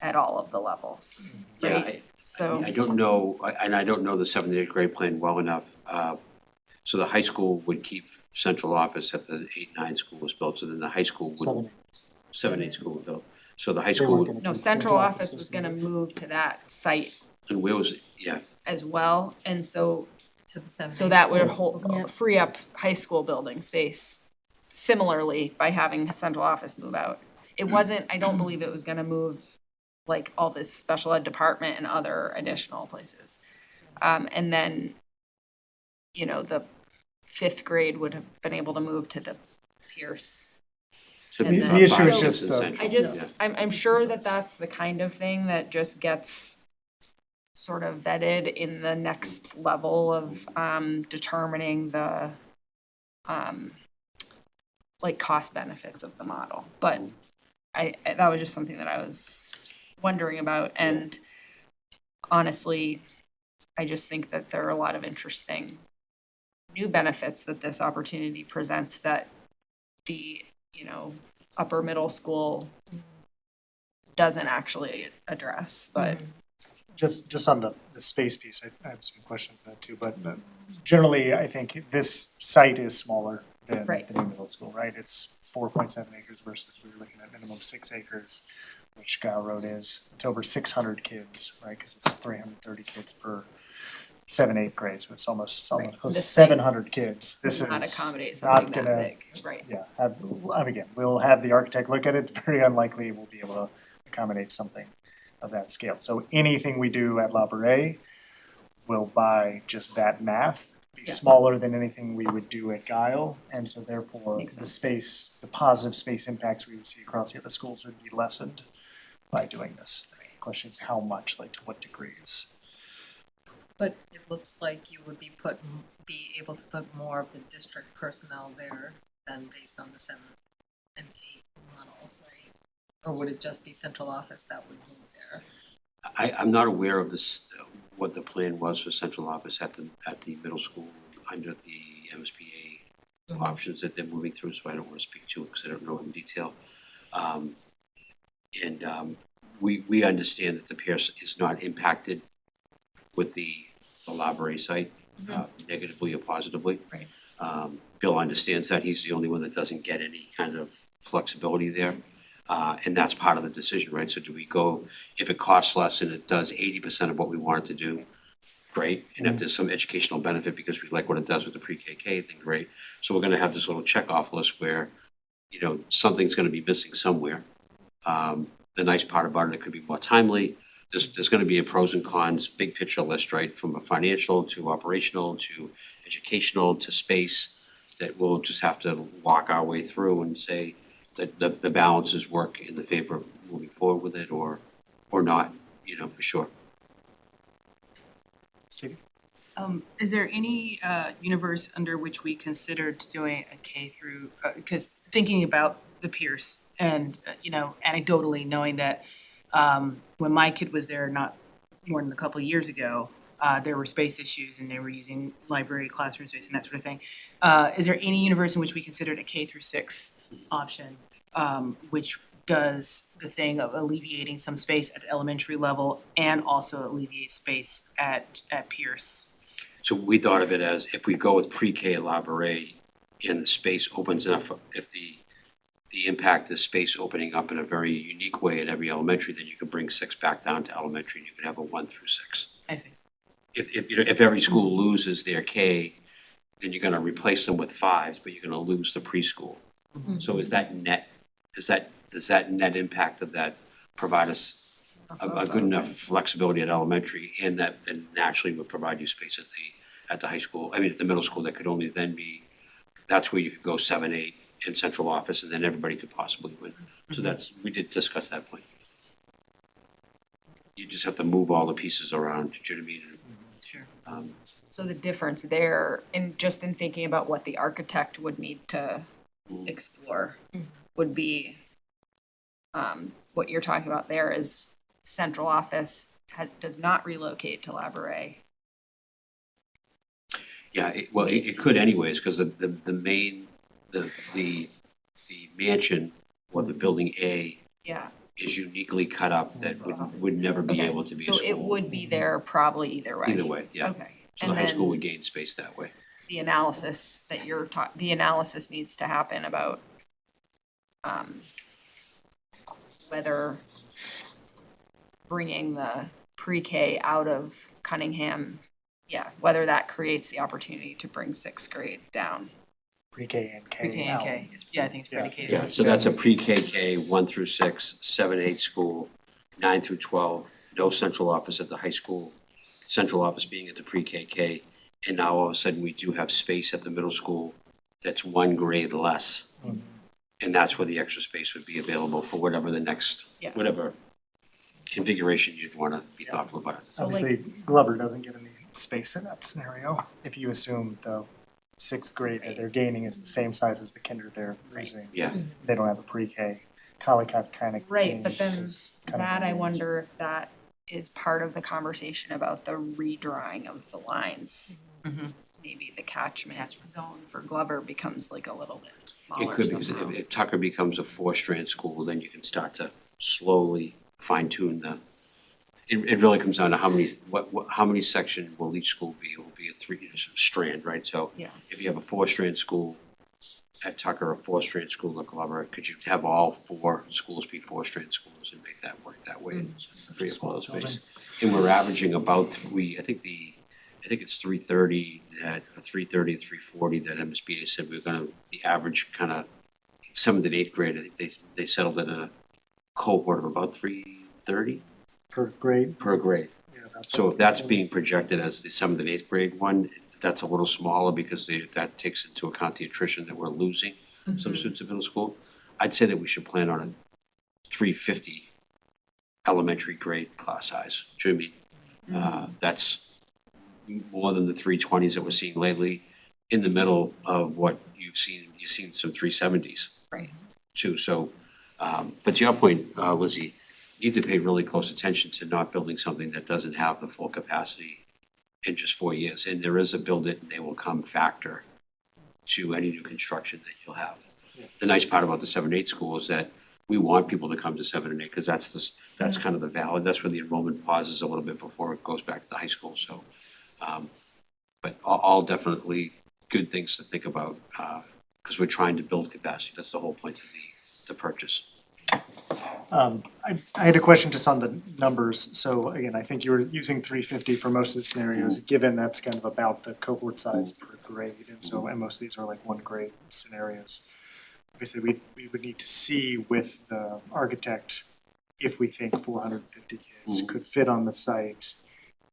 of the levels, Yeah, right? So I don't know, and I don't know the 7th and 8th grade plan well enough. So the high school would keep central office at the 8-9 school was built, so then the high school would, 7-8 school would build. So the high They school, weren't would- gonna no, keep central office offices was gonna moved. move to that site and where was it? Yeah, as well. And so To the 7th, So that would Yeah. free up high school building space similarly by having a central office move out. It wasn't, I don't believe it was gonna move like all this special ed department and other additional places. And then, the 5th grade would have been able to move to the Pierce. so And it'd be then- about The issue 5 is kids just in the- central, I just, yeah. I'm sure that that's the kind of thing that just gets sort of vetted in the next level of determining the cost benefits of the model. But that was just something that I was wondering about, and honestly, I just think that there are a lot of interesting new benefits that this opportunity presents that the, upper middle school doesn't actually address, but Just on the space piece, I have some questions on that too, but generally, I think this site is smaller than Right. the new middle school, right? It's 4.7 acres versus we were looking at minimum 6 acres, which Guile Road is. It's over 600 kids, right? Because it's 330 kids per 7-8 grade, so it's almost close to This site 700 kids. This is not accommodate not something that gonna- big, right? Yeah, again, we'll have the architect look at it. It's very unlikely we'll be able to accommodate something of that scale. So anything we do at Laboure will, by just that math, be Yeah. smaller than anything we would do at Guile. And so therefore, Makes the sense. space, the positive space impacts we would see across the other schools would be lessened by doing this. The question is how much, like to what degrees? But it looks like you would be able to put more of the district personnel there than based on the 7 and 8 model, right? Or would it just be central office that would move there? I'm not aware of this, what the plan was for central office at the middle school under the MSBA options that they're moving through, so I don't want to speak to it because I don't know in detail. We understand that the Pierce is not impacted with the Laboure site, negatively or positively. Right. Bill understands that. He's the only one that doesn't get any kind of flexibility there. And that's part of the decision, right? So do we go, if it costs less and it does 80% of what we want it to do, great. And if there's some educational benefit because we like what it does with the pre-KK, then great. So we're gonna have this little checkoff list where, you know, something's gonna be missing somewhere. The nice part about it could be more timely. There's gonna be a pros and cons, big picture list, right? From a financial to operational to educational to space, that we'll just have to walk our way through and say that the balances work in the favor of moving forward with it or not, you know, for sure. Stevie? Is there any universe under which we considered doing a K through, because thinking about the Pierce and, you know, anecdotally knowing that when my kid was there not more than a couple of years ago, there were space issues and they were using library classroom space and that sort of thing. Is there any universe in which we considered a K through 6 option, which does the thing of alleviating some space at the elementary level and also alleviate space at Pierce? So we thought of it as if we go with pre-K at Laboure and the space opens enough, if the impact is space opening up in a very unique way at every elementary, then you could bring 6 back down to elementary and you could have a 1 through 6. I see. If every school loses their K, then you're gonna replace them with 5s, but you're gonna lose the preschool. So is that net, does that net impact of that provide us a good enough flexibility at elementary and that then naturally would provide you space at the high school, I mean, at the middle school that could only then be, that's where you could go 7, 8 in central office and then everybody could possibly win. So we did discuss that point. You just have to move all the pieces around, do you know what I mean? Sure. So the difference there, in thinking about what the architect would need to explore, would be, what you're talking about there is central office does not relocate to Laboure. Yeah, it could anyways, because the main, the mansion or the building A Yeah. is uniquely cut up that would never be Okay. able to be a So it school. would be there probably either way. Either way, yeah. Okay. So the And high school then would gain space that way. the analysis that the analysis needs to happen about whether bringing the pre-K out of Cunningham, whether that creates the opportunity to bring 6th grade down. Pre-K and K. Pre-K and K, yeah, I think it's Yeah. predicated. Yeah, so that's a pre-KK, 1 through 6, 7, 8 school, 9 through 12, no central office at the high school, central office being at the pre-KK. And now all of a sudden, we do have space at the middle school that's 1 grade less. And that's where the extra space would be available for whatever the next, Yeah. whatever configuration you'd want to be thoughtful about. Obviously, Glover doesn't get any space in that scenario. If you assume the 6th grade that they're gaining is the same size as the kinder they're losing. Yeah, They don't have a pre-K. Collycott kind of. Right, but then that, I wonder if that is part of the conversation about the redrawing of the lines. Mhm. Maybe the catchment zone for Glover becomes like a little bit smaller it could, because somehow. if Tucker becomes a 4-strand school, then you can start to slowly fine tune it really comes down to how many section will each school be? It will be a 3-strand, right? So Yeah. if you have a 4-strand school at Tucker, a 4-strand school at Glover, could you have all 4 schools be 4-strand schools and make that work that way? Free up all those space. And we're averaging about I think it's 330 at 330 to 340 that MSBA said the average kind of 7th and 8th grade, I think they settled at a cohort of about 330 Per grade. per grade. Yeah, that's So if that's being projected as the 7th and 8th grade one, that's a little smaller because that takes into account the attrition that we're losing some students at middle school. I'd say that we should plan on a 350 elementary grade class size. Do you know what I mean? That's more than the 320s that we're seeing lately, in the middle of what you've seen some 370s. Right. Too, so, but to your point, Lizzie, you need to pay really close attention to not building something that doesn't have the full capacity in just 4 years. And there is a build it and they will come factor to any new construction that you'll have. The nice part about the 7-8 school is that we want people to come to 7 and 8 because that's kind of the valid, that's where the enrollment pauses a little bit before it goes back to the high school, so. But all definitely good things to think about, because we're trying to build capacity. That's the whole point of the purchase. I had a question just on the numbers. So again, I think you were using 350 for most of the scenarios, given that's kind of about the cohort size per grade. And most of these are like one grade scenarios. Obviously, we would need to see with the architect if we think 450 kids could fit on the site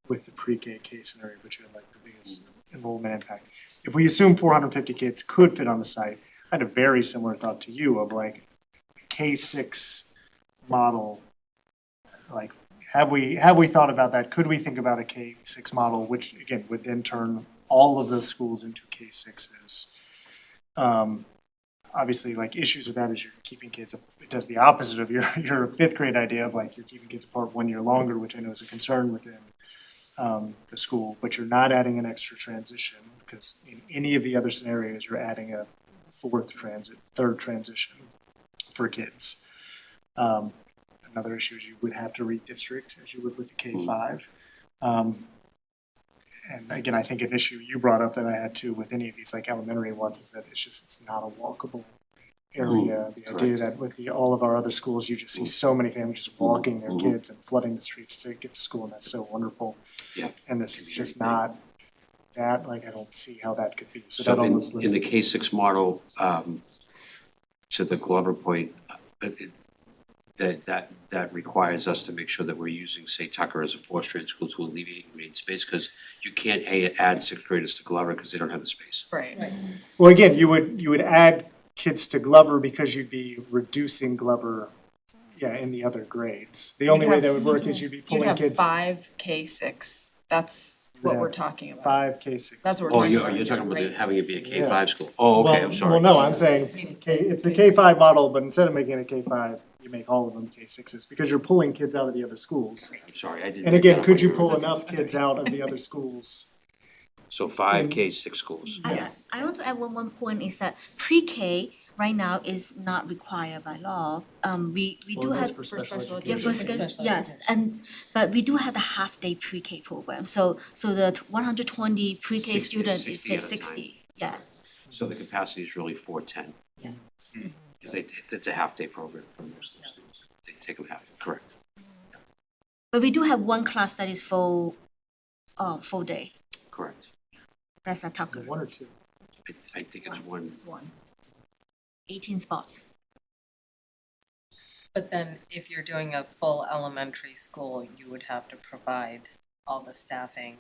with the pre-K case scenario, which had like the biggest enrollment impact. If we assume 450 kids could fit on the site, I had a very similar thought to you of like K-6 model. Like, have we thought about that? Could we think about a K-6 model, which again would then turn all of the schools into K-6s? Obviously, like issues with that is you're keeping kids, it does the opposite of your fifth grade idea of like you're keeping kids apart 1 year longer, which I know is a concern within the school, but you're not adding an extra transition because in any of the other scenarios, you're adding a third transition for kids. Another issue is you would have to redistrict as you would with the K-5. And again, I think an issue you brought up that I had too with any of these like elementary ones is that it's not a walkable area. The idea that with all of our other schools, you just see so many families just walking their kids and flooding the streets to get to school, and that's so wonderful. Yeah. And this is just not that, like, I don't see how that could be. So that So almost in the K-6 model, to the Glover point, that requires us to make sure that we're using, say, Tucker as a four-strand school to alleviate green space, because you can't add sixth graders to Glover because they don't have the space. Right. Well, again, you would add kids to Glover because you'd be reducing Glover, in the other grades. The only way that would work is you'd be You'd pulling have kids. 5 K-6. That's what have we're talking about. 5 K-6. That's what Oh, we're talking you're about. talking about having it be a K-5 school? Oh, okay, I'm sorry. Well, no, I'm saying it's the K-5 model, but instead of making it a K-5, you make all of them K-6s because you're pulling kids out of the other schools. I'm sorry, I didn't. And pick again, that up could on you your- pull enough kids out of the other schools? So 5 K-6 schools. I want to add one point is that pre-K right now is not required by law. We do Well, that's have. for special Yeah, for education. yes, but we do have the half-day pre-K program, so the 120 pre-K 60 students is 60 at a 60, yeah. So the capacity is really 410. Yeah. Because it's a half-day program for most of the students. They take them half, correct. But we do have one class that is full day, Correct. that's at Tucker, 1 or 2? I think it's one. 18 spots. But then if you're doing a full elementary school, you would have to provide all the staffing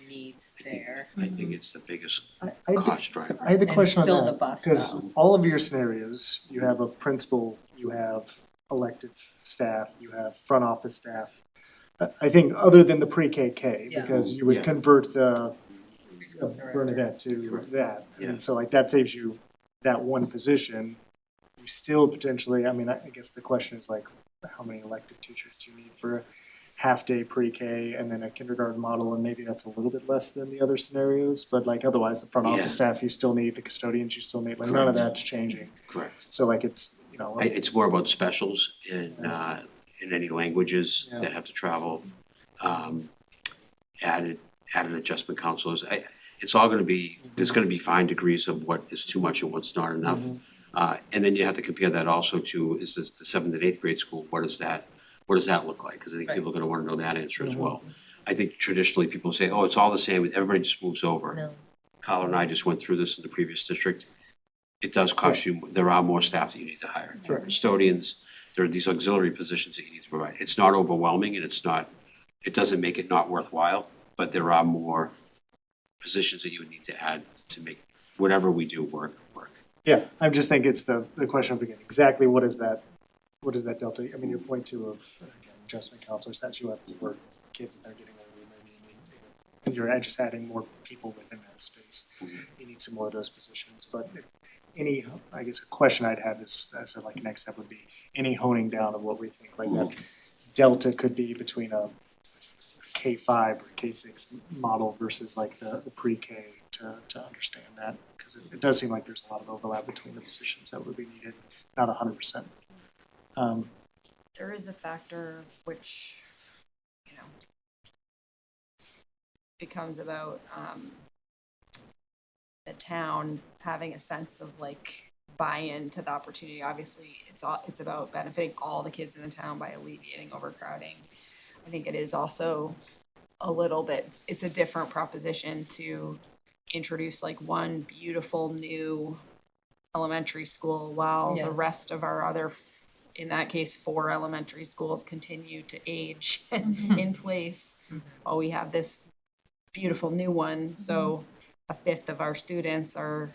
needs there. I think it's the biggest I cost driver. had the And question on still that. the bus, Because though. all of your scenarios, you have a principal, you have elective staff, you have front office staff. I think other than the pre-KK, Yeah. because you would Yeah. convert the Preschool director. Bernadette to Correct. that. Yeah. And so like that saves you that one position. You still potentially, I mean, I guess the question is like, how many elective teachers do you need for a half-day pre-K and then a kindergarten model? And maybe that's a little bit less than the other scenarios, but like otherwise the front Yeah. office staff, you still need, the custodians, you still need, like none of Correct. that's changing. Correct. So like it's, It's more about specials in any languages Yeah. that have to travel. Added adjustment counselors. It's all gonna be, there's gonna be fine degrees of what is too much and what's not enough. And then you have to compare that also to, is this the 7th and 8th grade school? What does that look like? Because I think Right. people are gonna wanna know that answer as well. I think traditionally people say, oh, it's all the same, everybody just moves over. No. Kyle and I just went through this in the previous district. It does cost you, there are more staff that you need to hire. There are custodians, there are these auxiliary positions that you need to provide. It's not overwhelming and it doesn't make it not worthwhile, but there are more positions that you would need to add to make whatever we do work. yeah, I'm just thinking it's the question of again, exactly what is that delta? I mean, your point too of, again, adjustment counselors, that's you have more kids and they're getting older, maybe and you're just adding more people within that space. You need some more of those positions, but I guess a question I'd have is, as a like next step would be any honing down of what we think like that delta could be between a K-5 or K-6 model versus like the pre-K to understand that. Because it does seem like there's a lot of overlap between the positions that would be needed, not 100%. There is a factor which, becomes about the town having a sense of like buy into the opportunity. Obviously, it's about benefiting all the kids in the town by alleviating overcrowding. I think it is also a little bit, it's a different proposition to introduce like one beautiful new elementary school while the Yes. rest of our other, in that case, 4 elementary schools continue to age in place. While we have this beautiful new one, so a fifth of our students are,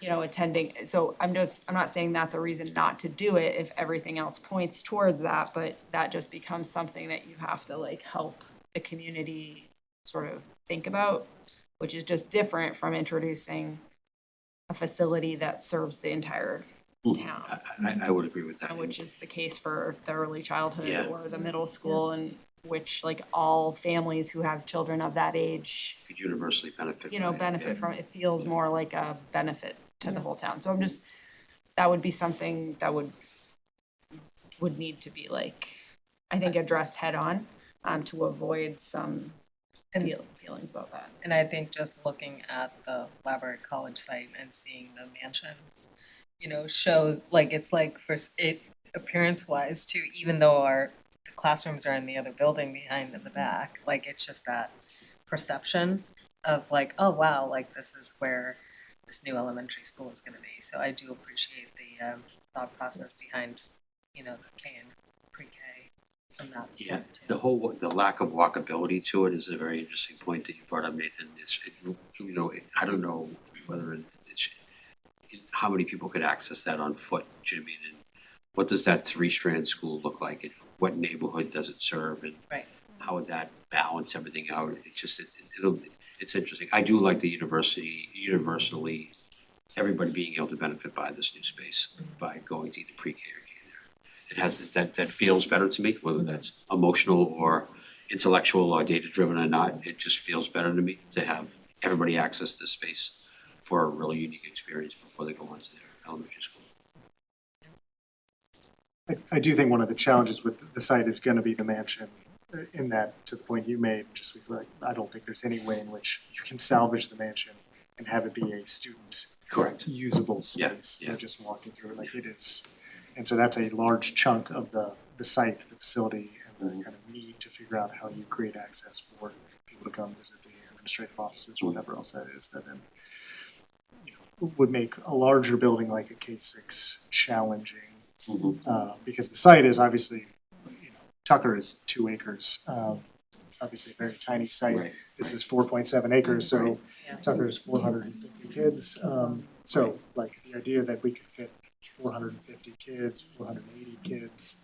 you know, attending. So I'm not saying that's a reason not to do it if everything else points towards that, but that just becomes something that you have to like help the community sort of think about, which is just different from introducing a facility that serves the entire town, I would agree with that. which is the case for the early childhood Yeah. or the middle school, and which like all families who have children of that age, Could universally benefit. you know, by it, benefit yeah. from. It feels more like a benefit to the whole town. So I'm just, that would be something that would need to be like, I think, addressed head on, to avoid some feelings about that. And I think just looking at the Laboure College site and seeing the mansion, you know, shows, like, it's like for it appearance wise too, even though the classrooms are in the other building behind in the back, like, it's just that perception of like, oh, wow, like, this is where this new elementary school is gonna be. So I do appreciate the thought process behind, you know, the K and pre-K from that. Yeah, point, too. the lack of walkability to it is a very interesting point that you brought up, Nathan. I don't know whether how many people could access that on foot, Jimmy, and what does that 3-strand school look like? And what neighborhood does it serve? And Right. how would that balance everything out? It's interesting. I do like the universally, everybody being able to benefit by this new space, by going to either pre-K or K there. It has, that feels better to me, whether that's emotional or intellectual or data-driven or not. It just feels better to me to have everybody access this space for a really unique experience before they go on to their elementary school. I do think one of the challenges with the site is gonna be the mansion, in that, to the point you made, just like, I don't think there's any way in which you can salvage the mansion and have it be a student Correct. usable Yeah, space. yeah. They're just walking through it like it is. And so that's a large chunk of the site, the facility, and the kind of need to figure out how you create access for people to come visit the administrative offices or whatever else that is, that then, you know, would make a larger building like a K-6 challenging. Because the site is obviously, you know, Tucker is 2 acres. It's obviously a very tiny site. Right. This is 4.7 acres, so Right. Tucker is 450 kids. So like the idea that we could fit 450 kids, 480 kids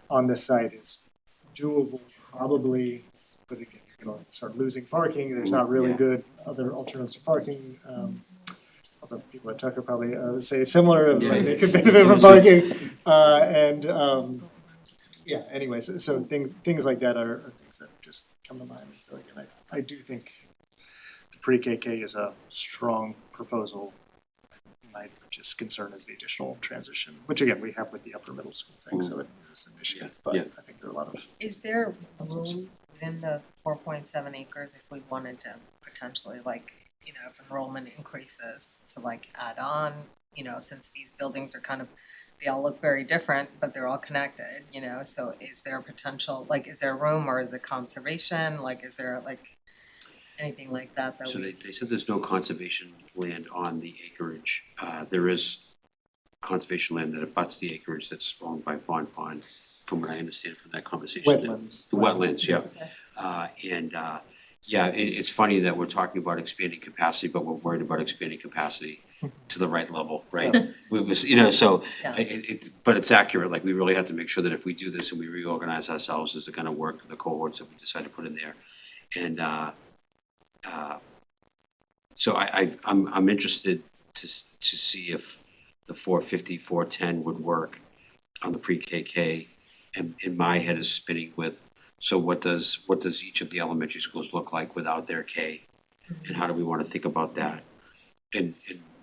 on this site is doable probably, but again, you're gonna start losing parking. There's not really Yeah. good other alternatives for parking. Although people at Tucker probably say similar, of, like, they could benefit from parking. Yeah, anyways, so things like that are things that just come to mind. And so again, I do think the pre-KK is a strong proposal. My just concern is the additional transition, which again, we have with the upper middle school thing, so it is an issue. Yeah, But yeah. I think there are a lot of, Is there room within the 4.7 acres if we wanted to potentially, like, you know, if enrollment increases, to like add on, you know, since these buildings are kind of, they all look very different, but they're all connected, you know, so is there potential, like, is there room, or is it conservation, like, is there like anything like that that So we? they said there's no conservation land on the acreage. There is conservation land that abuts the acreage that's owned by Bon Pond, from what I understand from that conversation. wetlands. The wetlands, yeah. It's funny that we're talking about expanding capacity, but we're worried about expanding capacity to the right level, right? We was, you know, so, Yeah. but it's accurate, like, we really have to make sure that if we do this and we reorganize ourselves, is it gonna work for the cohorts that we decide to put in there? And, so I'm interested to see if the 450, 410 would work on the pre-KK. And in my head is spinning with, so what does each of the elementary schools look like without their K? And how do we want to think about that? And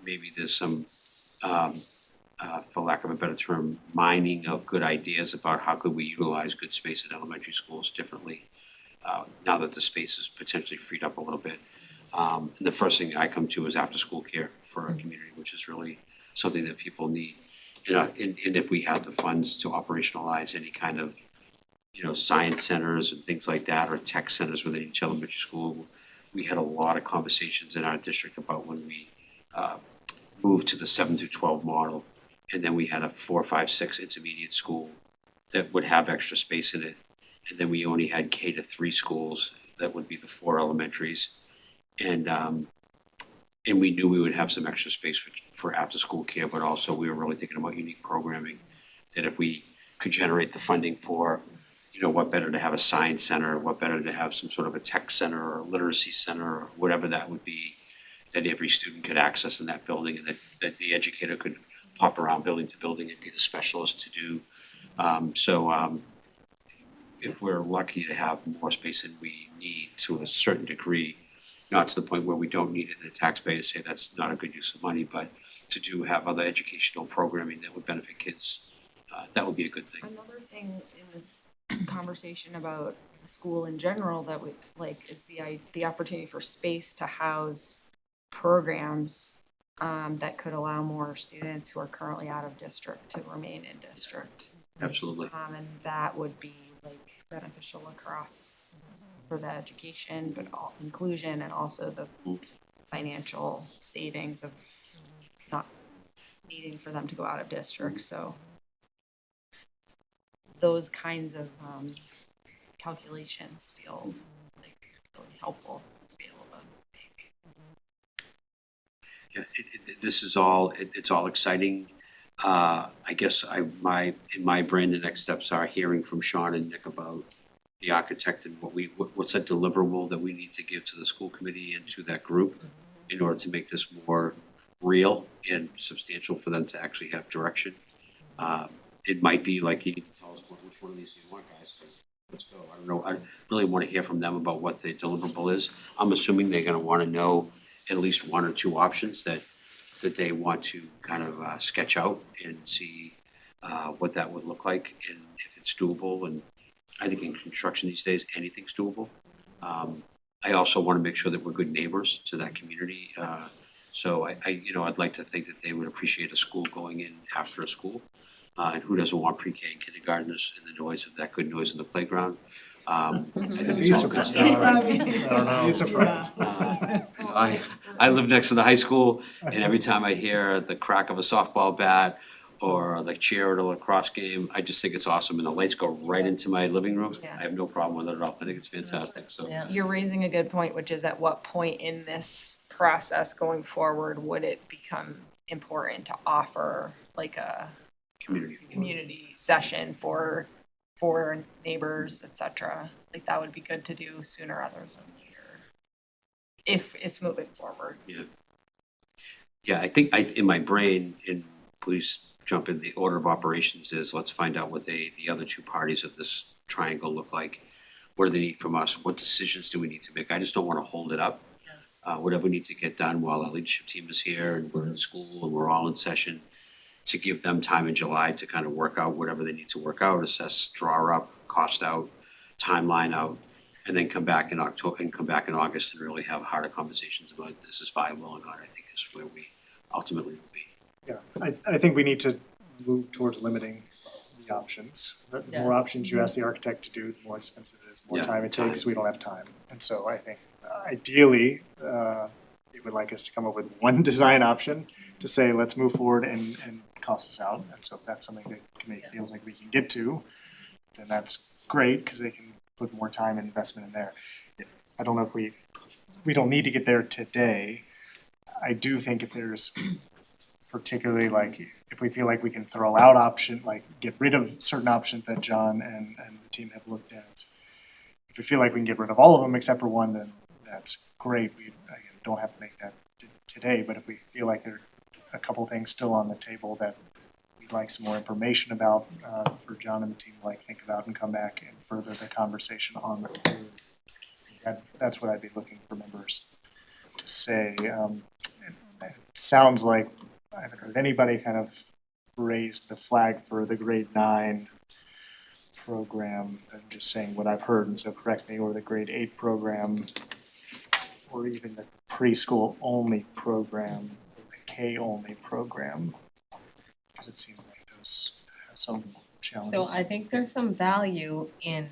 maybe there's some, for lack of a better term, mining of good ideas about how could we utilize good space at elementary schools differently, now that the space is potentially freed up a little bit. And the first thing I come to is after-school care for our community, which is really something that people need. And if we have the funds to operationalize any kind of, science centers and things like that, or tech centers within each elementary school, we had a lot of conversations in our district about when we moved to the 7 through 12 model. And then we had a 4, 5, 6 intermediate school that would have extra space in it. And then we only had K-3 schools that would be the 4 elementaries. And we knew we would have some extra space for after-school care, but also we were really thinking about unique programming. That if we could generate the funding for, what better to have a science center, what better to have some sort of a tech center or a literacy center or whatever that would be, that every student could access in that building, and that the educator could pop around building to building and be the specialist to do. If we're lucky to have more space than we need to a certain degree, not to the point where we don't need it and the taxpayers say that's not a good use of money, but to have other educational programming that would benefit kids, that would be a good thing. Another thing in this conversation about the school in general that we like is the opportunity for space to house programs that could allow more students who are currently out of district to remain in district. Absolutely. And that would be like beneficial across for the education, but all inclusion and also the financial savings of not needing for them to go out of district. So those kinds of calculations feel like really helpful to be able to make. Yeah, this is all, it's all exciting. I guess in my brain, the next steps are hearing from Sean and Nick about the architect and what's a deliverable that we need to give to the school committee and to that group in order to make this more real and substantial for them to actually have direction. It might be like, you need to tell us which one of these you want, guys. Let's go. I don't know. I really want to hear from them about what the deliverable is. I'm assuming they're going to want to know at least 1 or 2 options that they want to kind of sketch out and see what that would look like and if it's doable. And I think in construction these days, anything's doable. I also want to make sure that we're good neighbors to that community. So I'd like to think that they would appreciate a school going in after a school. And who doesn't want pre-K and kindergartners and the noise of that good noise in the playground? I think it's all good stuff. I don't know. Be surprised. I live next to the high school, and every time I hear the crack of a softball bat or the cheer at a lacrosse game, I just think it's awesome, and the lights go right into my living room. Yeah. I have no problem with it at all. I think it's fantastic, so. Yeah. You're raising a good point, which is at what point in this process going forward would it become important to offer like a community session for neighbors, et cetera? Like that would be good to do sooner rather than later, if it's moving forward. Yeah, I think in my brain, and please jump in, the order of operations is let's find out what the other 2 parties of this triangle look like. What do they need from us? What decisions do we need to make? I just don't want to hold it up. Whatever we need to get done while our leadership team is here and we're in school and we're all in session, to give them time in July to kind of work out whatever they need to work out, assess, draw up, cost out, timeline out, and then come back in October and come back in August and really have harder conversations about if this is viable or not. I think is where we ultimately will be. Yeah, I think we need to move towards limiting the options. The more options you ask the architect to do, the more expensive it is, the more Yeah, time it takes, time. we don't have time. And so I think ideally, they would like us to come up with one design option to say, let's move forward and cost us out. And so if that's something that the committee feels like we can get to, then that's great, because they can put more time and investment in there. I don't know if we don't need to get there today. I do think if there's particularly like, if we feel like we can throw out option, like get rid of certain options that John and the team have looked at. If we feel like we can get rid of all of them except for one, then that's great. We again, don't have to make that today, but if we feel like there are a couple things still on the table that we'd like some more information about, for John and the team, like think about and come back and further the conversation on the, that's what I'd be looking for members to say. It sounds like I haven't heard anybody kind of raise the flag for the grade 9 program. I'm just saying what I've heard, and so correct me, or the grade 8 program, or even the preschool only program, or the K only program. Because it seems like those have some challenges. So I think there's some value in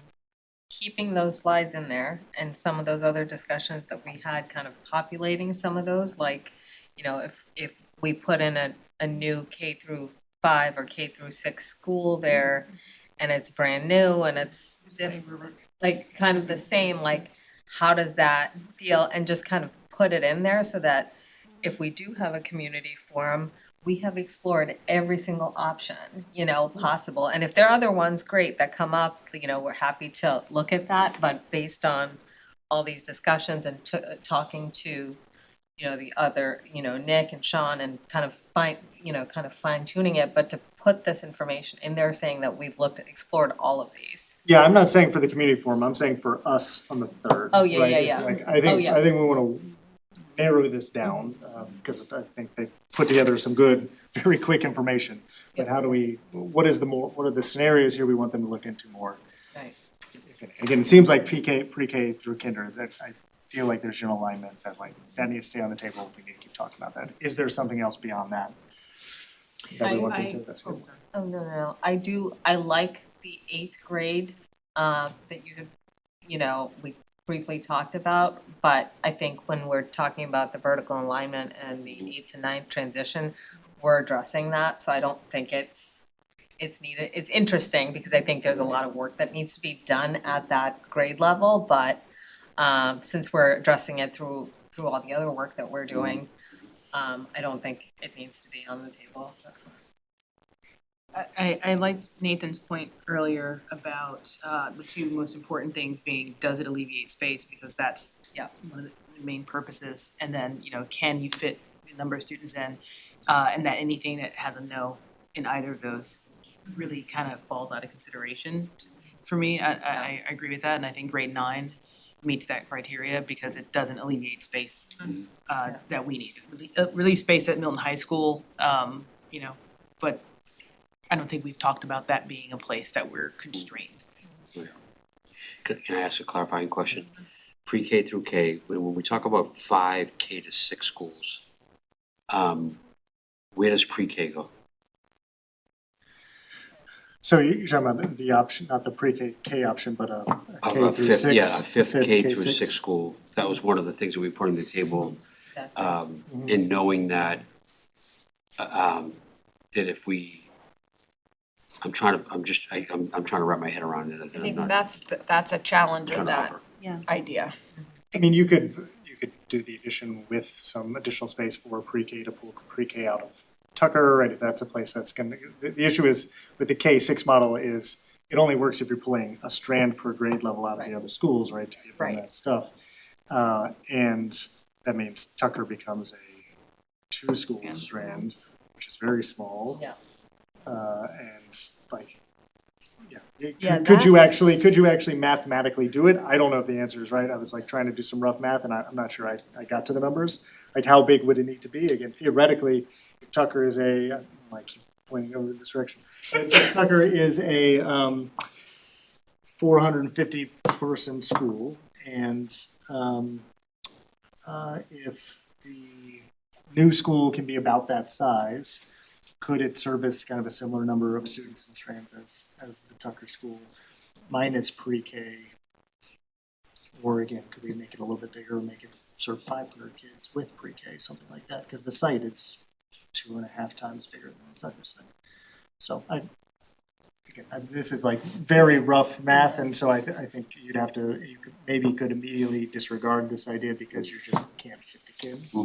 keeping those slides in there and some of those other discussions that we had, kind of populating some of those, like, you know, if we put in a new K through 5 or K through 6 school there, and it's brand new and it's like kind of the same, like, how does that feel? And just kind of put it in there so that if we do have a community forum, we have explored every single option, you know, possible. And if there are other ones, great, that come up, you know, we're happy to look at that. But based on all these discussions and talking to, you know, the other, you know, Nick and Sean, and kind of fine tuning it, but to put this information in there saying that we've explored all of these. Yeah, I'm not saying for the community forum, I'm saying for us on the 3rd. Oh, yeah, right? yeah, yeah. Like, I think, yeah. I think we wanna narrow this down, because I think they put together some good, very quick information. But how do we, what are the scenarios here we want them to look into more? Right. Again, it seems like pre-K through kinder, that I feel like there's general alignment that like, that needs to stay on the table, we need to keep talking about that. Is there something else beyond that? That we want them to investigate? Oh, no. I like the 8th grade, that you know, we briefly talked about, but I think when we're talking about the vertical alignment and the 8th to 9th transition, we're addressing that, so I don't think it's needed. It's interesting because I think there's a lot of work that needs to be done at that grade level, but since we're addressing it through all the other work that we're doing, I don't think it needs to be on the table. I liked Nathan's point earlier about the two most important things being, does it alleviate space? Because that's one of the main purposes. And then, you know, can you fit the number of students in? And that anything that has a no in either of those really kind of falls out of consideration. For me, I agree with that, and I think grade 9 meets that criteria because it doesn't alleviate space that we need. Relieve space at Milton High School, you know, but I don't think we've talked about that being a place that we're constrained. Can I ask a clarifying question? Pre-K through K, when we talk about 5 K to 6 schools, where does pre-K go? So you're talking about the option, not the pre-K option, but a K A through fifth, 6? yeah, a fifth K through K-6. 6 school. That was one of the things that we put on the table. In knowing that, that if we, I'm trying to wrap my head around it. I think that's a challenge of that Yeah. idea. I mean, you could do the addition with some additional space for pre-K to pull pre-K out of Tucker, right? If that's a place that's gonna, the issue is with the K-6 model is it only works if you're pulling a strand per grade level out of the other schools, right? To give them that stuff. And that means Tucker becomes a 2-school strand, which is very small. Yeah. And like, Yeah, could you that's- actually mathematically do it? I don't know if the answer is right. I was like trying to do some rough math and I'm not sure I got to the numbers. Like how big would it need to be? Again, theoretically, if Tucker is I keep pointing over this direction. If Tucker is a 450 person school and if the new school can be about that size, could it service kind of a similar number of students and strands as the Tucker school minus pre-K? Or again, could we make it a little bit bigger, make it serve 500 kids with pre-K, something like that? Because the site is 2.5 times bigger than the Tucker site. So this is like very rough math, and so I think you could immediately disregard this idea because you just can't fit the kids.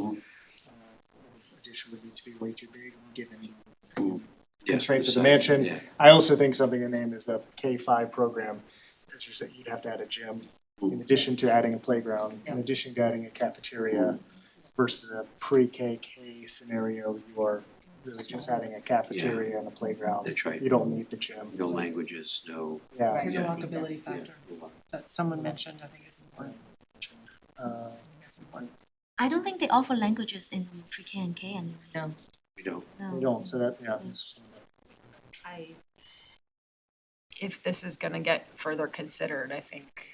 Addition would need to be way too big given constraints of the mansion. Yeah. I also think something to name is the K-5 program. As you said, you'd have to add a gym in addition to adding a playground, in addition to adding a cafeteria versus a pre-K scenario, you are really just adding a cafeteria and a playground. That's right. You don't need the gym. No languages, no. Yeah. The Yeah. walkability factor that someone mentioned, I think is important. That's important. I don't think they offer languages in pre-K and K anyway. We don't. We don't, so that, it's, If this is gonna get further considered, I think,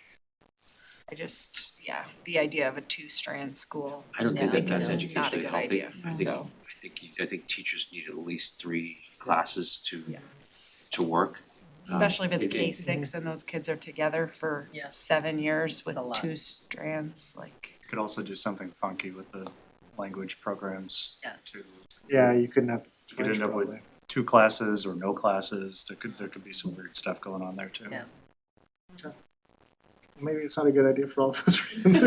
the idea of a 2-strand school. I don't think that that's is not a educationally good healthy. idea, I so. think teachers need at least 3 classes to work. Especially if it's it- K-6 and those kids are together for Yes. 7 years with It's a lot. 2 strands, like. Could also do something funky with the language programs Yes. to, Yeah, you couldn't have you could French end up with probably. 2 classes or no classes. There could be some weird stuff going on there too. Yeah. Maybe it's not a good idea for all those reasons.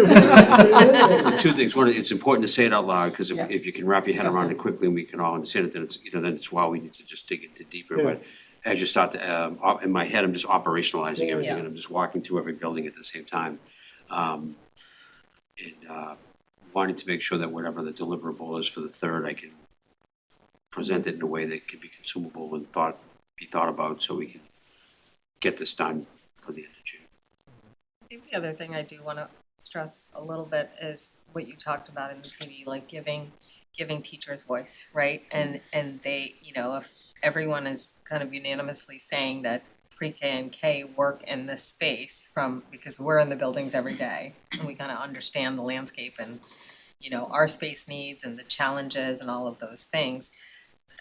Two things. One, it's important to say it out loud, because Yeah. if you can wrap your head Discuss around it. it quickly and we can all understand it, then it's, then it's why we need to just dig into deeper. Yeah. But as you start to, in my head, I'm just operationalizing everything, Yeah. and I'm just walking through every building at the same time. Wanting to make sure that whatever the deliverable is for the third, I can present it in a way that can be consumable and be thought about, so we can get this done for the end of June. I think the other thing I do want to stress a little bit is what you talked about in the CD, like giving teachers voice, right? And they, if everyone is kind of unanimously saying that pre-K and K work in this space because we're in the buildings every day and we kind of understand the landscape and, our space needs and the challenges and all of those things.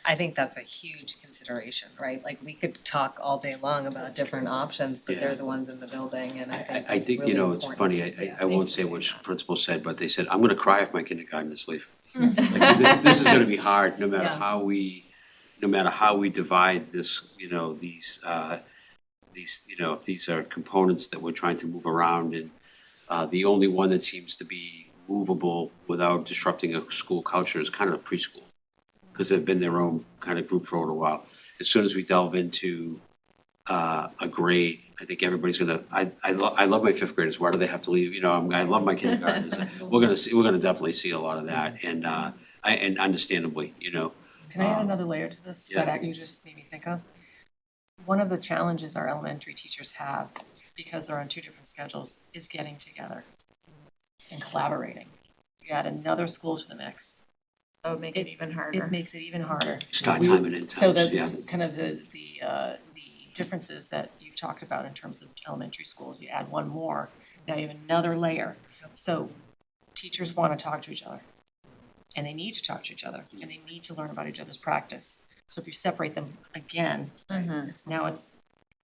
I think that's a huge consideration, right? Like, we could talk all day long about different options, but they're the ones in the building, and I think I it's think, really it's important. funny, Yeah, I won't thanks for say saying what that. principal said, but they said, I'm gonna cry if my kindergartens leave. Like, so this is gonna be hard, no matter Yeah. no matter how we divide this, these, if these are components that we're trying to move around, and the only one that seems to be movable without disrupting a school culture is kind of preschool, because they've been their own kind of group for a little while. As soon as we delve into a grade, I think everybody's gonna, I love my fifth graders, why do they have to leave? I love my kindergartners. We're gonna definitely see a lot of that, and understandably, Can I add another layer to this Yeah. that you just made me think of? One of the challenges our elementary teachers have, because they're on 2 different schedules, is getting together and collaborating. You add another school to the mix, That would make it even harder. it makes it even harder. start timing in So times, yeah. that's kind of the differences that you talked about in terms of elementary schools. You add one more, now you have another layer. So teachers want to talk to each other, and they need to talk to each other, and they need to learn about each other's practice. So if you separate them again, now it's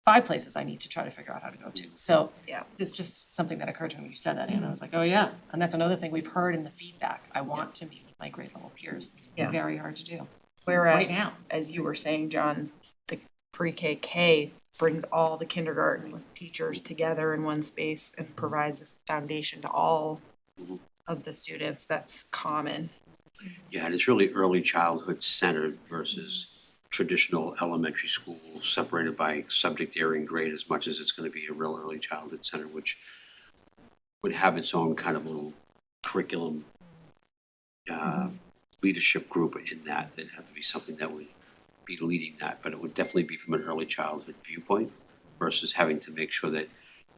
5 places I need to try to figure out how to go to. So Yeah. it's just something that occurred to me when you said that, Anna. I was like, oh yeah, and that's another thing we've heard in the feedback. I want to meet with my grade level peers. Yeah. Very hard to do. Right Whereas, now. as you were saying, John, the pre-K brings all the kindergarten teachers together in one space and provides a foundation to all of the students. That's common. Yeah, and it's really early childhood centered versus traditional elementary school separated by subject area and grade, as much as it's gonna be a real early childhood center, which would have its own kind of little curriculum leadership group in that have to be something that would be leading that, but it would definitely be from an early childhood viewpoint versus having to make sure that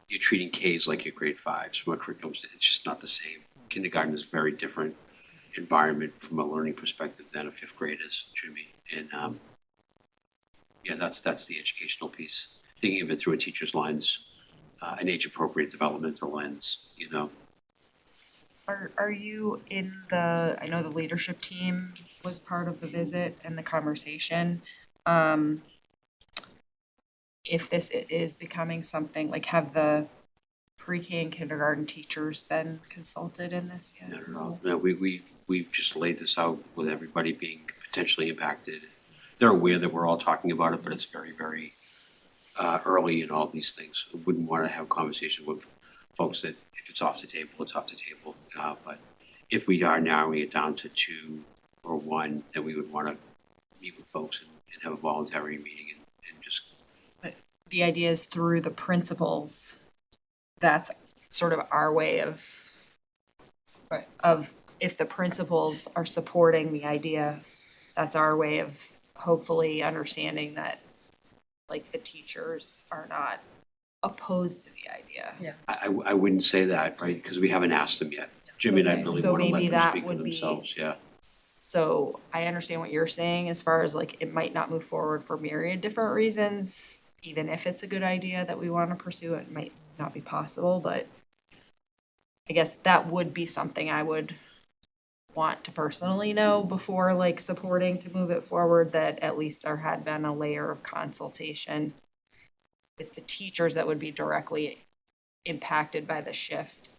you're treating Ks like your grade 5s from a curriculum. It's just not the same. Kindergarten is a very different environment from a learning perspective than a fifth grade is, Jimmy. And yeah, that's the educational piece. Thinking of it through a teacher's lens, an age-appropriate developmental lens, Are you in the, I know the leadership team was part of the visit and the conversation. If this is becoming something, like, have the pre-K and kindergarten teachers been consulted in this yet? Not at all. No, we've just laid this out with everybody being potentially impacted. They're aware that we're all talking about it, but it's very, very early in all these things. I wouldn't want to have a conversation with folks that if it's off the table, it's off the table. But if we are narrowing it down to 2 or 1, then we would want to meet with folks and have a voluntary meeting and just. The idea is through the principals, that's sort of our way of, if the principals are supporting the idea, that's our way of hopefully understanding that, like, the teachers are not opposed to the idea. I wouldn't say that, right, because we haven't asked them yet. Jimmy and I Okay, really so want to maybe let them that speak for would be- themselves, yeah. So I understand what you're saying as far as, like, it might not move forward for myriad different reasons. Even if it's a good idea that we want to pursue, it might not be possible, but I guess that would be something I would want to personally know before like supporting to move it forward, that at least there had been a layer of consultation with the teachers that would be directly impacted by the shift,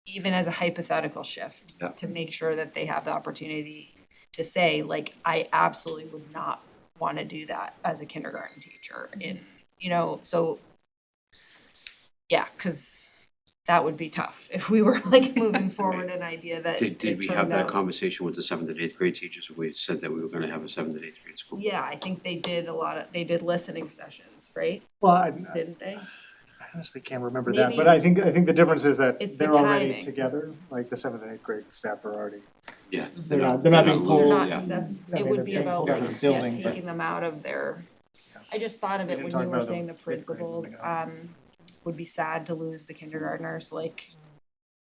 even as a hypothetical shift, Yeah. to make sure that they have the opportunity to say, like, I absolutely would not want to do that as a kindergarten teacher in, you know, so yeah, because that would be tough if we were like moving forward an idea that Did it we have turned that out. conversation with the 7th and 8th grade teachers? We said that we were gonna have a 7th and 8th grade school. Yeah, I think they did they did listening sessions, right? Well, I Didn't they? honestly can't remember that, Maybe but I think the difference is that it's the they're already timing. together, like the 7th and 8th grade staff are already. Yeah. They're not being moving, pulled. They're not yeah. sep- I it mean, would they're be being about pulled out like, of the building, yeah, but- taking them out of their, I just thought of We it didn't when talk you were about the saying the fifth grade principals, moving out. would be sad to lose the kindergartners, like,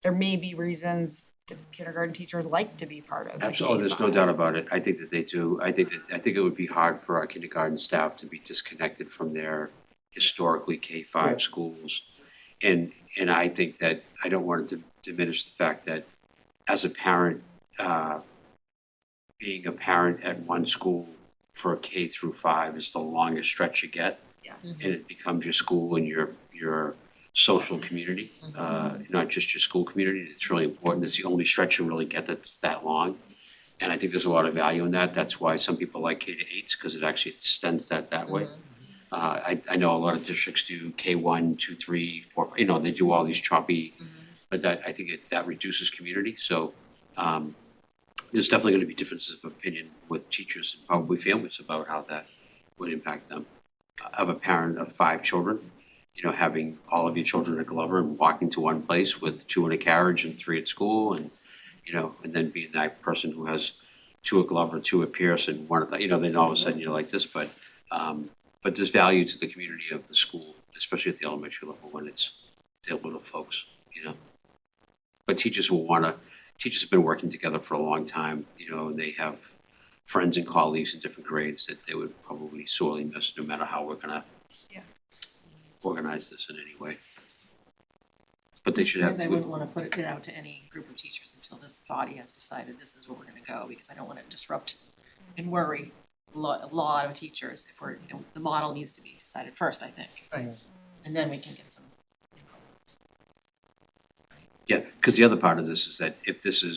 there may be reasons the kindergarten teachers like to be part of the Absolutely, K there's no five. doubt about it. I think that they do. I think it would be hard for our kindergarten staff to be disconnected from their historically K-5 Right. schools. And I think that, I don't want to diminish the fact that as a parent, being a parent at one school for a K through 5 is the longest stretch you get. Yeah. And it becomes your school and your social community, not just your school community. It's really important. It's the only stretch you really get that's that long. And I think there's a lot of value in that. That's why some people like K-8s, because it actually extends that way. I know a lot of districts do K1, 2, 3, 4, you know, they do all these choppy, but I think that reduces community. So there's definitely going to be differences of opinion with teachers and probably families about how that would impact them. Of a parent of 5 children, you know, having all of your children at Glover and walking to one place with 2 in a carriage and 3 at school, and you know, and then being that person who has 2 at Glover, 2 at Pierce, and 1 at, you know, then all of a sudden you're like this, but there's value to the community of the school, especially at the elementary level when it's their little folks, you know. But teachers have been working together for a long time, you know, and they have friends and colleagues in different grades that they would probably sorely miss, no matter how we're gonna Yeah. organize this in any way. But they should have. And I wouldn't want to put it out to any group of teachers until this body has decided this is where we're gonna go, because I don't want to disrupt and worry a lot of teachers if we're, you know, the model needs to be decided first, I think. Right. And then we can get some. Yeah, because the other part of this is that if this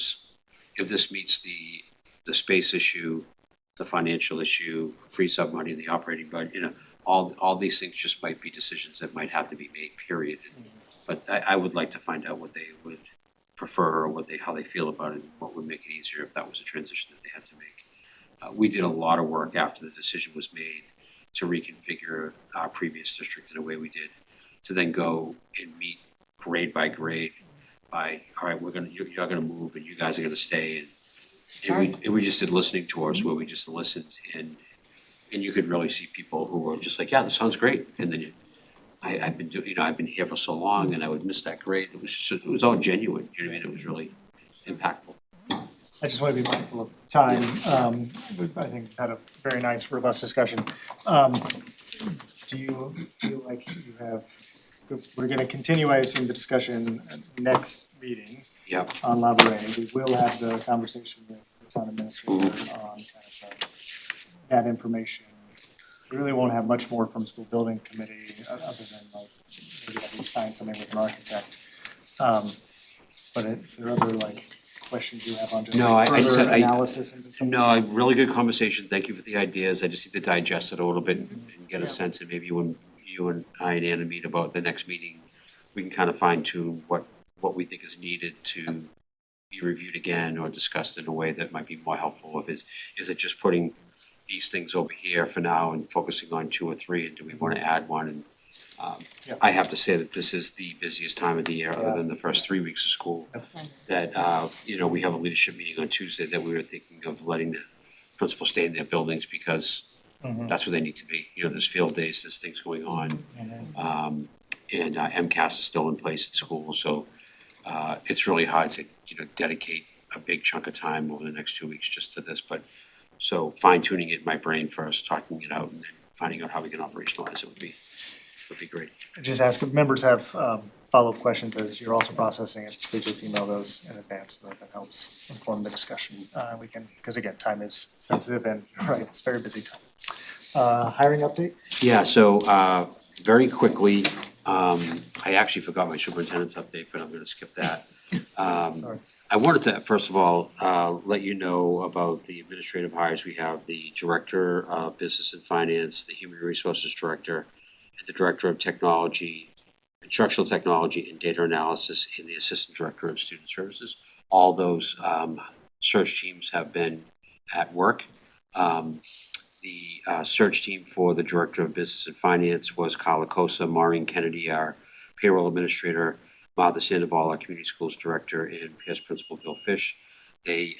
meets the space issue, the financial issue, free sub money, the operating budget, you know, all these things just might be decisions that might have to be made, period. But I would like to find out what they would prefer, or how they feel about it, and what would make it easier if that was a transition that they had to make. We did a lot of work after the decision was made to reconfigure our previous district in a way we did, to then go and meet grade by grade by, all right, you're gonna move and you guys are gonna stay, and we just did listening tours where we just listened, and you could really see people who were just like, yeah, this sounds great, and then I've been here for so long and I would miss that grade. It was all genuine, you know what I mean? It was really impactful. I just want to be mindful of time. I think we've had a very nice, robust discussion. Do you feel like you have, we're going to continue, I assume, the discussion next meeting Yeah, on Laboure. We will have the conversation with the town administrator on kind of that information. We really won't have much more from school building committee other than like maybe that we sign something with an architect. But is there other like questions you have on just No, I just further had- analysis into something? no, really good conversation. Thank you for the ideas. I just need to digest it a little bit and get a sense, and maybe when you and I and Anna meet about the next meeting, we can kind of fine tune what we think is needed to be reviewed again or discussed in a way that might be more helpful. Is it just putting these things over here for now and focusing on 2 or 3, and do we want to add one? And Yeah. I have to say that this is the busiest time of the year, other Yeah. than the first 3 weeks of school. That, you know, we have a leadership meeting on Tuesday that we were thinking of letting the principals stay in their buildings because that's where they need to be. You know, there's field days, there's things going on. And MCAS is still in place at school, so it's really hard to, you know, dedicate a big chunk of time over the next 2 weeks just to this. But so fine tuning it in my brain first, talking it out, and then finding out how we can operationalize it would be great. Just ask if members have follow-up questions as you're also processing it, please just email those in advance, so that helps inform the discussion. We can, because again, time is sensitive and, right, it's a very busy time. Hiring update? Yeah, so, very quickly, I actually forgot my superintendent's update, but I'm gonna skip that. Sorry. I wanted to, first of all, let you know about the administrative hires. We have the Director of Business and Finance, the Human Resources Director, and the Director of Technology, Instructional Technology and Data Analysis, and the Assistant Director of Student Services. All those search teams have been at work. The search team for the Director of Business and Finance was Carla Cosa, Maureen Kennedy, our payroll administrator, Martha Sandoval, our community schools director, and Pierce Principal Bill Fish. They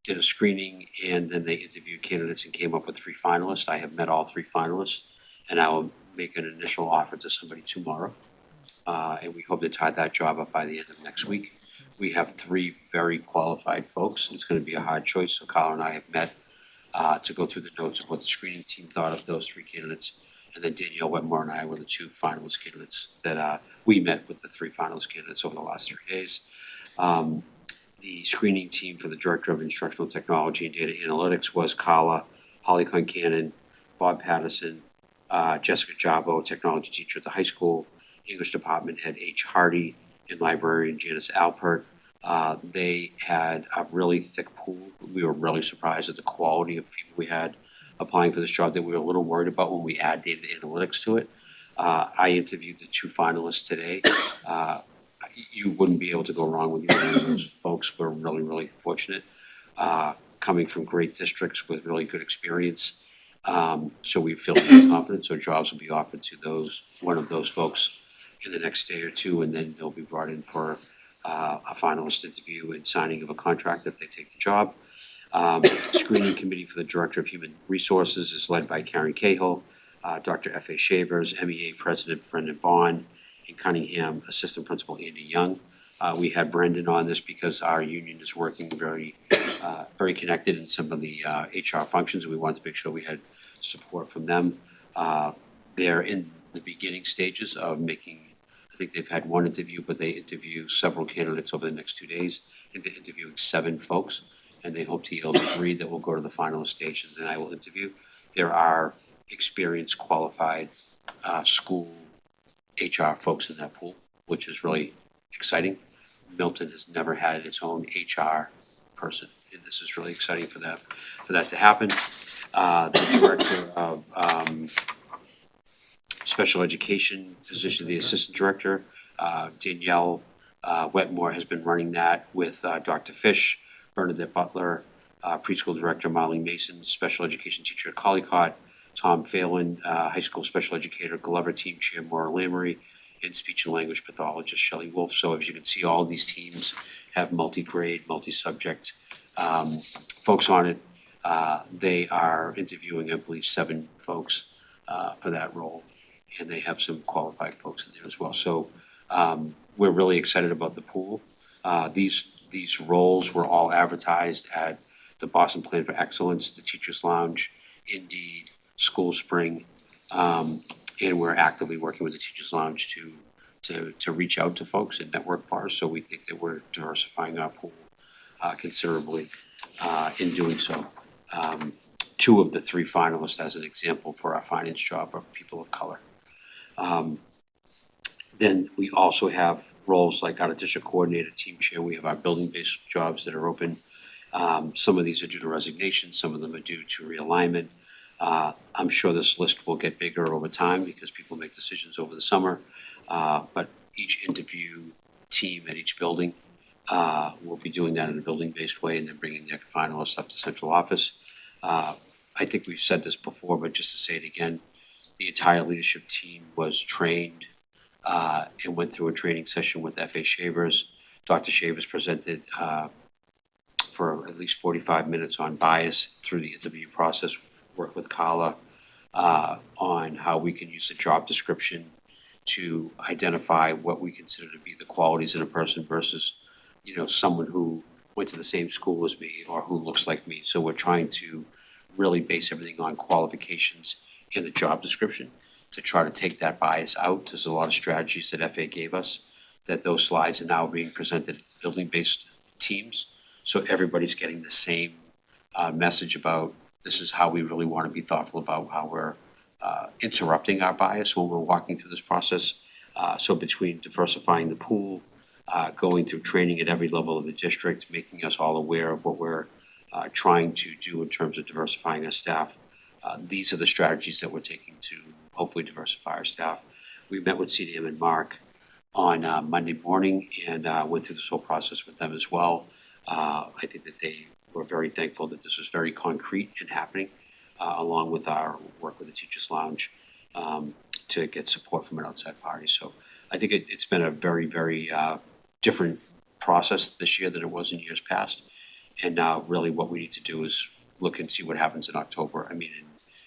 did a screening and then they interviewed candidates and came up with 3 finalists. I have met all 3 finalists, and I will make an initial offer to somebody tomorrow. And we hope to tie that job up by the end of next week. We have 3 very qualified folks. It's going to be a hard choice, so Kyle and I have met to go through the notes of what the screening team thought of those 3 candidates. And then Danielle Wetmore and I were the 2 finalist candidates that we met with the 3 finalist candidates over the last 3 days. The screening team for the Director of Instructional Technology and Data Analytics was Carla, Holly Concannon, Bob Patterson, Jessica Jabo, technology teacher at the high school, English Department Head H. Hardy, and librarian Janice Alpert. They had a really thick pool. We were really surprised at the quality of people we had applying for this job that we were a little worried about when we add data analytics to it. I interviewed the 2 finalists today. You wouldn't be able to go wrong with either one of those folks. We're really, really fortunate, coming from great districts with really good experience. So we feel very confident, so jobs will be offered to one of those folks in the next day or 2, and then they'll be brought in for a finalist interview and signing of a contract if they take the job. Screening committee for the Director of Human Resources is led by Karen Cahill, Dr. F.A. Shavers, MEA President Brendan Bond, and Cunningham Assistant Principal Andy Young. We had Brendan on this because our union is working very connected in some of the HR functions. We wanted to make sure we had support from them. They're in the beginning stages of making, I think they've had 1 interview, but they interview several candidates over the next 2 days. I think they're interviewing 7 folks, and they hope to yield 3 that will go to the final stations, and I will interview. There are experienced, qualified school HR folks in that pool, which is really exciting. Milton has never had its own HR person, and this is really exciting for that to happen. The Director of Special Education position, the Assistant Director, Danielle Wetmore has been running that with Dr. Fish, Bernadette Butler, Preschool Director Molly Mason, Special Education Teacher at Collycott, Tom Phelan, High School Special Educator, Glover Team Chair Maura Lamory, and Speech and Language Pathologist Shelley Wolf. So as you can see, all these teams have multi-grade, multi-subject folks on it. They are interviewing, I believe, 7 folks for that role, and they have some qualified folks in there as well. So we're really excited about the pool. These roles were all advertised at the Boston Plan for Excellence, the Teachers Lounge, Indeed, School Spring, and we're actively working with the Teachers Lounge to reach out to folks and network bars. So we think that we're diversifying our pool considerably in doing so. 2 of the 3 finalists, as an example, for our finance job are people of color. Then we also have roles like our district coordinator, team chair. We have our building-based jobs that are open. Some of these are due to resignation, some of them are due to realignment. I'm sure this list will get bigger over time because people make decisions over the summer. But each interview team at each building will be doing that in a building-based way and then bringing their finalists up to central office. I think we've said this before, but just to say it again, the entire leadership team was trained and went through a training session with F.A. Shavers. Dr. Shavers presented for at least 45 minutes on bias through the interview process, worked with Carla on how we can use the job description to identify what we consider to be the qualities in a person versus, someone who went to the same school as me or who looks like me. So we're trying to really base everything on qualifications in the job description. to try to take that bias out. There's a lot of strategies that FA gave us, that those slides are now being presented at building-based teams. So everybody's getting the same message about this is how we really want to be thoughtful about how we're interrupting our bias when we're walking through this process. So between diversifying the pool, going through training at every level of the district, making us all aware of what we're trying to do in terms of diversifying our staff. These are the strategies that we're taking to hopefully diversify our staff. We met with CDM and Mark on Monday morning and went through this whole process with them as well. I think that they were very thankful that this was very concrete and happening, along with our work with the Teachers Lounge to get support from an outside party. So I think it's been a very, very different process this year than it was in years past. And now really what we need to do is look and see what happens in October.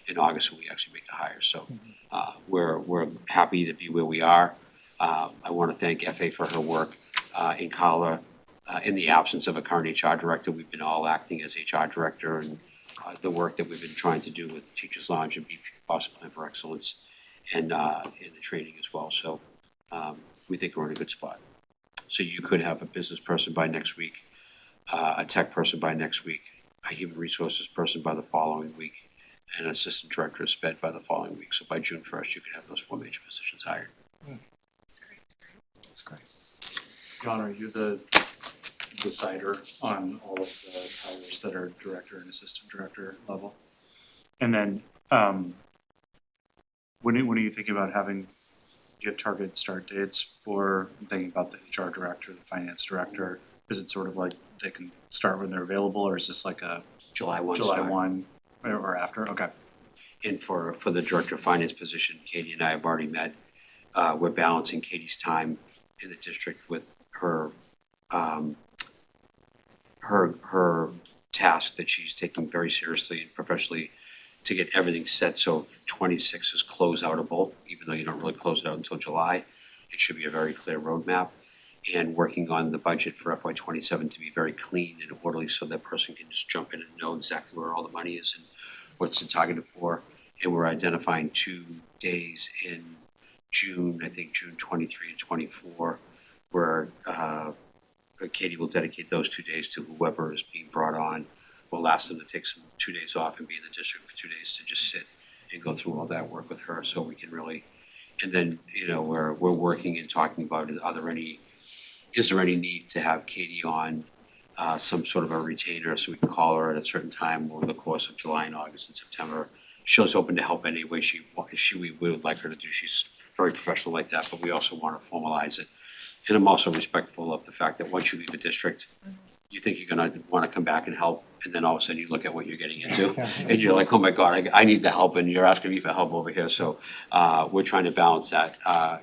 In August when we actually make the hire. So we're happy to be where we are. I want to thank FA for her work in Carla. In the absence of a current HR director, we've been all acting as HR director, and the work that we've been trying to do with Teachers Lounge and BP Boston Plan for Excellence and in the training as well. So we think we're in a good spot. So you could have a business person by next week, a tech person by next week, a human resources person by the following week, and an assistant director of SPED by the following week. So by June 1st, you could have those 4 major positions hired. That's great. John, are you the decider on all of the hires that are director and assistant director level? And then, when are you thinking about having, do you have target start dates for, I'm thinking about the HR director, the finance director? Is it sort of like they can start when they're available, or is this like a July 1 July start. 1 or after? Okay. And for the director of finance position, Katie and I have already met. We're balancing Katie's time in the district with her her task that she's taking very seriously and professionally to get everything set so 26 is close outable, even though you don't really close it out until July. It should be a very clear roadmap, and working on the budget for FY27 to be very clean and orderly so that person can just jump in and know exactly where all the money is and what's it targeted for. And we're identifying 2 days in June, I think June 23 and 24, where Katie will dedicate those 2 days to whoever is being brought on. We'll ask them to take 2 days off and be in the district for 2 days to just sit and go through all that work with her so we can really, and then, we're working and talking about, is there any need to have Katie on some sort of a retainer so we can call her at a certain time over the course of July and August and September. She's open to help any way we would like her to do. She's very professional like that, but we also want to formalize it. And I'm also respectful of the fact that once you leave a district, you think you're gonna want to come back and help, and then all of a sudden you look at what you're getting into, and you're like, oh my God, I need the help, and you're asking me for help over here. So we're trying to balance that.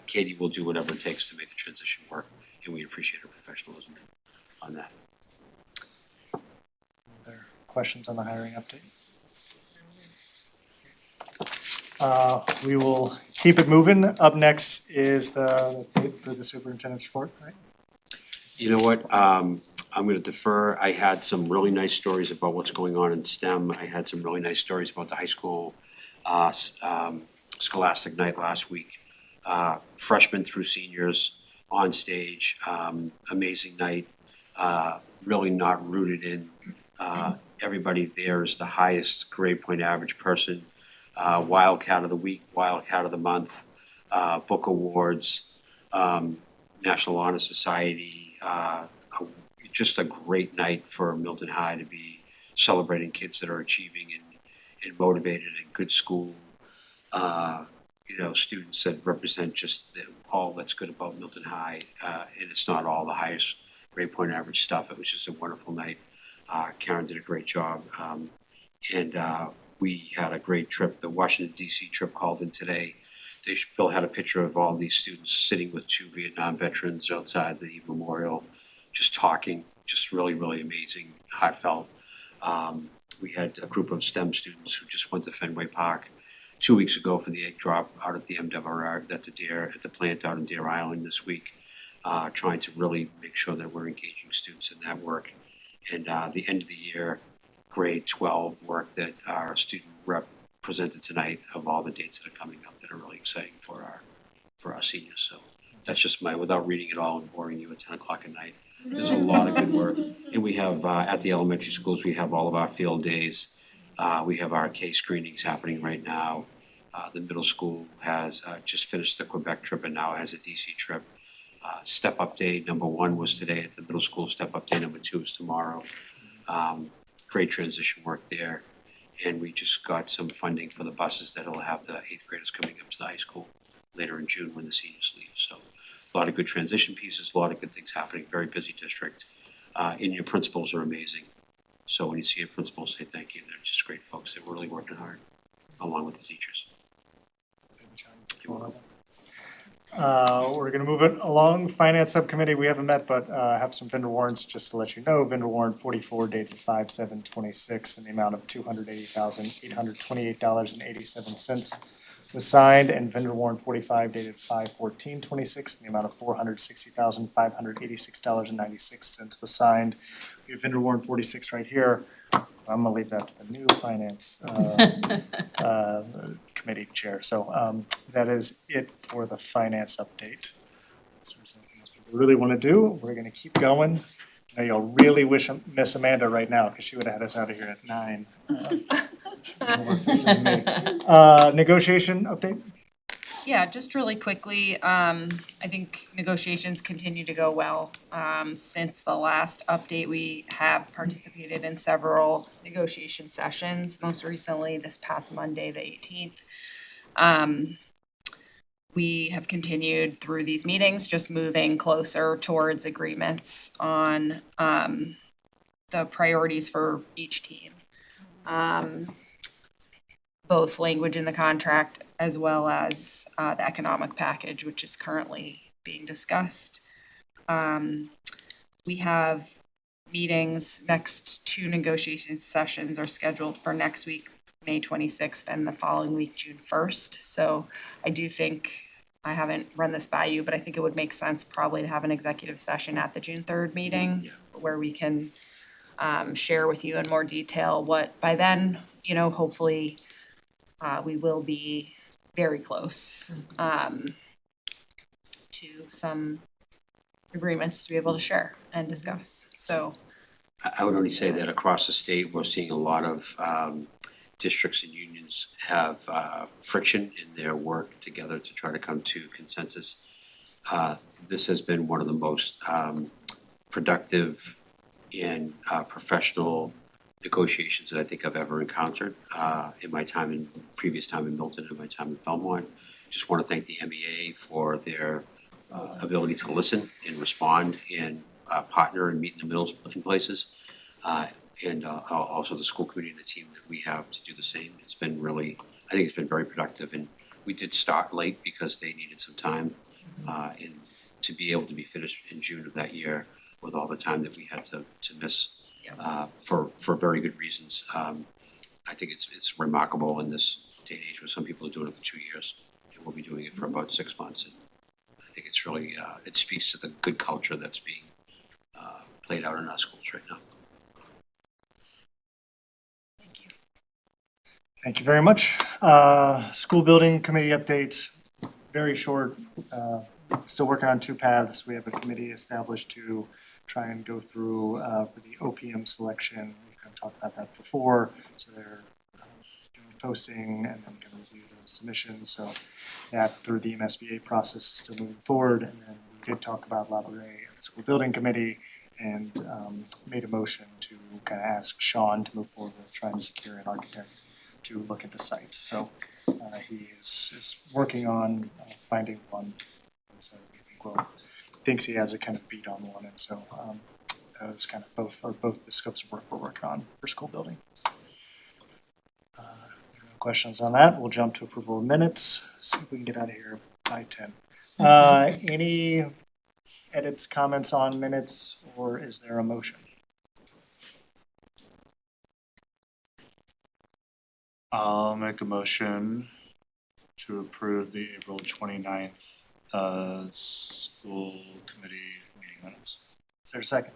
Katie will do whatever it takes to make the transition work, and we appreciate her professionalism on that. Other questions on the hiring update? We will keep it moving. Up next is for the superintendent's report, right? You know what, I'm gonna defer. I had some really nice stories about what's going on in STEM. I had some really nice stories about the high school scholastic night last week. Freshmen through seniors on stage, amazing night, really not rooted in, everybody there is the highest grade point average person, Wildcat of the Week, Wildcat of the Month, book awards, National Honor Society, just a great night for Milton High to be celebrating kids that are achieving and motivated in good school. Students that represent just all that's good about Milton High, and it's not all the highest grade point average stuff. It was just a wonderful night. Karen did a great job, and we had a great trip. The Washington DC trip called in today. Phil had a picture of all these students sitting with 2 Vietnam veterans outside the memorial, just talking, just really, really amazing, heartfelt. We had a group of STEM students who just went to Fenway Park 2 weeks ago for the egg drop out at the MWR at the plant out in Deer Island this week, trying to really make sure that we're engaging students in that work. And the end of the year, grade 12 work that our student rep presented tonight of all the dates that are coming up that are really exciting for our seniors. So that's just without reading it all and boring you at 10 o'clock at night. There's a lot of good work. And we have, at the elementary schools, we have all of our field days. We have our case screenings happening right now. The middle school has just finished the Quebec trip and now has a DC trip. Step up day number 1 was today at the middle school. Step up day number 2 is tomorrow. Great transition work there. And we just got some funding for the buses that'll have the 8th graders coming up to the high school later in June when the seniors leave. So a lot of good transition pieces, a lot of good things happening, very busy district. And your principals are amazing. So when you see your principals, say thank you. They're just great folks. They're really working hard along with the teachers. You're welcome. We're gonna move it along. Finance Subcommittee, we haven't met, but have some vendor warrants, just to let you know. Vendor warrant 44 dated 5/7/26 in the amount of $280,828.87 was signed, and vendor warrant 45 dated 5/14/26 in the amount of $460,586.96 was signed. We have vendor warrant 46 right here. I'm gonna leave that to the new finance committee chair. So that is it for the finance update. So there's nothing else people really want to do. We're gonna keep going. I know you'll really miss Amanda right now because she would have had us out of here at 9. Negotiation update? Yeah, just really quickly, I think negotiations continue to go well. Since the last update, we have participated in several negotiation sessions, most recently this past Monday, the 18th. We have continued through these meetings, just moving closer towards agreements on the priorities for each team. Both language in the contract as well as the economic package, which is currently being discussed. We have meetings, next 2 negotiation sessions are scheduled for next week, May 26th, and the following week, June 1st. So I do think, I haven't run this by you, but I think it would make sense probably to have an executive session at the June 3rd meeting where we can share with you in more detail what, by then, hopefully, we will be very close to some agreements to be able to share and discuss. So I would only say that across the state, we're seeing a lot of districts and unions have friction in their work together to try to come to consensus. This has been one of the most productive and professional negotiations that I think I've ever encountered in my previous time in Milton and my time in Belmont. Just want to thank the MEA for their ability to listen and respond and partner and meet in the middle in places. And also the school committee and the team that we have to do the same. It's been really, I think it's been very productive, and we did start late because they needed some time and to be able to be finished in June of that year with all the time that we had to miss for very good reasons. I think it's remarkable in this day and age where some people are doing it for 2 years, and we'll be doing it for about 6 months. And I think it's really, it speaks to the good culture that's being played out in our schools right now. Thank you very much. School building committee update, very short. Still working on 2 paths. We have a committee established to try and go through for the OPM selection. We've kind of talked about that before. So they're doing posting and then going to review those submissions. So that through the MSBA process is still moving forward. And then we did talk about Laboure and the school building committee and made a motion to kind of ask Sean to move forward with trying to secure an architect to look at the site. So he is working on finding one. And so we think thinks he has a kind of beat on one. And so those kind of both the scopes of work we're working on for school building. No questions on that. We'll jump to approval of minutes. See if we can get out of here by 10. Any edits, comments on minutes, or is there a motion? I'll make a motion to approve the April 29th school committee meeting minutes. Is there a second?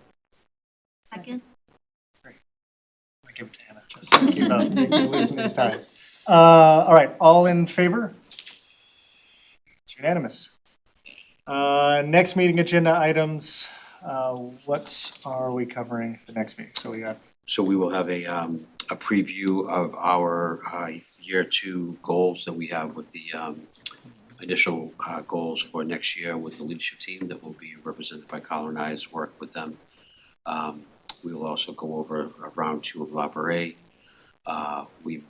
Second? Give it to Anna, just keep losing these ties. All right, all in favor? It's unanimous. Next meeting agenda items, what are we covering the next meeting? So we got, So we will have a preview of our year two goals that we have with the initial goals for next year with the leadership team that will be represented by Colin and I's work with them. We will also go over round two of Laboure. We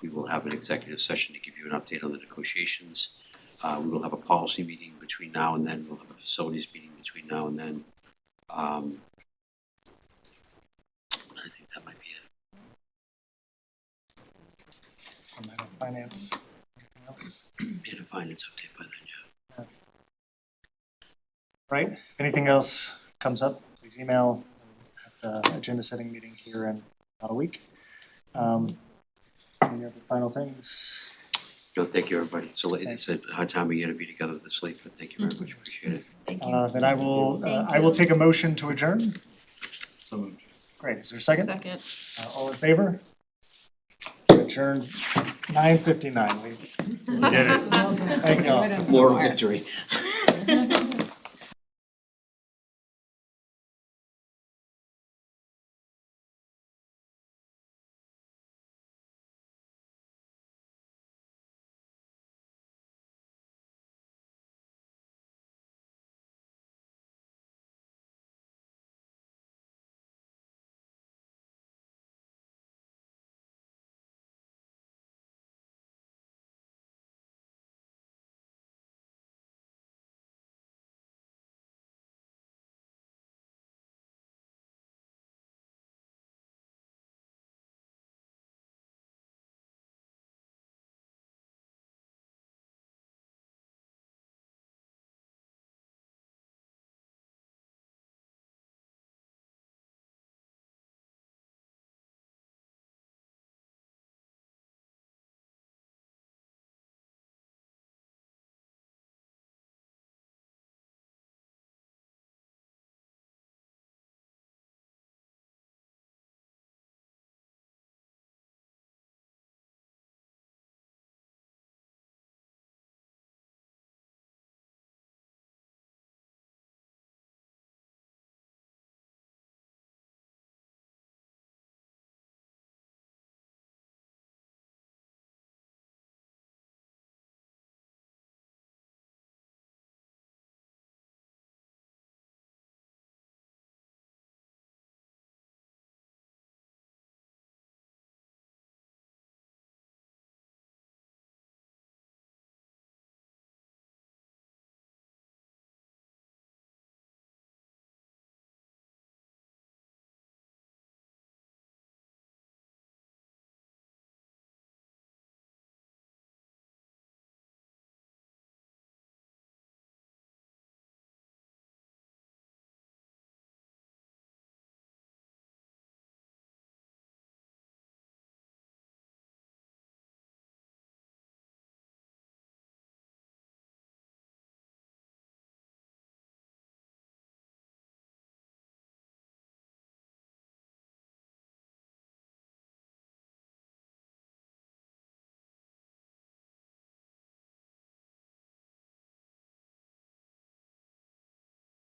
will have an executive session to give you an update on the negotiations. We will have a policy meeting between now and then. We'll have a facilities meeting between now and then. I think that might be it. finance, anything else? And a finance update by then, yeah. Right, if anything else comes up, please email at the agenda setting meeting here in about a week. Any other final things? No, thank you, everybody. It's a hard time of year to be together this late, but thank you very much. Appreciate it. Thank you. Then I will take a motion to adjourn. So moved. Great, is there a second? Second. All in favor? Adjourned 9:59. We We did it. Thank you all. Moral victory.